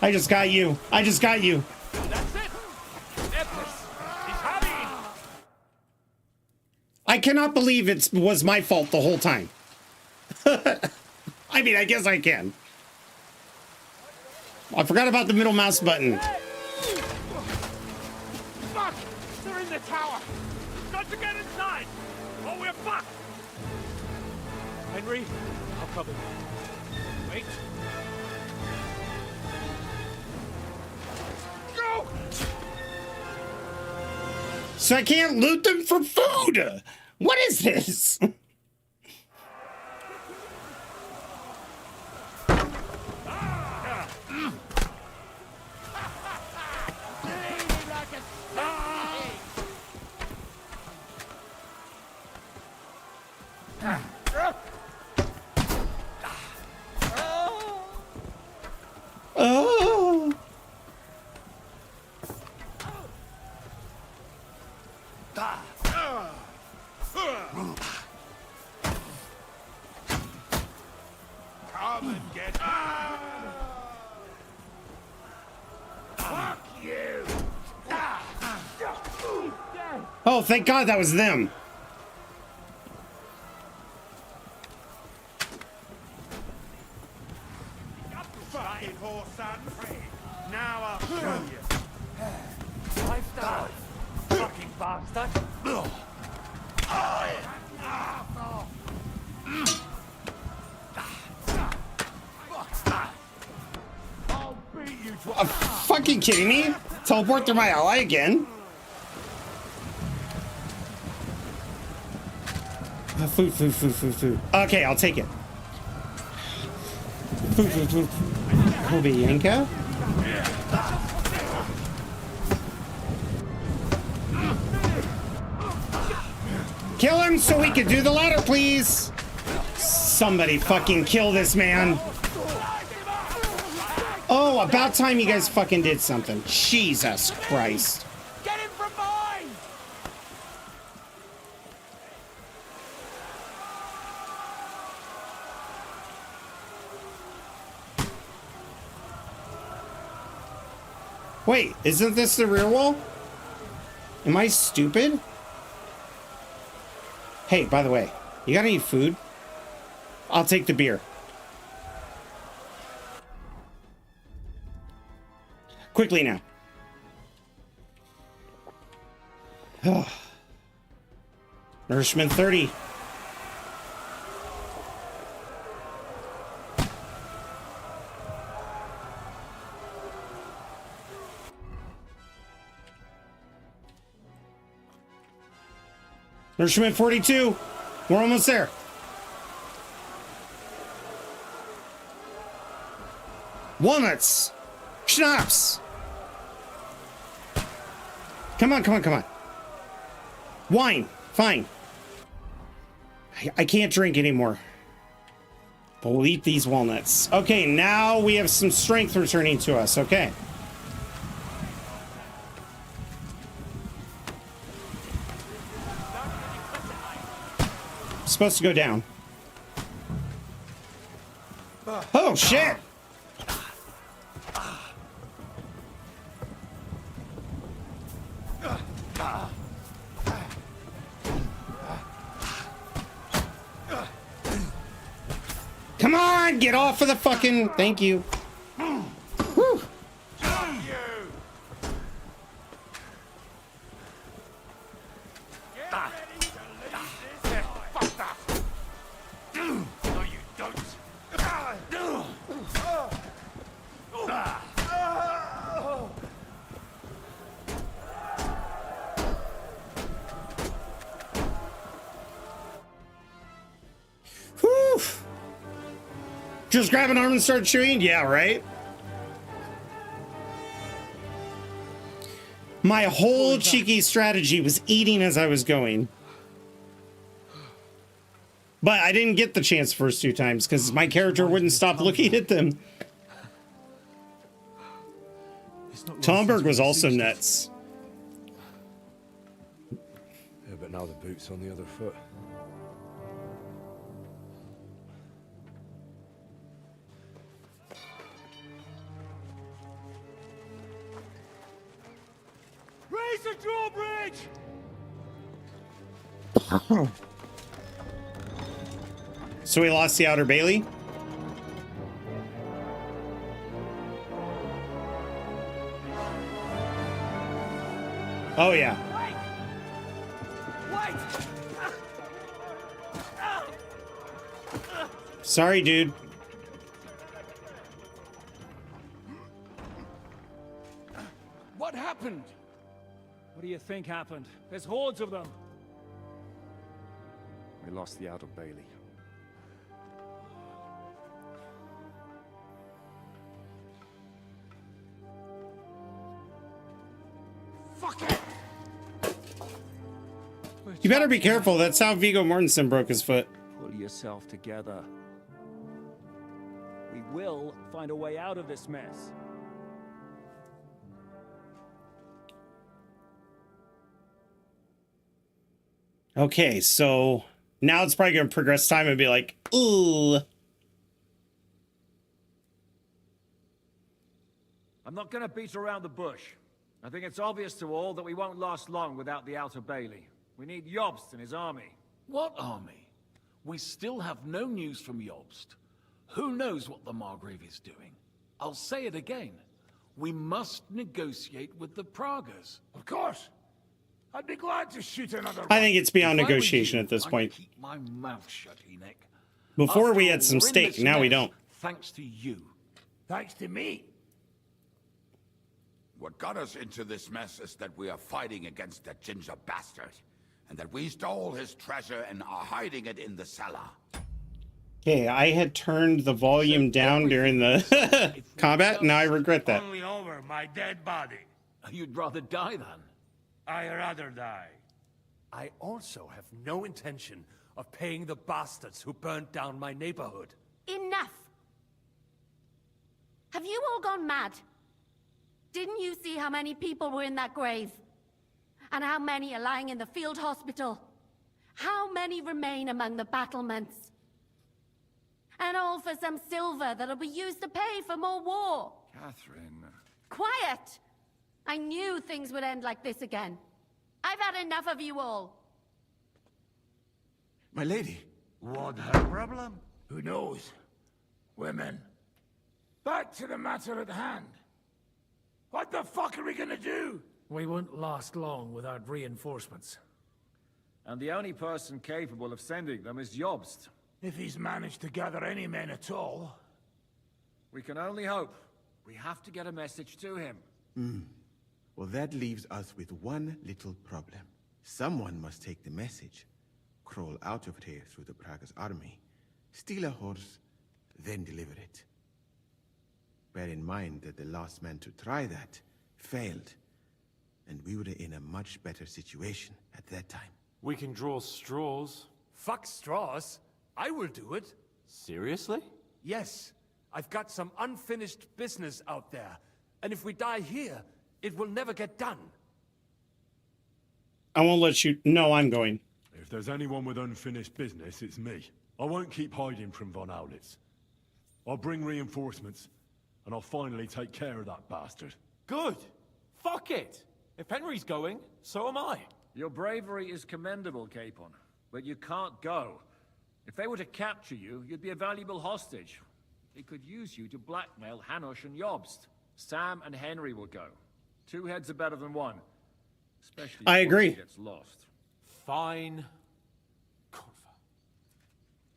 I just got you. I just got you. That's it. Epis, he's having. I cannot believe it was my fault the whole time. I mean, I guess I can. I forgot about the middle mouse button. Fuck! They're in the tower. Got to get inside, or we're fucked. Henry, I'll cover you. Wait. Go! So I can't loot them for food. What is this? Oh. Come and get. Fuck you! Oh, thank God that was them. Fucking horse and now I'll show you. Lifestyle. Fucking bastard. I'll beat you to Are you fucking kidding me? Teleport through my ally again? Food. Okay, I'll take it. Food. Kubyenka? Kill him so we can do the ladder, please. Somebody fucking kill this man. Oh, about time you guys fucking did something. Jesus Christ. Get him from behind! Wait, isn't this the rear wall? Am I stupid? Hey, by the way, you got any food? I'll take the beer. Quickly now. Nourishment 30. Nourishment 42. We're almost there. Walnuts. Schnapps. Come on. Wine. Fine. I can't drink anymore. But we'll eat these walnuts. Okay, now we have some strength returning to us. Okay. Supposed to go down. Oh shit! Come on, get off of the fucking. Thank you. Whew. Just grab an arm and start shooting? Yeah, right? My whole cheeky strategy was eating as I was going. But I didn't get the chance first 2 times because my character wouldn't stop looking at them. Tomberg was also nuts. Yeah, but now the boot's on the other foot. Raise the drawbridge! So we lost the Outer Bailey? Oh, yeah. Sorry, dude. What happened? What do you think happened? There's hordes of them. We lost the Outer Bailey. Fuck it! You better be careful. That's how Viggo Mortensen broke his foot. Pull yourself together. We will find a way out of this mess. Okay, so now it's probably going to progress time and be like, ooh. I'm not going to beat around the bush. I think it's obvious to all that we won't last long without the Outer Bailey. We need Jobst and his army. What army? We still have no news from Jobst. Who knows what the Margrave is doing? I'll say it again. We must negotiate with the Praguers. Of course. I'd be glad to shoot another. I think it's beyond If I were negotiation you, at this I'd point. keep my mouth shut, Enoch. Before we After had all, some we're in steak, this now we mess don't. Thanks to you. Thanks to me. What got us into this mess is that we are fighting against that ginger bastard, and that we stole his treasure and are hiding it in the cellar. Okay, I had turned the volume down during the combat, and now I regret that. Only over my dead body. You'd rather die then? I rather die. I also have no intention of paying the bastards who burnt down my neighborhood. Enough! Have you all gone mad? Didn't you see how many people were in that grave? And how many are lying in the field hospital? How many remain among the battlements? And all for some silver that'll be used to pay for more war. Catherine. Quiet! I knew things would end like this again. I've had enough of you all. My lady. What her problem? Who knows? Women. Back to the matter at hand. What the fuck are we gonna do? We won't last long without reinforcements. And the only person capable of sending them is Jobst. If he's managed to gather any men at all. We can only hope. We have to get a message to him. Well, that leaves us with one little problem. Someone must take the message, crawl out of here through the Praguer's army, steal a horse, then deliver it. Bear in mind that the last man to try that failed, and we were in a much better situation at that time. We can draw straws. Fuck straws. I will do it. Seriously? Yes. I've got some unfinished business out there. And if we die here, it will never get done. I won't let you... No, I'm going. If there's anyone with unfinished business, it's me. I won't keep hiding from von Aulitz. I'll bring reinforcements, and I'll finally take care of that bastard. Good. Fuck it. If Henry's going, so am I. Your bravery is commendable, Capon, but you can't go. If they were to capture you, you'd be a valuable hostage. They could use you to blackmail Hanush and Jobst. Sam and Henry will go. 2 heads are better than 1. Especially I if agree. one gets lost. Fine.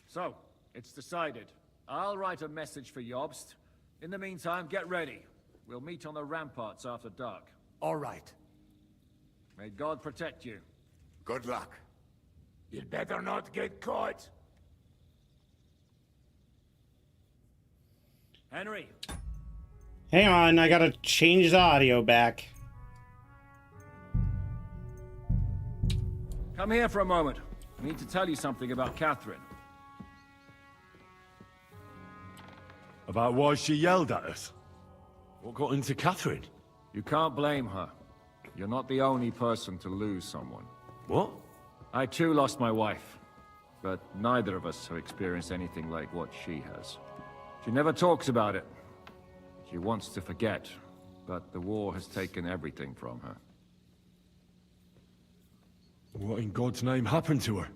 So, it's decided. I'll write a message for Jobst. In the meantime, get ready. We'll meet on the ramparts after dark. All right. May God protect you. Good luck. You'd better not get caught. Henry. Hang on, I gotta change the audio back. Come here for a moment. I need to tell you something about Catherine. About why she yelled at us? What got into Catherine? You can't blame her. You're not the only person to lose someone. What? I too lost my wife, but neither of us have experienced anything like what she has. She never talks about it. She wants to forget, but the war has taken everything from her. What in God's name happened to her?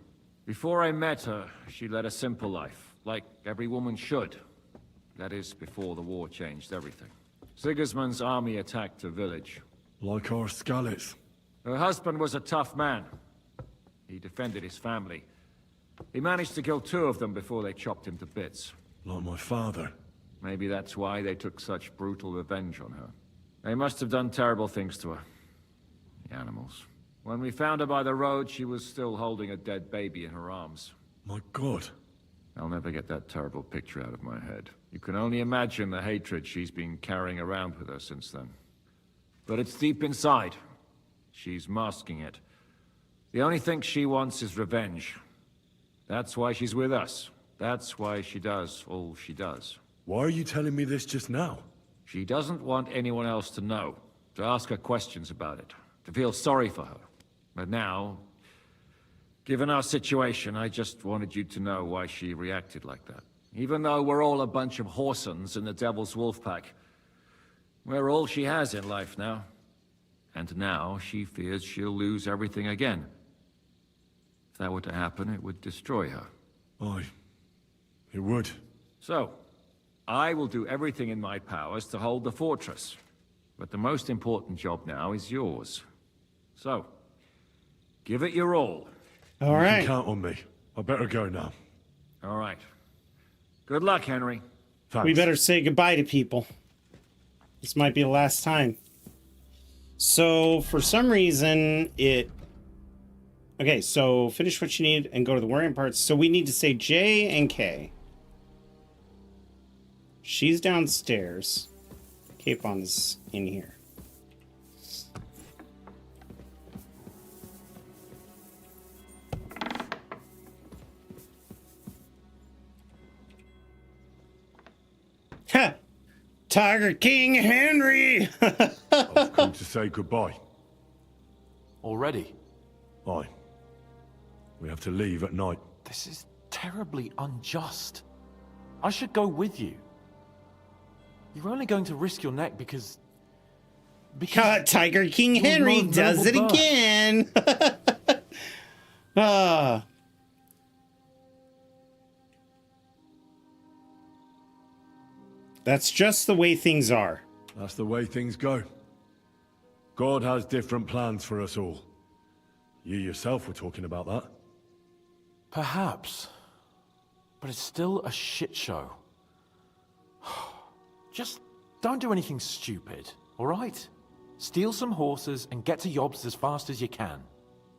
Before I met her, she led a simple life, like every woman should. That is, before the war changed everything. Sigismund's army attacked her village. Like our Skalitz. Her husband was a tough man. He defended his family. He managed to kill 2 of them before they chopped him to bits. Like my father. Maybe that's why they took such brutal revenge on her. They must have done terrible things to her. The animals. When we found her by the road, she was still holding a dead baby in her arms. My God. I'll never get that terrible picture out of my head. You can only imagine the hatred she's been carrying around with her since then. But it's deep inside. She's masking it. The only thing she wants is revenge. That's why she's with us. That's why she does all she does. Why are you telling me this just now? She doesn't want anyone else to know, to ask her questions about it, to feel sorry for her. But now, given our situation, I just wanted you to know why she reacted like that. Even though we're all a bunch of whoresons in the Devil's Wolf Pack, we're all she has in life now. And now she fears she'll lose everything again. If that were to happen, it would destroy her. Aye, it would. So, I will do everything in my powers to hold the fortress. But the most important job now is yours. So, give it your all. All right. You can count on me. I better go now. All right. Good luck, Henry. Thanks. We better say goodbye to people. This might be the last time. So, for some reason, it... Okay, so finish what you need and go to the worrying parts. So we need to say J and K. She's downstairs. Capon is in here. Ha! Tiger King Henry! I've come to say goodbye. Already? Aye. We have to leave at night. This is terribly unjust. I should go with you. You're only going to risk your neck because Tiger King Henry does it again. That's just the way things are. That's the way things go. God has different plans for us all. You yourself were talking about that. Perhaps. But it's still a shit show. Just don't do anything stupid, all right? Steal some horses and get to Yobst as fast as you can.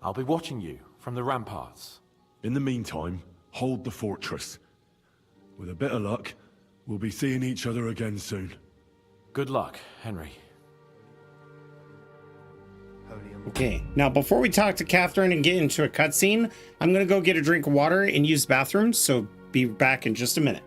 I'll be watching you from the ramparts. In the meantime, hold the fortress. With a bit of luck, we'll be seeing each other again soon. Good luck, Henry. Okay, now before we talk to Catherine and get into a cutscene, I'm gonna go get a drink of water and use the bathroom, so be back in just a minute.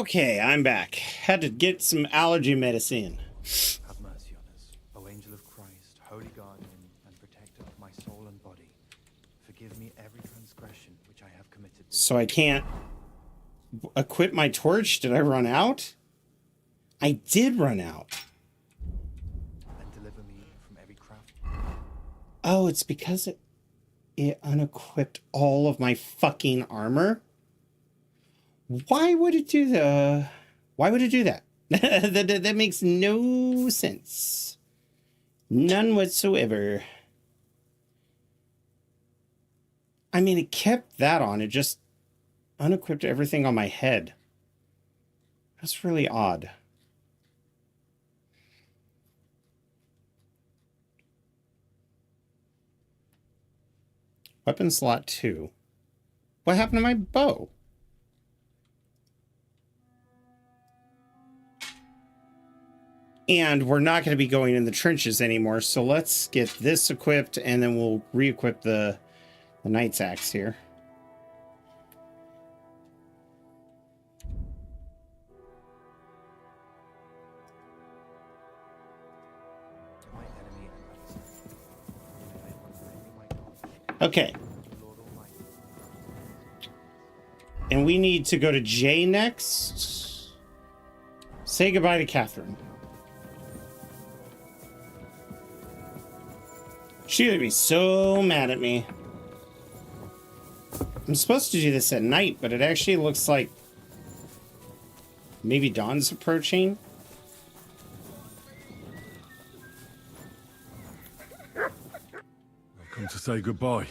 Okay, I'm back. Had to get some allergy medicine. Have mercy on us, O angel of Christ, holy guardian and protector of my soul and body. Forgive me every transgression which I have committed. So I can't equip my torch? Did I run out? I did run out. And deliver me from every craft. Oh, it's because it unequipped all of my fucking armor? Why would it do that? that makes no sense. None whatsoever. I mean, it kept that on. It just unequipped everything on my head. That's really odd. Weapon slot 2. What happened to my bow? And we're not going to be going in the trenches anymore, so let's get this equipped, and then we'll re-equip the knight's axe here. Okay. And we need to go to J next. Say goodbye to Catherine. She's gonna be so mad at me. I'm supposed to do this at night, but it actually looks like maybe dawn's approaching. I've come to say goodbye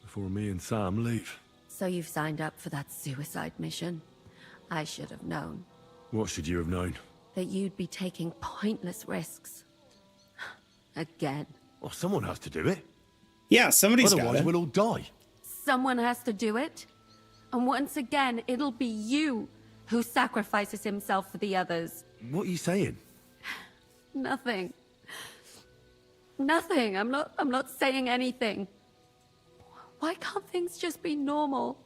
before me and Sam leave. So you've signed up for that suicide mission? I should have known. What should you have known? That you'd be taking pointless risks. Again. Well, someone has to do it. Yeah, somebody's got it. Otherwise, we'll all die. Someone has to do it. And once again, it'll be you who sacrifices himself for the others. What are you saying? Nothing. Nothing. I'm not saying anything. Why can't things just be normal?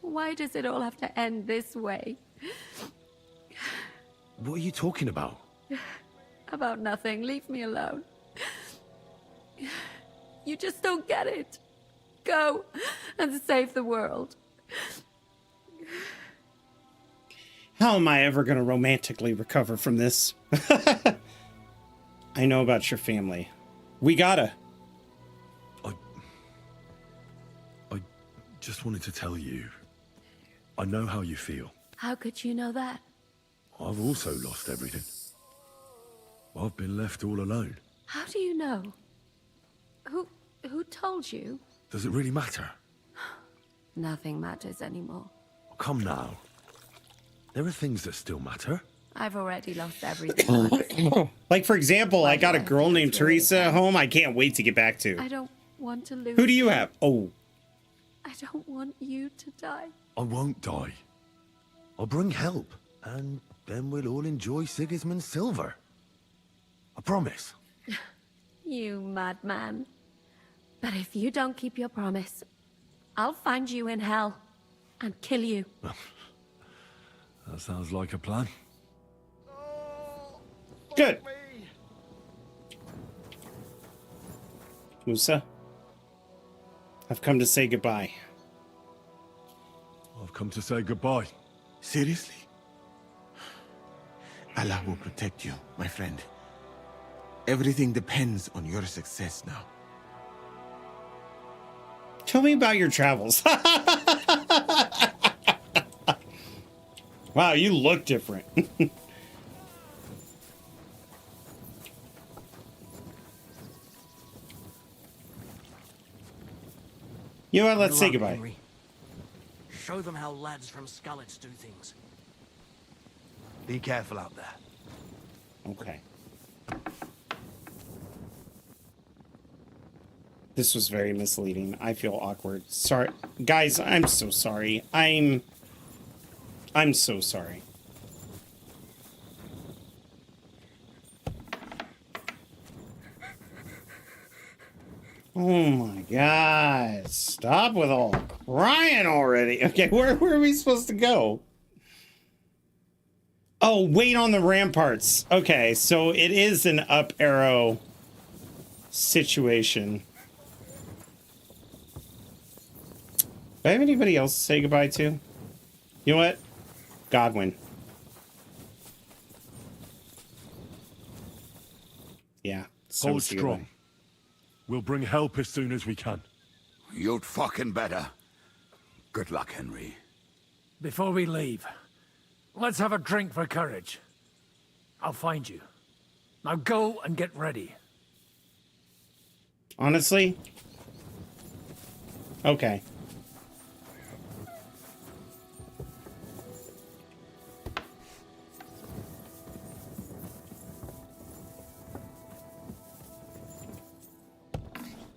Why does it all have to end this way? What are you talking about? About nothing. Leave me alone. You just don't get it. Go and save the world. How am I ever going to romantically recover from this? I know about your family. We gotta. I just wanted to tell you. I know how you feel. How could you know that? I've also lost everything. I've been left all alone. How do you know? Who told you? Does it really matter? Nothing matters anymore. Come now. There are things that still matter. I've already lost everything. Like, for example, I got a girl named Teresa at home I can't wait to get back to. I don't want to lose. Who do you have? Oh. I don't want you to die. I won't die. I'll bring help, and then we'll all enjoy Sigismund's silver. I promise. You madman. But if you don't keep your promise, I'll find you in hell and kill you. That sounds like a plan. Good. Musa, I've come to say goodbye. I've come to say goodbye. Seriously? Allah will protect you, my friend. Everything depends on your success now. Tell me about your travels. Wow, you look different. You know what? Let's say goodbye. Henry. Show them how lads from Skalitz do things. Be careful out there. Okay. This was very misleading. I feel awkward. Sorry. Guys, I'm so sorry. I'm so sorry. Oh my God. Stop with all crying already. Okay, where are we supposed to go? Oh, wait on the ramparts. Okay, so it is an up arrow situation. Do I have anybody else to say goodbye to? You know what? Godwin. Yeah. Hold strong. We'll bring help as soon as we can. You'd fucking better. Good luck, Henry. Before we leave, let's have a drink for courage. I'll find you. Now go and get ready. Honestly? Okay.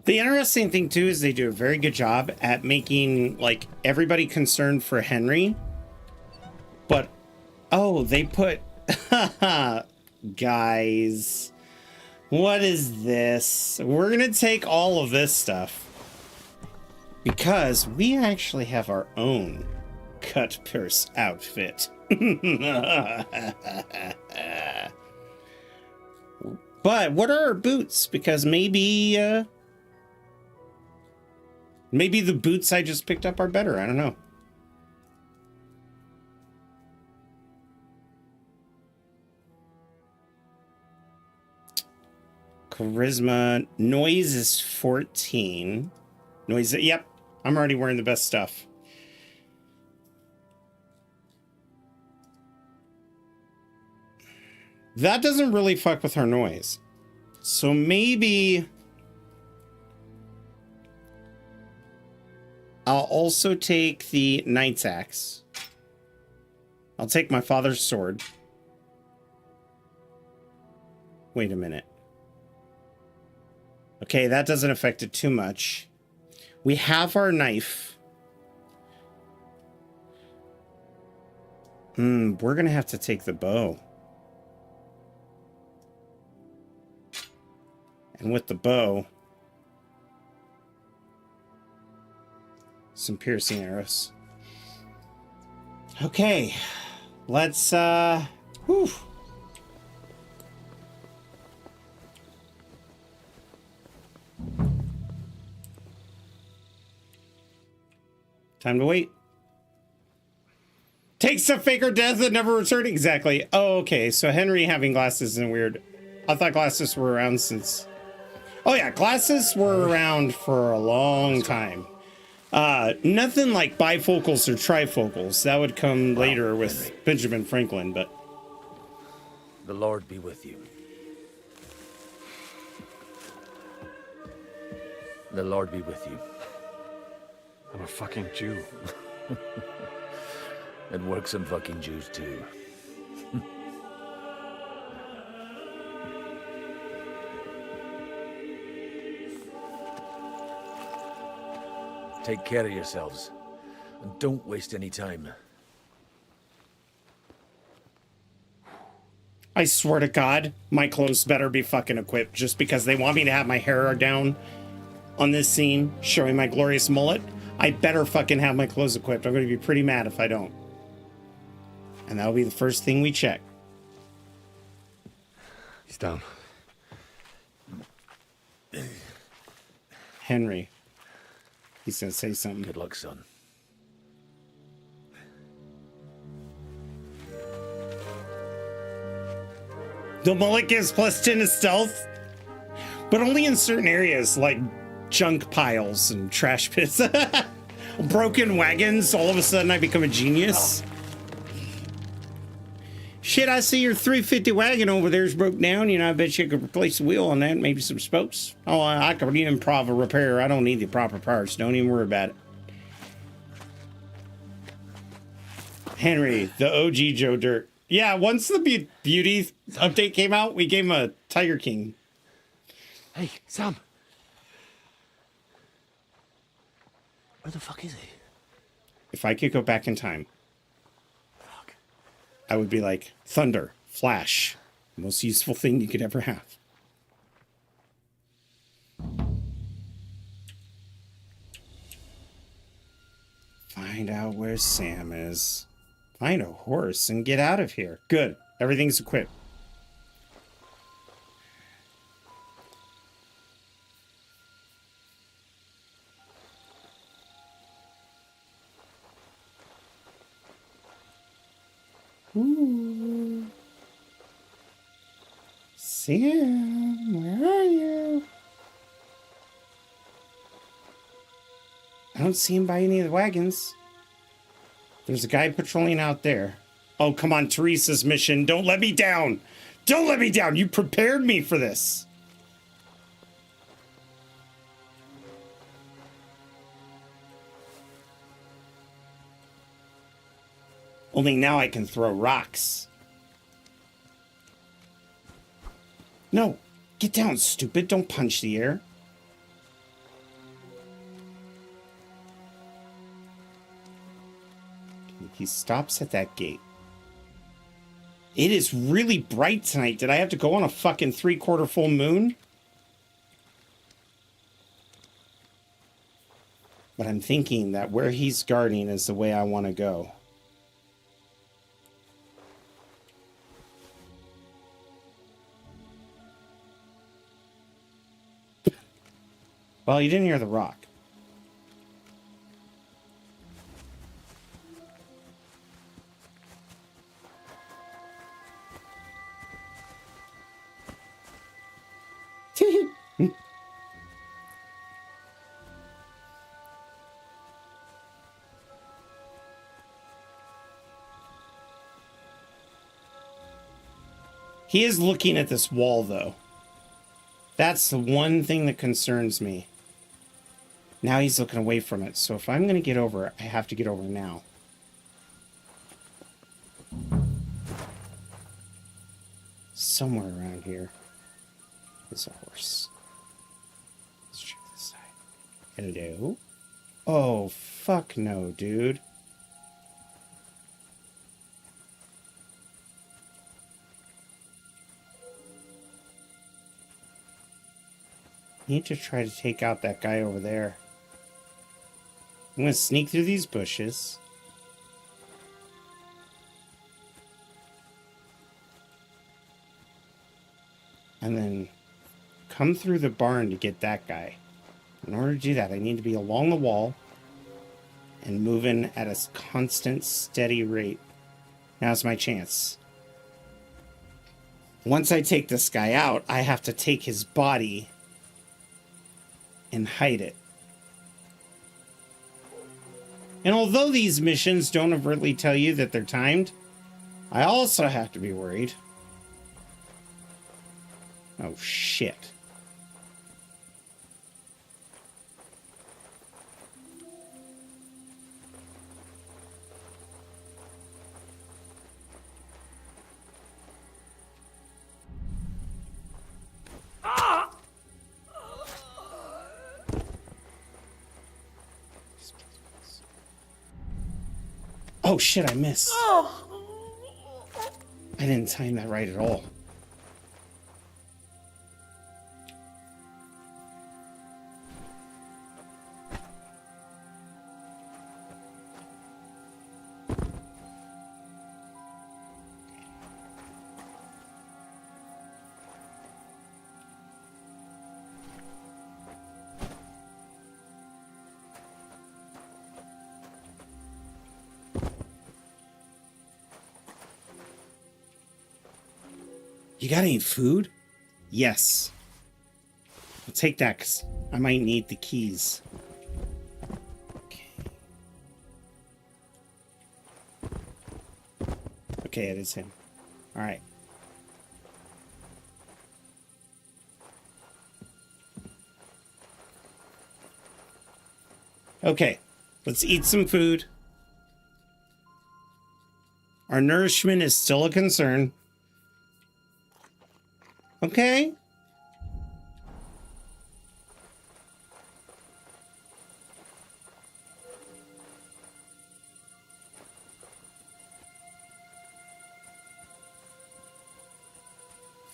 The interesting thing too is they do a very good job at making like everybody concerned for Henry. But oh, they put guys, what is this? We're gonna take all of this stuff because we actually have our own cut purse outfit. But what are our boots? Because maybe maybe the boots I just picked up are better. I don't know. Charisma. Noise is 14. Noise. Yep. I'm already wearing the best stuff. That doesn't really fuck with her noise. So maybe I'll also take the Knight's Axe. I'll take my father's sword. Wait a minute. Okay, that doesn't affect it too much. We have our knife. We're gonna have to take the bow. And with the bow, some piercing arrows. Okay, let's, whew. Time to wait. Takes to fake her death and never return. Exactly. Oh, okay, so Henry having glasses isn't weird. I thought glasses were around since... Oh yeah, glasses were around for a long time. Nothing like bifocals or trifocals. That would come later with Henry. Benjamin Franklin, but... The Lord be with you. The Lord be with you. I'm a fucking Jew. And work some fucking Jews too. Take care of yourselves, and don't waste any time. I swear to God, my clothes better be fucking equipped just because they want me to have my hair down on this scene, showing my glorious mullet. I better fucking have my clothes equipped. I'm going to be pretty mad if I don't. And that'll be the first thing we check. He's down. Henry. He's gonna say something. Good luck, son. The mullet gives +10 to stealth, but only in certain areas like junk piles and trash pits. Broken wagons, all of a sudden I become a genius. Shit, I see your 350 wagon over there's broke down. You know, I bet you could replace the wheel on that, maybe some spokes. Oh, I could improv a repair. I don't need the proper parts. Don't even worry about it. Henry, the OG Joe Dirt. Yeah, once the beauty update came out, we gave him a Tiger King. Hey, Sam. Where the fuck is he? If I could go back in time, I would be like, thunder, flash, most useful thing you could ever have. Find out where Sam is. Find a horse and get out of here. Good. Everything's equipped. Ooh. Sam, where are you? I don't see him by any of the wagons. There's a guy patrolling out there. Oh, come on, Teresa's mission. Don't let me down. Don't let me down. You prepared me for this. Only now I can throw rocks. No, get down, stupid. Don't punch the air. He stops at that gate. It is really bright tonight. Did I have to go on a fucking 3/4 full moon? But I'm thinking that where he's guarding is the way I want to go. Well, you didn't hear the rock. He is looking at this wall, though. That's the one thing that concerns me. Now he's looking away from it. So if I'm going to get over, I have to get over now. Somewhere around here is a horse. Let's check this side. Hello? Oh, fuck no, dude. Need to try to take out that guy over there. I'm going to sneak through these bushes. And then come through the barn to get that guy. In order to do that, I need to be along the wall and moving at a constant, steady rate. Now's my chance. Once I take this guy out, I have to take his body and hide it. And although these missions don't overtly tell you that they're timed, I also have to be worried. Oh, shit. Oh shit, I missed. I didn't time that right at all. You got any food? Yes. I'll take that because I might need the keys. Okay, it is him. All right. Okay, let's eat some food. Our nourishment is still a concern. Okay.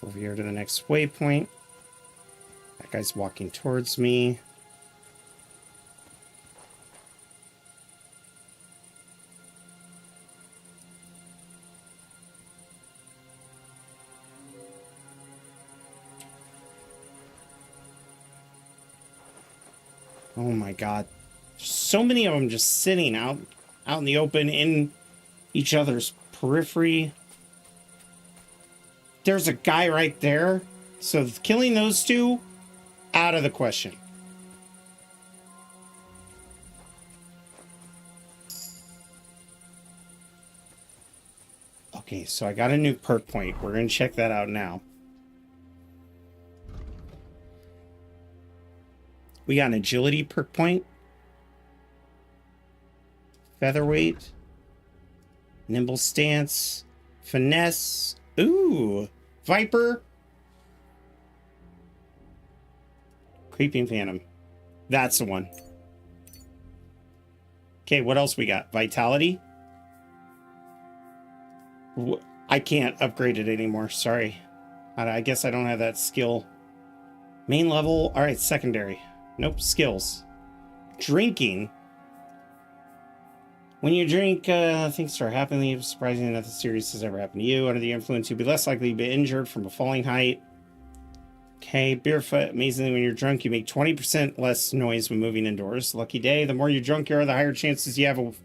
Over here to the next waypoint. That guy's walking towards me. Oh my god. So many of them just sitting out in the open in each other's periphery. There's a guy right there. So killing those two, out of the question. Okay, so I got a new perk point. We're going to check that out now. We got an agility perk point. Featherweight. Nimble stance. Finesse. Ooh. Viper. Creeping Phantom. That's the one. Okay, what else we got? Vitality. I can't upgrade it anymore. Sorry. I guess I don't have that skill. Main level. All right, secondary. Nope, skills. Drinking. When you drink, things start happening. Surprisingly, nothing serious has ever happened to you. Under the influence, you'll be less likely to be injured from a falling height. Okay, barefoot. Amazingly, when you're drunk, you make 20% less noise when moving indoors. Lucky day. The more you're drunk you are, the higher chances you have of...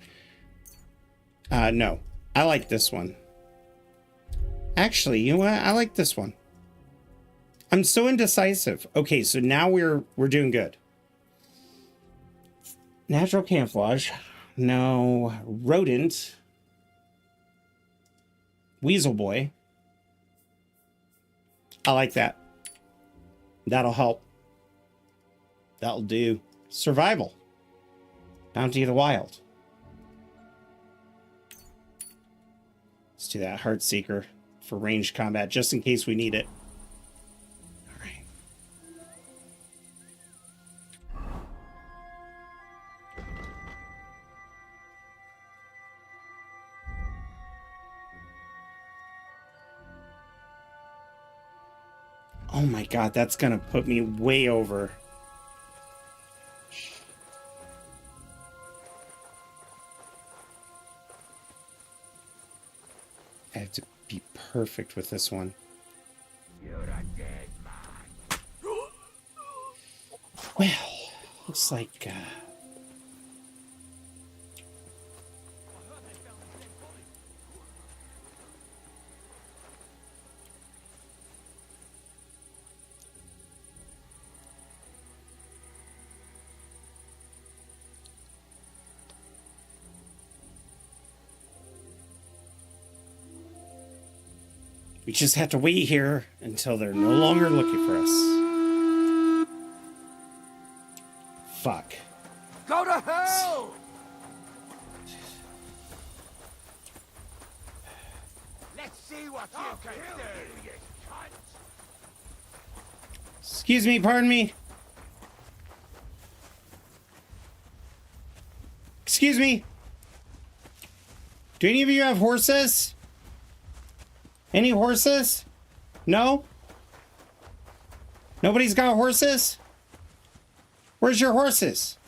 no. I like this one. Actually, you know what? I like this one. I'm so indecisive. Okay, so now we're doing good. Natural camouflage. No. Rodent. Weasel boy. I like that. That'll help. That'll do. Survival. Bounty of the Wild. Let's do that. Heartseeker for ranged combat, just in case we need it. All right. Oh my god, that's gonna put me way over. I have to be perfect with this one. You're a dead man. Well, looks like we just have to wait here until they're no longer looking for us. Fuck. Go to hell! Let's see what you can do, you cunt! Excuse me, pardon me. Excuse me. Do any of you have horses? Any horses? No? Nobody's got horses? Where's your horses?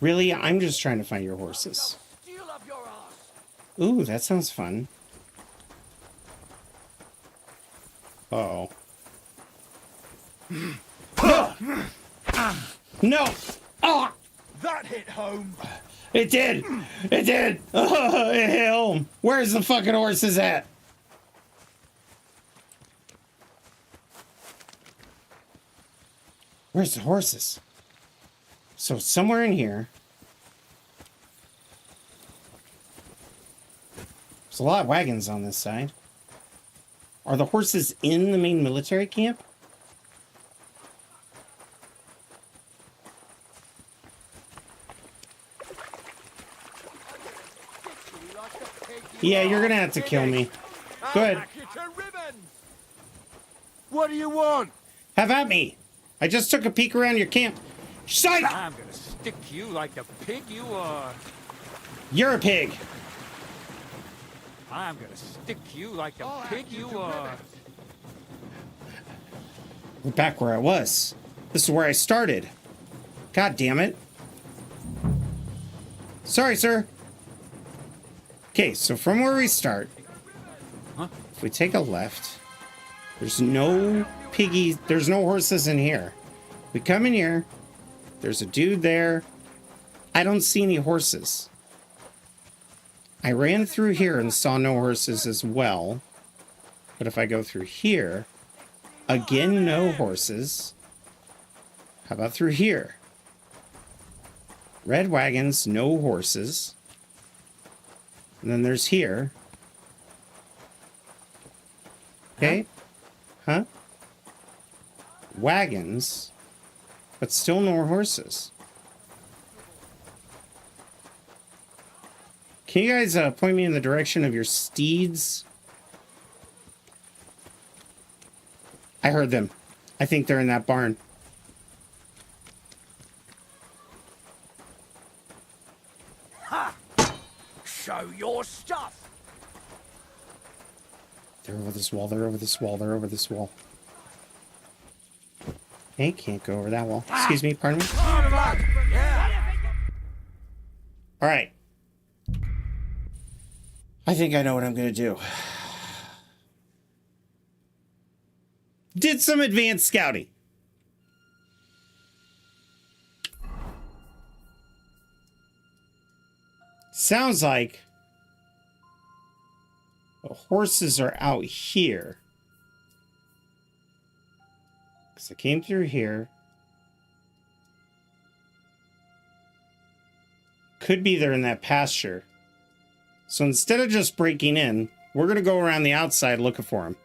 Really? I'm just trying to find your horses. Ooh, that sounds fun. Uh-oh. No! No! Oh! That hit home. It did! It did! Oh, it hit home. Where's the fucking horses at? Where's the horses? So somewhere in here. There's a lot of wagons on this side. Are the horses in the main military camp? Yeah, you're gonna have to kill me. Go ahead. What do you want? Have at me. I just took a peek around your camp. Psych! I'm gonna stick you like the pig you are. You're a pig. I'm gonna stick you like the pig you are. We're back where I was. This is where I started. God damn it. Sorry, sir. Okay, so from where we start, if we take a left, There's no piggies. There's no horses in here. We come in here. There's a dude there. I don't see any horses. I ran through here and saw no horses as well. But if I go through here, again, no horses. How about through here? Red wagons, no horses. And then there's here. Okay. Huh? Wagons, but still no horses. Can you guys point me in the direction of your steeds? I heard them. I think they're in that barn. Ha! Show your stuff. They're over this wall. They're over this wall. They're over this wall. Hey, can't go over that wall. Excuse me. Pardon me. All right. I think I know what I'm going to do. Did some advanced scouting. Sounds like the horses are out here. Because I came through here. Could be they're in that pasture. So instead of just breaking in, we're going to go around the outside looking for them.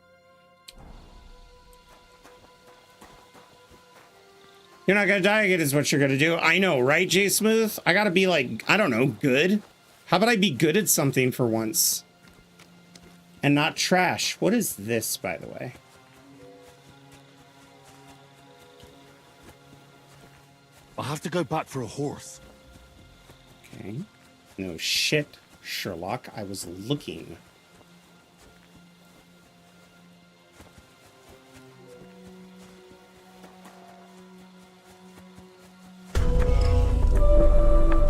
You're not going to die again is what you're going to do. I know, right, J Smooth? I got to be like, I don't know, good. How about I be good at something for once? And not trash. What is this, by the way? I'll have to go back for a horse. Okay. No shit, Sherlock. I was looking.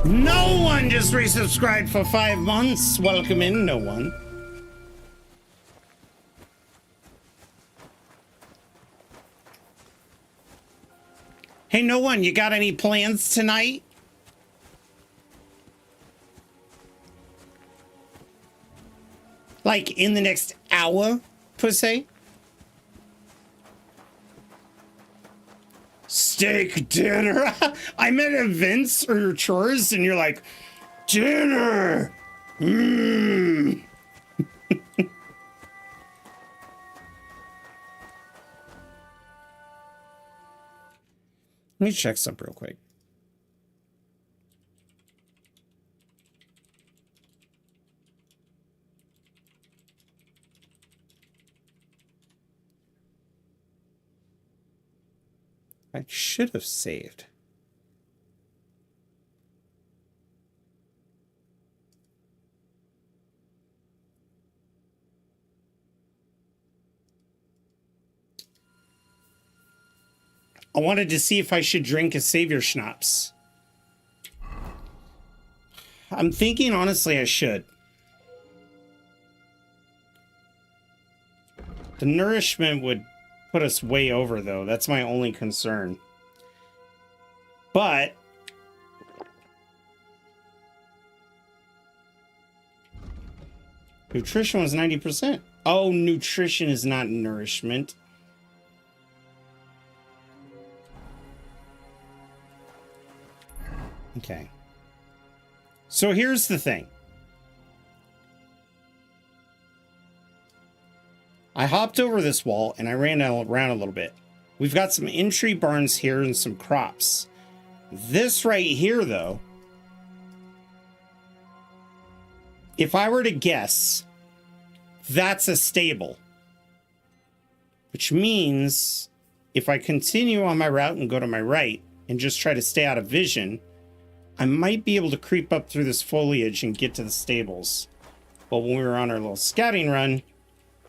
No one just resubscribed for 5 months. Welcome in, no one. Hey, no one, you got any plans tonight? Like in the next hour, per se? Steak dinner. I'm at events or chores and you're like, dinner. Mmm. Let me check something real quick. I should have saved. I wanted to see if I should drink a savior schnapps. I'm thinking honestly I should. The nourishment would put us way over though. That's my only concern. But nutrition was 90%. Oh, nutrition is not nourishment. Okay. So here's the thing. I hopped over this wall and I ran around a little bit. We've got some entry barns here and some crops. This right here, though, if I were to guess, that's a stable. Which means if I continue on my route and go to my right and just try to stay out of vision, I might be able to creep up through this foliage and get to the stables. But when we were on our little scouting run,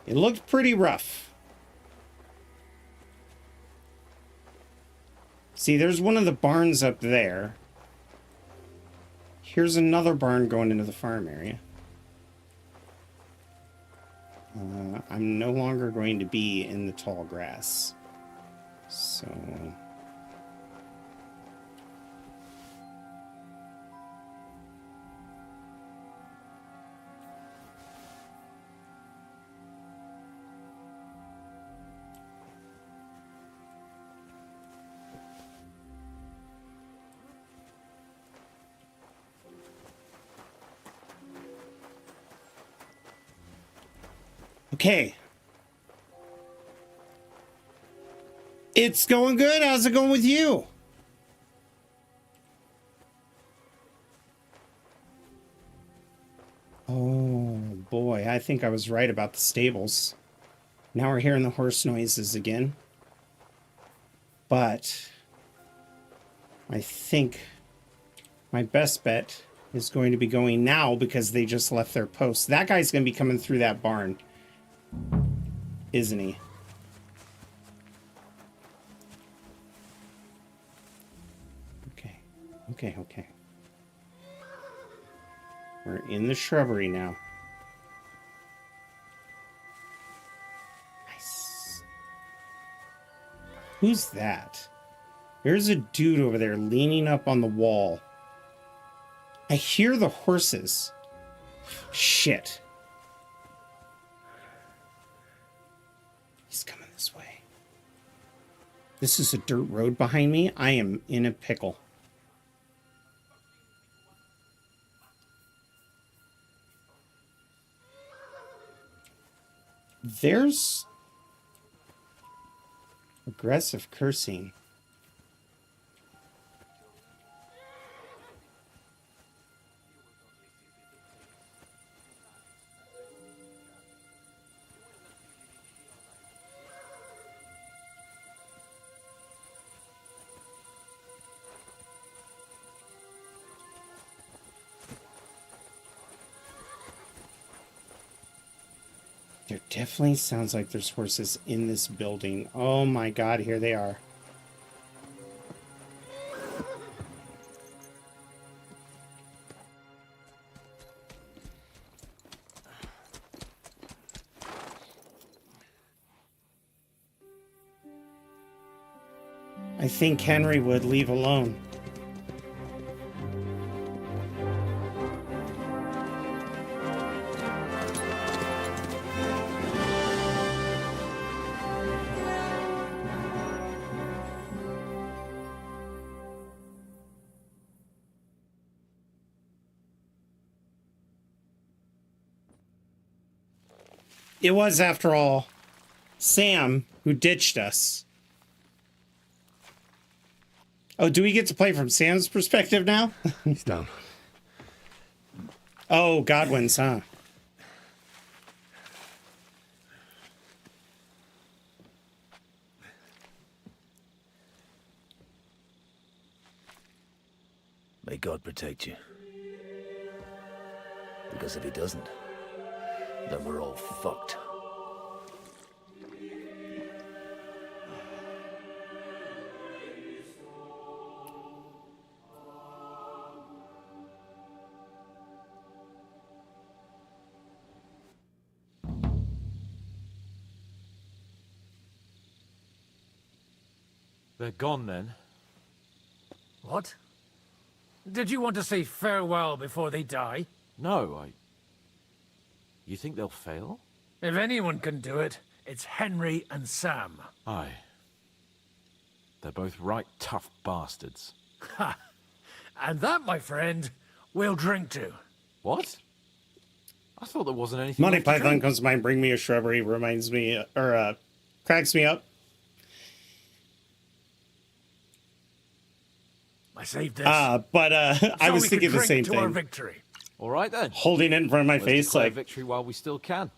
it looked pretty rough. See, there's one of the barns up there. Here's another barn going into the farm area. I'm no longer going to be in the tall grass. So... Okay. It's going good. How's it going with you? Oh boy, I think I was right about the stables. Now we're hearing the horse noises again. But I think my best bet is going to be going now because they just left their post. That guy's going to be coming through that barn. Isn't he? Okay. We're in the shrubbery now. Nice. Who's that? There's a dude over there leaning up on the wall. I hear the horses. Shit. He's coming this way. This is a dirt road behind me. I am in a pickle. There's aggressive cursing. There definitely sounds like there's horses in this building. Oh my god, here they are. I think Henry would leave alone. It was, after all, Sam who ditched us. Oh, do we get to play from Sam's perspective now? He's down. Oh, Godwin's, huh? May God protect you. Because if he doesn't, then we're all fucked. They're gone then? What? Did you want to say farewell before they die? No, You think they'll fail? If anyone can do it, it's Henry and Sam. Aye. They're both right tough bastards. Ha! And that, my friend, we'll drink to. What? I thought there wasn't anything. Monty left to Python drink. comes to mind, bring me a shrubbery, reminds me, cracks me up. I saved this. I was thinking the same to our thing. victory. All right then. Holding it in front of my Let's face, declare like, victory while we still can.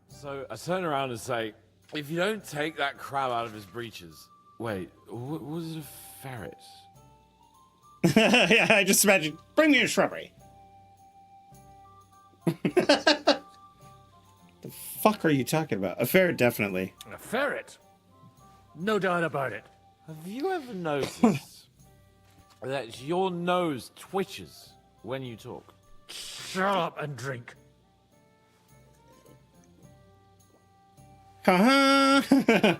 So I turn around and say, if you don't take that crab out of his breeches... Wait, was it a ferret? yeah, I just imagine, bring me a shrubbery. The fuck are you talking about? A ferret, definitely. A ferret? No doubt about it. Have you ever noticed that your nose twitches when you talk. Shut up and drink. Haha.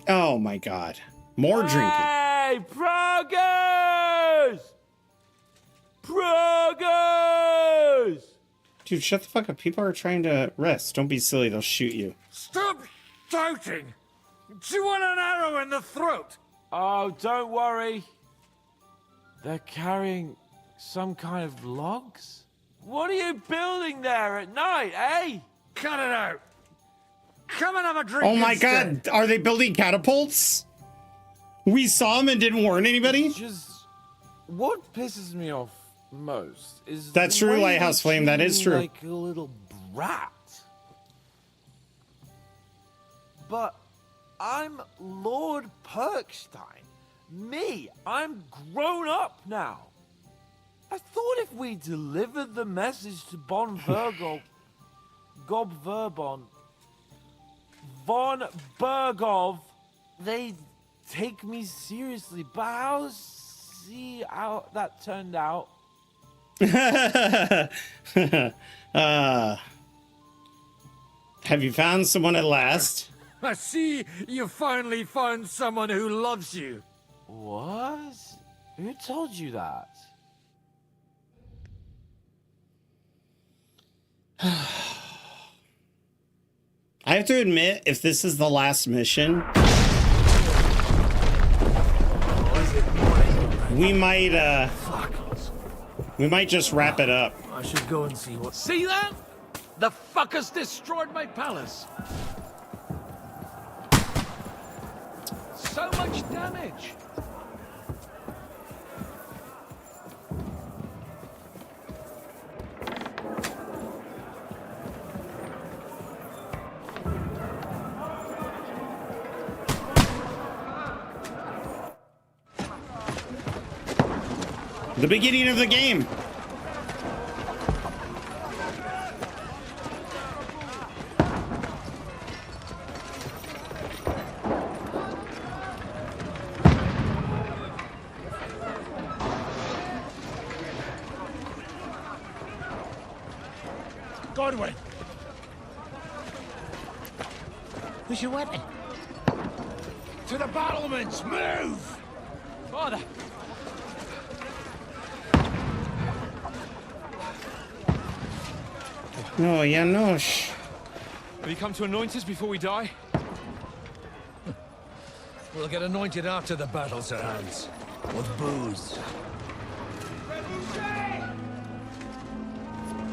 Oh my god. More drinking. Hey, Praguers! Praguers! Dude, shut the fuck up. People are trying to rest. Don't be silly. They'll shoot you. Stop shouting! Do you want an arrow in the throat? Oh, don't worry. They're carrying some kind of logs? What are you building there at night, eh? Cut it out. Come and have a drink. Oh my instead. god. Are they building catapults? We saw them and didn't warn anybody? Just what pisses me off most is That's the true, way Lighthouse they Flame. That treat is me true. Like a little brat. But I'm Lord Perkstein. Me, I'm grown up now. I thought if we delivered the message to Von Bergow, Gob Verbon, Von Bergov, they'd take me seriously. But I'll see how that turned out. Have you found someone at last? I see you finally found someone who loves you. What? Who told you that? I have to admit, if this is the last mission, we might just wrap it up. I should go and see what. See that? The fuckers destroyed my palace. So much damage. The beginning of the game. Godwin! Where's your weapon? To the battlements! Move! Father! No, Janosch. Have you come to anoint us before we die? We'll get anointed after the battle, Sir Hans. With booze.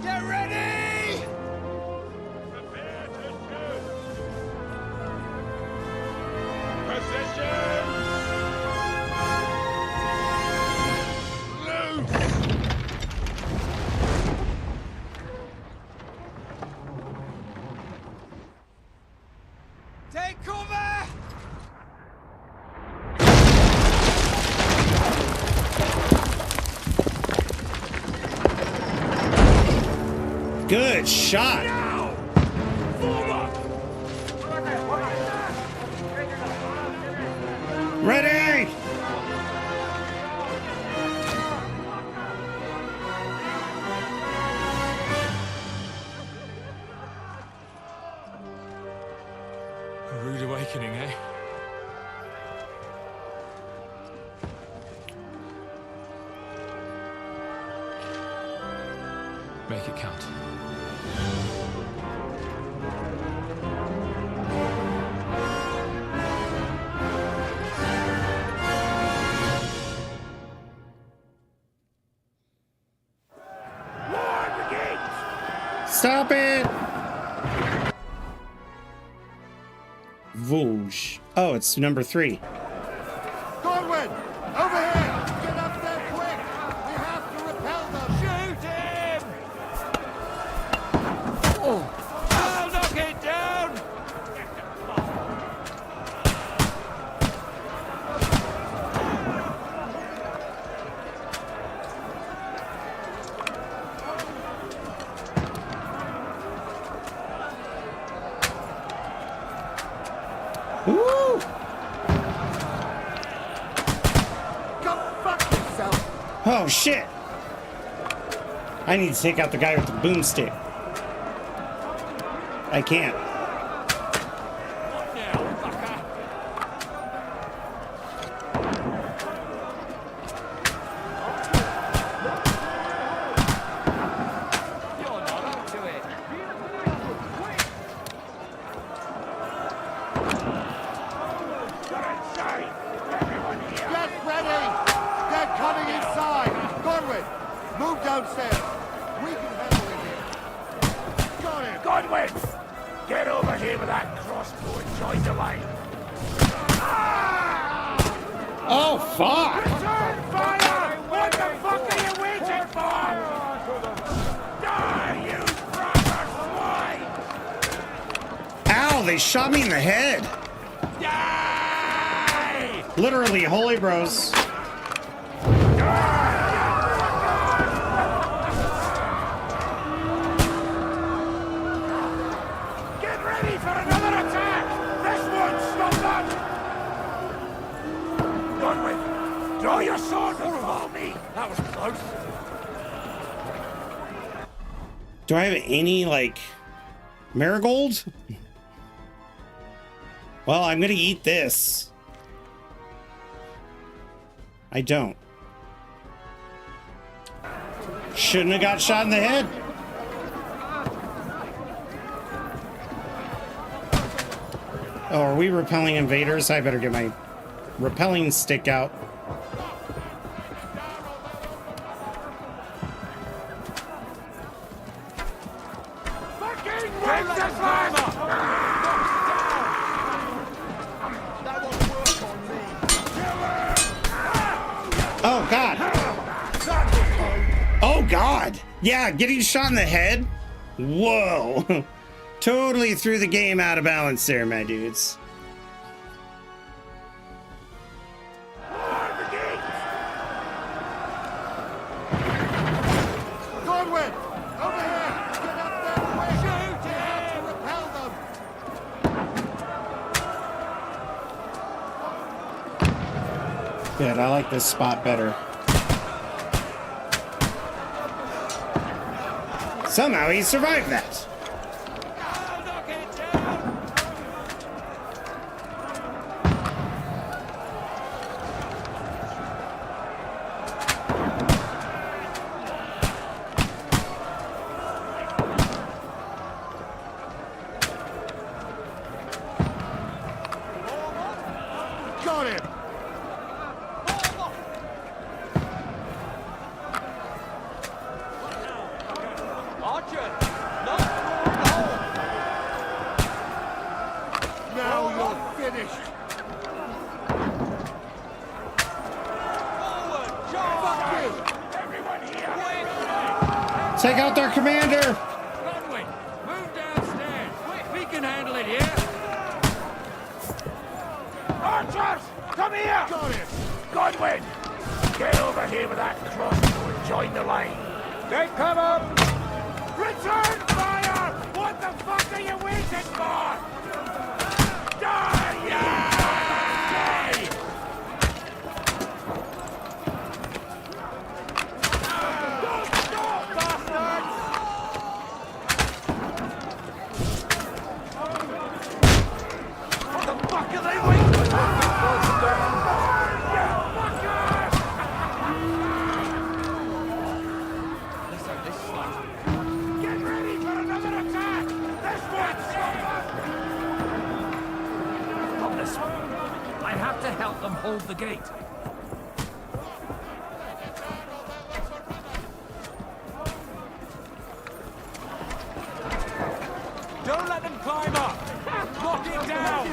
Get ready! Take cover! Good shot. Ready! A rude awakening, eh? Make it count. Stop it! Vosges. Oh, it's number 3. Godwin! Over here! Get up there quick! We have to repel them! Shoot him! Oh! I'll knock it down! Woo! Oh, shit. I need to take out the guy with the boomstick. I can't. Oh, fuck! Return fire! What the fuck are you waiting for? Die, you proper swine! Ow, they shot me in the head. Die! Literally, holy bros. Get ready for another attack! This one's stubborn! Godwin, draw your sword and follow me! That was close. Do I have any, like, marigold? Well, I'm gonna eat this. I don't. Shouldn't have got shot in the head. Oh, are we repelling invaders? I better get my repelling stick out. Oh, God. Oh, God. Yeah, getting shot in the head? Whoa. Totally threw the game out of balance there, my dudes. Godwin, over here! Get up there quick! Shoot! You have to repel them! Good, I like this spot better. Somehow he survived that. Got him! Now you're finished! Fuck you! Everyone here! Take out their commander! Godwin, move downstairs. We can handle it here. Archers! Come here! Got him! Godwin! Get over here with that crossbow and join the line! Take cover! Return fire! What the fuck are you waiting for? Die! Die! Don't stop, bastards! What the fuck are they waiting for? Get ready for another attack! This one's Stop this. I have to help them hold the gate. Don't let them climb up! Lock it down!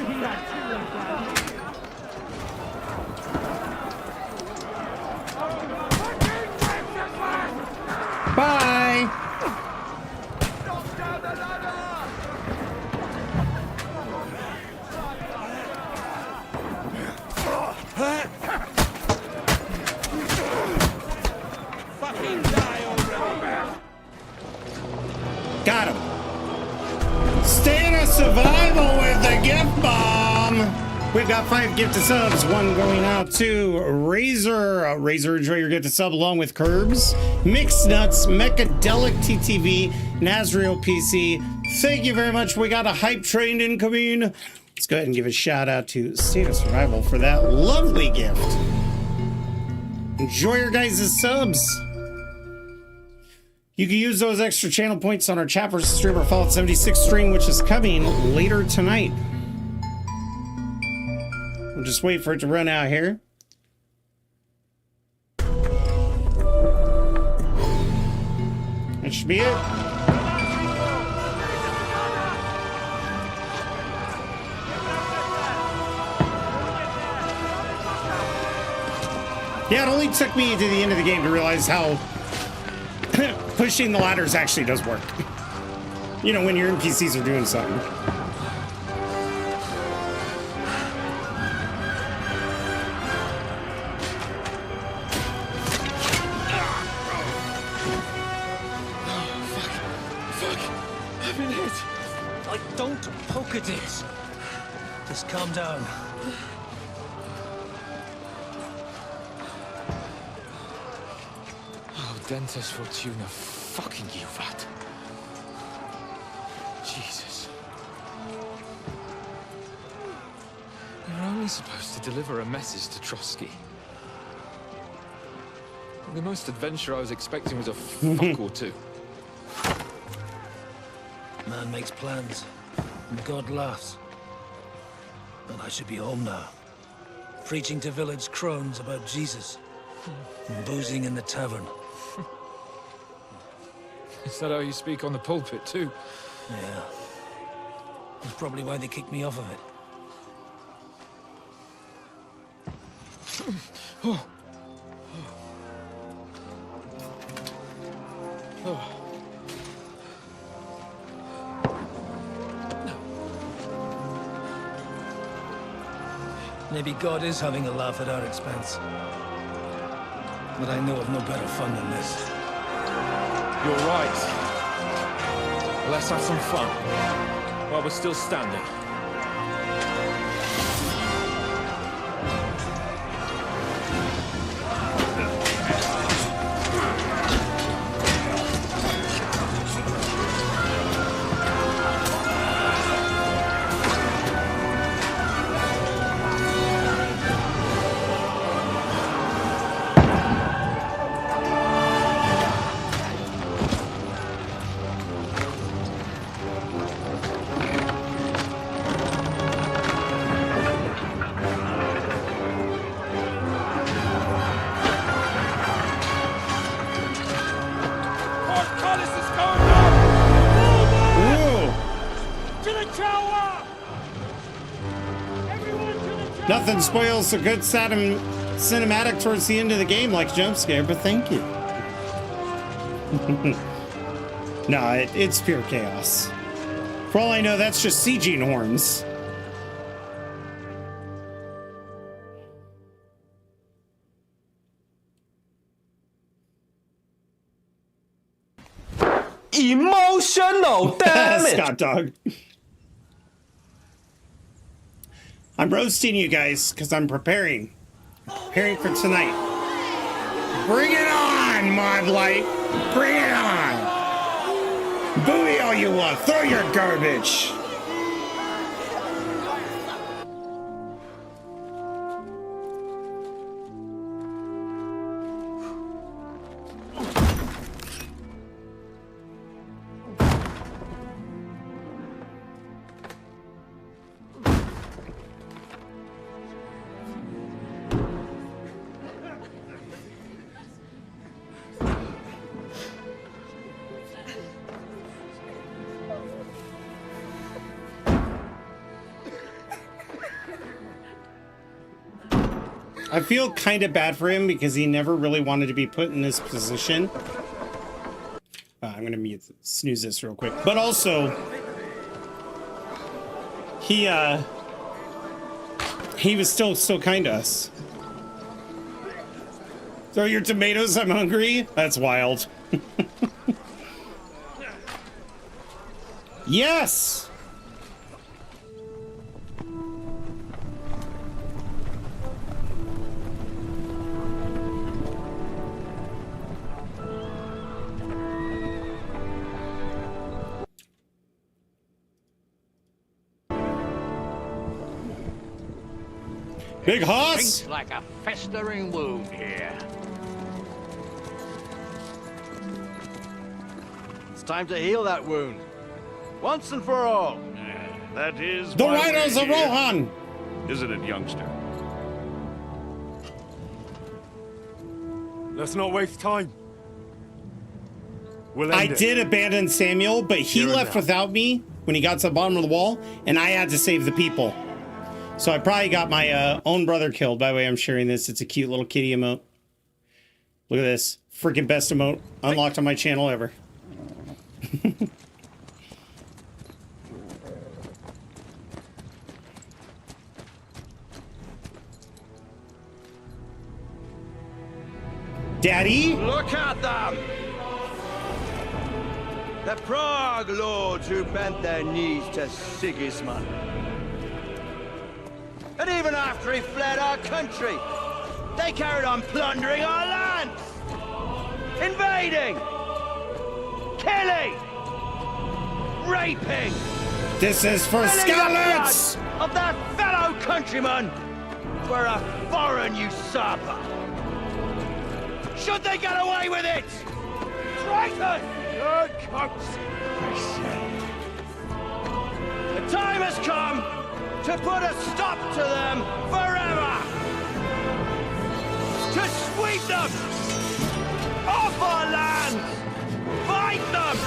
Bye! Fucking die already! Got him. State of survival with the gift bomb. We've got 5 gifted subs, one going out to Razor. Razor, enjoy your gifted sub along with Curbs, Mixed Nuts, Mechadelic TTV, Nazriel PC. Thank you very much. We got a hype train incoming. Let's go ahead and give a shout out to State of Survival for that lovely gift. Enjoy your guys' subs. You can use those extra channel points on our chat versus streamer Fallout 76 stream, which is coming later tonight. We'll just wait for it to run out here. That should be it. Yeah, it only took me to the end of the game to realize how pushing the ladders actually does work. You know, when your NPCs are doing something. Don't poke at it. Just calm down. Oh, Dentes Fortuna, fucking you, Vat. Jesus. You're only supposed to deliver a message to Trosky. The most adventure I was expecting was a fuck or two. Man makes plans, and God laughs. But I should be home now, preaching to village crones about Jesus, and boozing in the tavern. Is that how you speak on the pulpit, too? Yeah. That's probably why they kicked me off of it. Oh. Oh. Maybe God is having a laugh at our expense. But I know of no better fun than this. You're right. Let's have some fun while we're still standing. Nothing spoils a good cinematic towards the end of the game like jump scare, but thank you. No, it's pure chaos. For all I know, that's just sieging horns. Emotional damage! Scott Dog. I'm roasting you guys because I'm preparing for tonight. Bring it on, Mod Light. Bring it on. Booey all you want. Throw your garbage. I feel kind of bad for him because he never really wanted to be put in this position. I'm going to snooze this real quick. But also, he was still so kind to us. Throw your tomatoes, I'm hungry? That's wild. Yes! Big hoss! Stinks like a festering wound here. It's time to heal that wound. Once and for all. That is The why Rhinos we're of here. Rohan! Isn't it, youngster? Let's not waste time. We'll I end it. did abandon Samuel, but he Here and left now. without me when he got to the bottom of the wall, and I had to save the people. So I probably got my own brother killed. By the way, I'm sharing this. It's a cute little kitty emote. Look at this. Freaking best emote unlocked on my channel ever. Daddy? Look at them! The Prague lords who bent their knees to Sigismund. And even after he fled our country, they carried on plundering our lands! Invading! Killing! Raping! This is for Spilling the Scarlets! blood of their fellow countrymen for a foreign usurper! Should they get away with it? Traitor! Good coats! The time has come to put a stop to them forever! To sweep them off our lands! Fight them!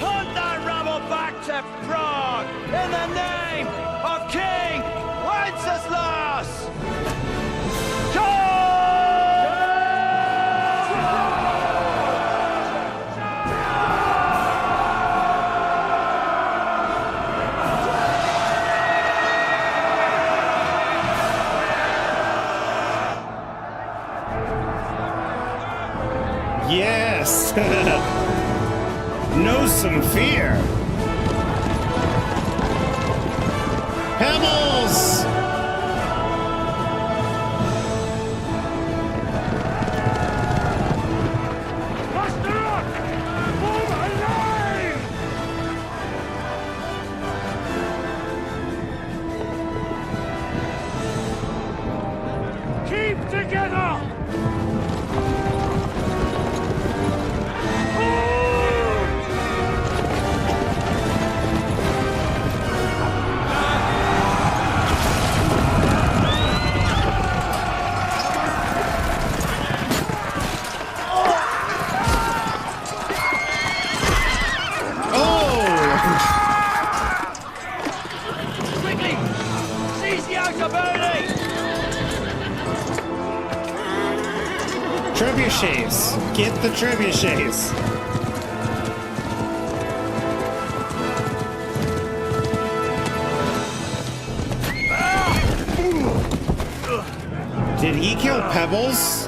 Hunt that rabble back to Prague in the name of King Wenceslas! Yes! Know some fear! Pebbles! Muster up! Move alive! Keep together! Quickly! Seize the outer building! Trebuchets! Get the trebuchets! Did he kill Pebbles?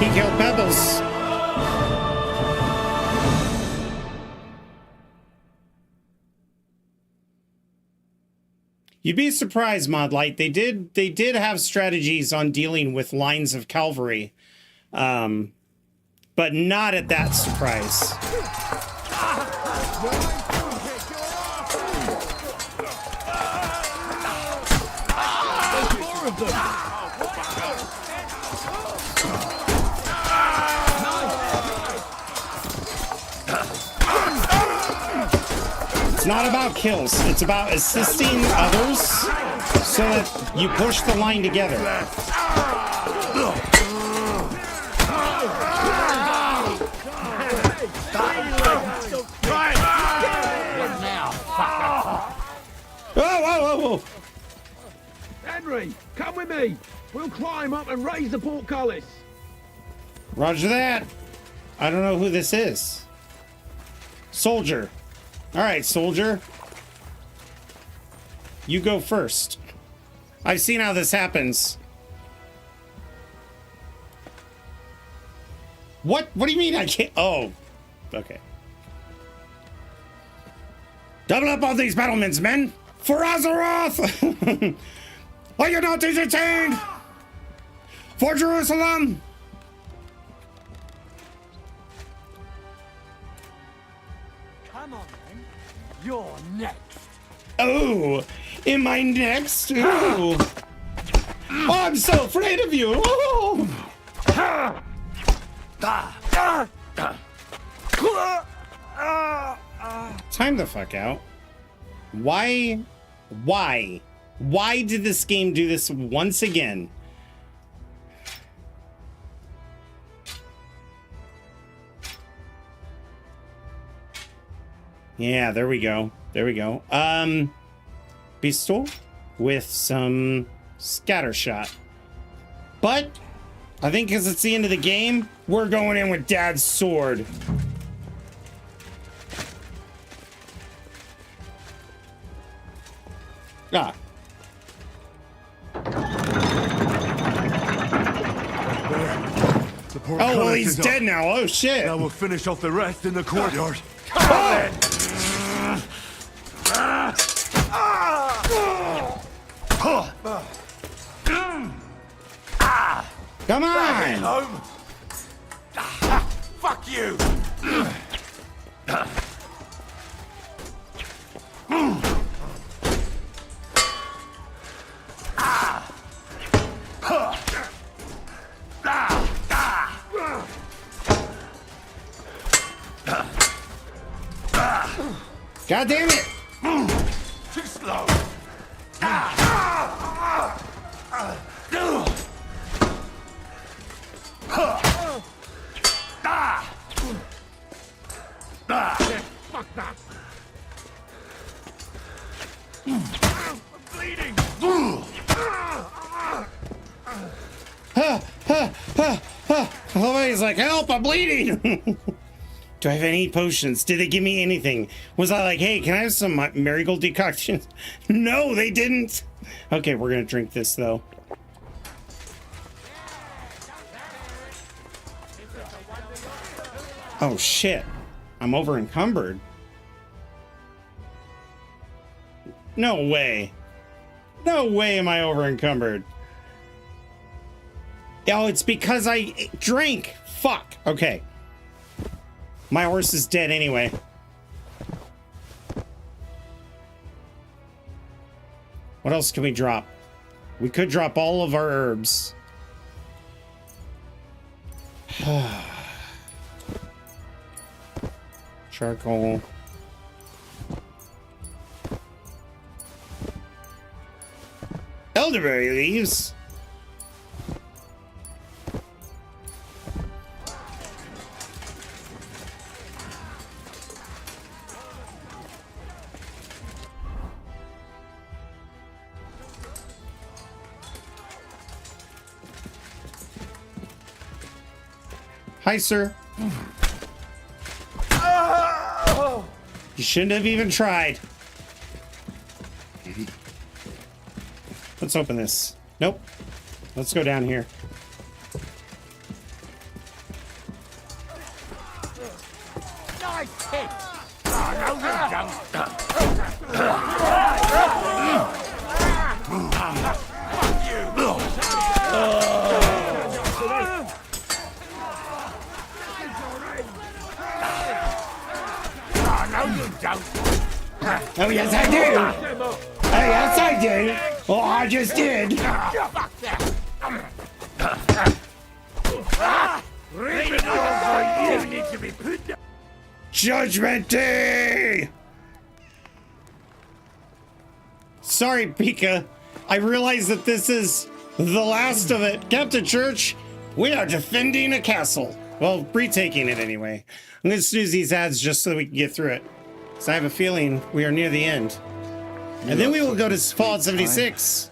He killed Pebbles. You'd be surprised, Modlight. They did have strategies on dealing with lines of cavalry, but not at that surprise. There's more of them! It's not about kills. It's about assisting others so that you push the line together. What now, fucker? Whoa, whoa, whoa, whoa! Henry, come with me. We'll climb up and raise the portcullis. Roger that. I don't know who this is. Soldier. All right, soldier. You go first. I've seen how this happens. What? What do you mean I can't? Oh, okay. Double up all these battlements, men! For Azeroth! Are you not entertained? For Jerusalem! Come on, then. You're next. Oh, am I next? Ooh. Oh, I'm so afraid of you. Oh. Time the fuck out. Why did this game do this once again? Yeah, there we go. There we go. Pistol with some scattershot. But I think because it's the end of the game, we're going in with Dad's sword. Ah. The poor Oh, well, cleric he's is dead up. now. Oh, shit. Now we'll finish off the rest in the courtyard. Come on! Come on! Home. Fuck you! God damn it! Too slow. Fuck that. I'm bleeding. Oh, he's like, help, I'm bleeding. Do I have any potions? Did they give me anything? Was I like, hey, can I have some marigold decoctions? No, they didn't. Okay, we're gonna drink this though. Oh shit, I'm over encumbered. No way. No way am I over encumbered. Oh, it's because I drank. Fuck. Okay. My horse is dead anyway. What else can we drop? We could drop all of our herbs. Charcoal. Elderberry leaves. Hi, sir. You shouldn't have even tried. Let's open this. Nope. Let's go down here. Nice hit. Oh, no, you don't. Fuck you. Oh, yes, I do. Oh, yes, I do. Oh, I just did. You need to be put down. Judgment Day! Sorry, Pika. I realize that this is the last of it. Captain Church, we are defending a castle. Well, retaking it anyway. I'm going to snooze these ads just so that we can get through it. So I have a feeling we are near the end. And then we will go to Fallout 76.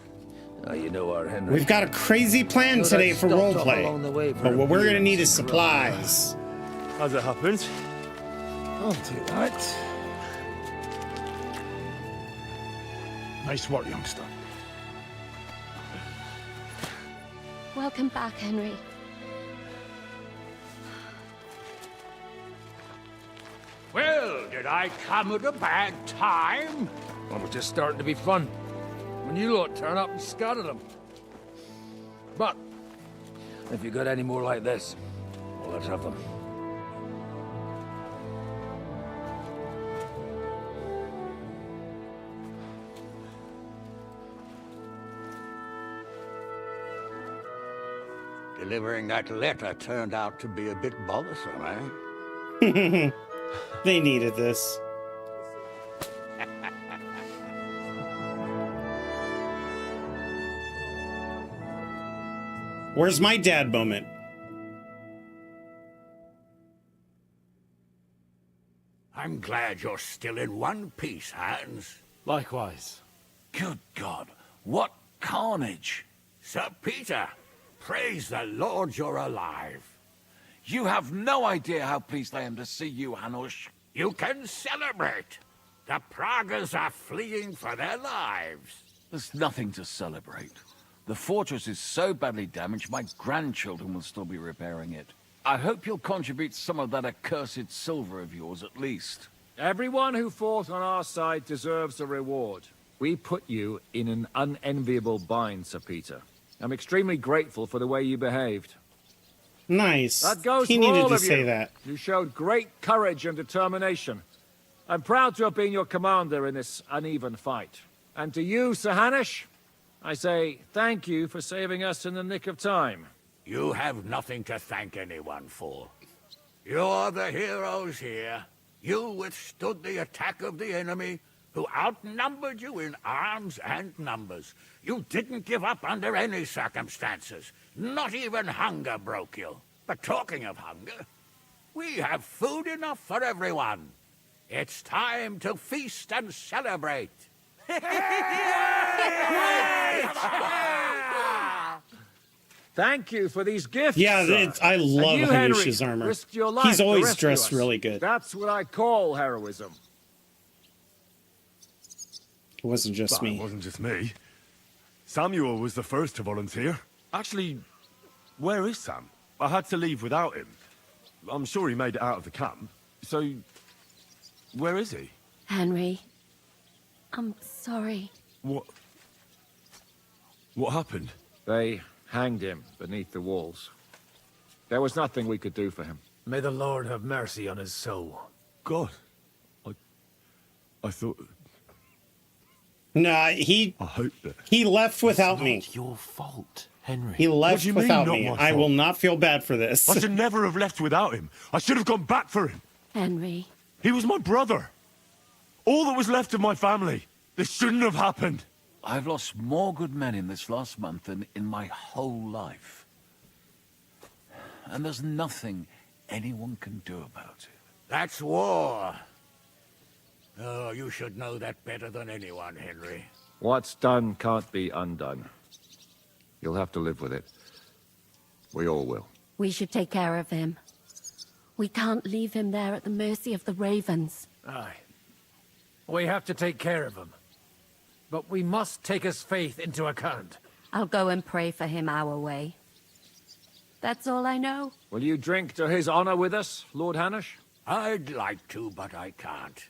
You know our Henry. We've got a crazy plan today for roleplay. But what we're going to need is supplies. As it happens. I'll do that. Nice work, youngster. Welcome back, Henry. Well, did I come at a bad time? Well, it was just starting to be fun. When you lot turn up and scatter them. But If you got any more like this, well, let's have them. Delivering that letter turned out to be a bit bothersome, eh? They needed this. Where's my dad moment? I'm glad you're still in one piece, Hans. Likewise. Good God, what carnage! Sir Peter, praise the Lord you're alive. You have no idea how pleased I am to see you, Hanush. You can celebrate. The Praguers are fleeing for their lives. There's nothing to celebrate. The fortress is so badly damaged, my grandchildren will still be repairing it. I hope you'll contribute some of that accursed silver of yours at least. Everyone who fought on our side deserves a reward. We put you in an unenviable bind, Sir Peter. I'm extremely grateful for the way you behaved. Nice. That goes He for needed all to of say you. that. You showed great courage and determination. I'm proud to have been your commander in this uneven fight. And to you, Sir Hanush, I say thank you for saving us in the nick of time. You have nothing to thank anyone for. You're the heroes here. You withstood the attack of the enemy, who outnumbered you in arms and numbers. You didn't give up under any circumstances. Not even hunger broke you. But talking of hunger, we have food enough for everyone. It's time to feast and celebrate. Thank you for these gifts. Yeah, sir. I love And you, Hanush's Henry, armor. risked your life He's to always rescue dressed us. really good. That's what I call heroism. It wasn't just Well, me. It wasn't just me. Samuel was the first to volunteer. Actually, where is Sam? I had to leave without him. I'm sure he made it out of the camp. So, where is he? Henry, I'm sorry. What happened? They hanged him beneath the walls. There was nothing we could do for him. May the Lord have mercy on his soul. God. I thought... No, he left without me. It's not your fault, Henry. He left What do you mean, without not me. my I fault? will not feel bad for this. I should never have left without him. I should have gone back for him. Henry. He was my brother. All that was left of my family. This shouldn't have happened. I've lost more good men in this last month than in my whole life. And there's nothing anyone can do about it. That's war. Oh, you should know that better than anyone, Henry. What's done can't be undone. You'll have to live with it. We all will. We should take care of him. We can't leave him there at the mercy of the ravens. Aye. We have to take care of him. But we must take his faith into account. I'll go and pray for him our way. That's all I know. Will you drink to his honor with us, Lord Hanush? I'd like to, but I can't.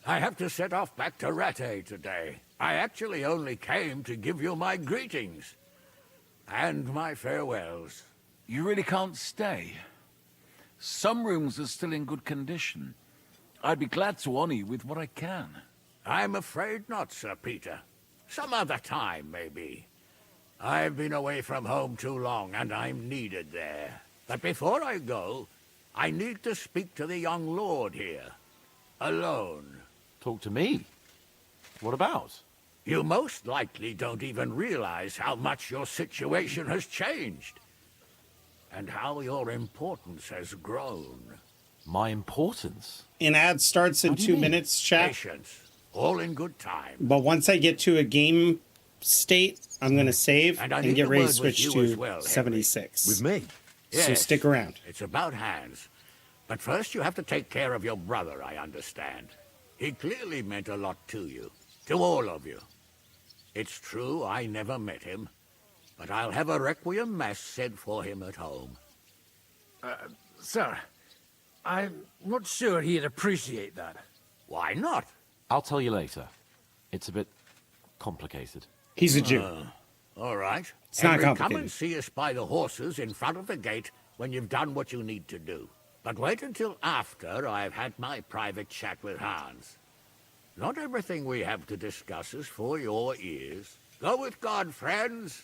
I have to set off back to Rattay today. I actually only came to give you my greetings. And my farewells. You really can't stay? Some rooms are still in good condition. I'd be glad to honor you with what I can. I'm afraid not, Sir Peter. Some other time, maybe. I've been away from home too long, and I'm needed there. But before I go, I need to speak to the young lord here. Alone. Talk to me? What about? You most likely don't even realize how much your situation has changed. And how your importance has grown. My importance? An ad starts in What do you 2 mean? minutes, chat. Patience. All in good time. But once I get to a game state, I'm going to save And I and need get a ready to word with switch you to as well, Henry. 76. With me? So Yes, stick around. It's about Hans. But first you have to take care of your brother, I understand. He clearly meant a lot to you. To all of you. It's true I never met him. But I'll have a requiem mass said for him at home. Sir, I'm not sure he'd appreciate that. Why not? I'll tell you later. It's a bit complicated. He's a Jew. All right. It's not Henry, come complicated. and see us by the horses in front of the gate when you've done what you need to do. But wait until after I've had my private chat with Hans. Not everything we have to discuss is for your ears. Go with God, friends.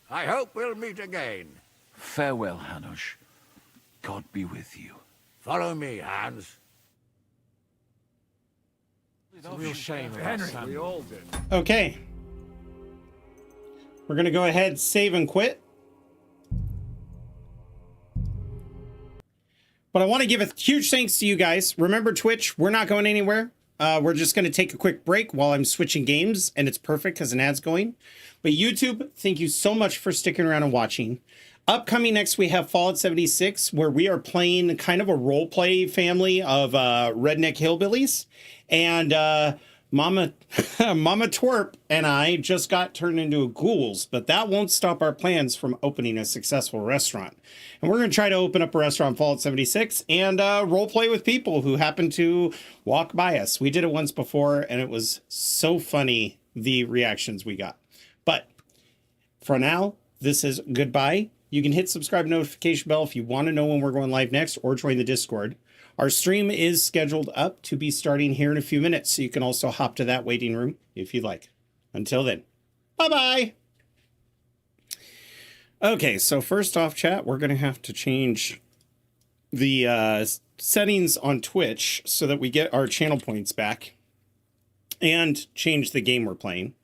I hope we'll meet again. Farewell, Hanush. God be with you. Follow me, Hans. It's a real shame about Henry. Sam. We all did. Okay. We're going to go ahead, save and quit. But I want to give a huge thanks to you guys. Remember Twitch, we're not going anywhere. We're just going to take a quick break while I'm switching games, and it's perfect because an ad's going. But YouTube, thank you so much for sticking around and watching. Upcoming next, we have Fallout 76, where we are playing kind of a role play family of redneck hillbillies. And Mama Twerp and I just got turned into ghouls, but that won't stop our plans from opening a successful restaurant. And we're going to try to open up a restaurant Fallout 76 and role play with people who happen to walk by us. We did it once before, and it was so funny, the reactions we got. But for now, this is goodbye. You can hit subscribe notification bell if you want to know when we're going live next, or join the Discord. Our stream is scheduled up to be starting here in a few minutes, so you can also hop to that waiting room if you'd like. Until then, bye-bye. Okay, so first off, chat, we're going to have to change the settings on Twitch so that we get our channel points back and change the game we're playing.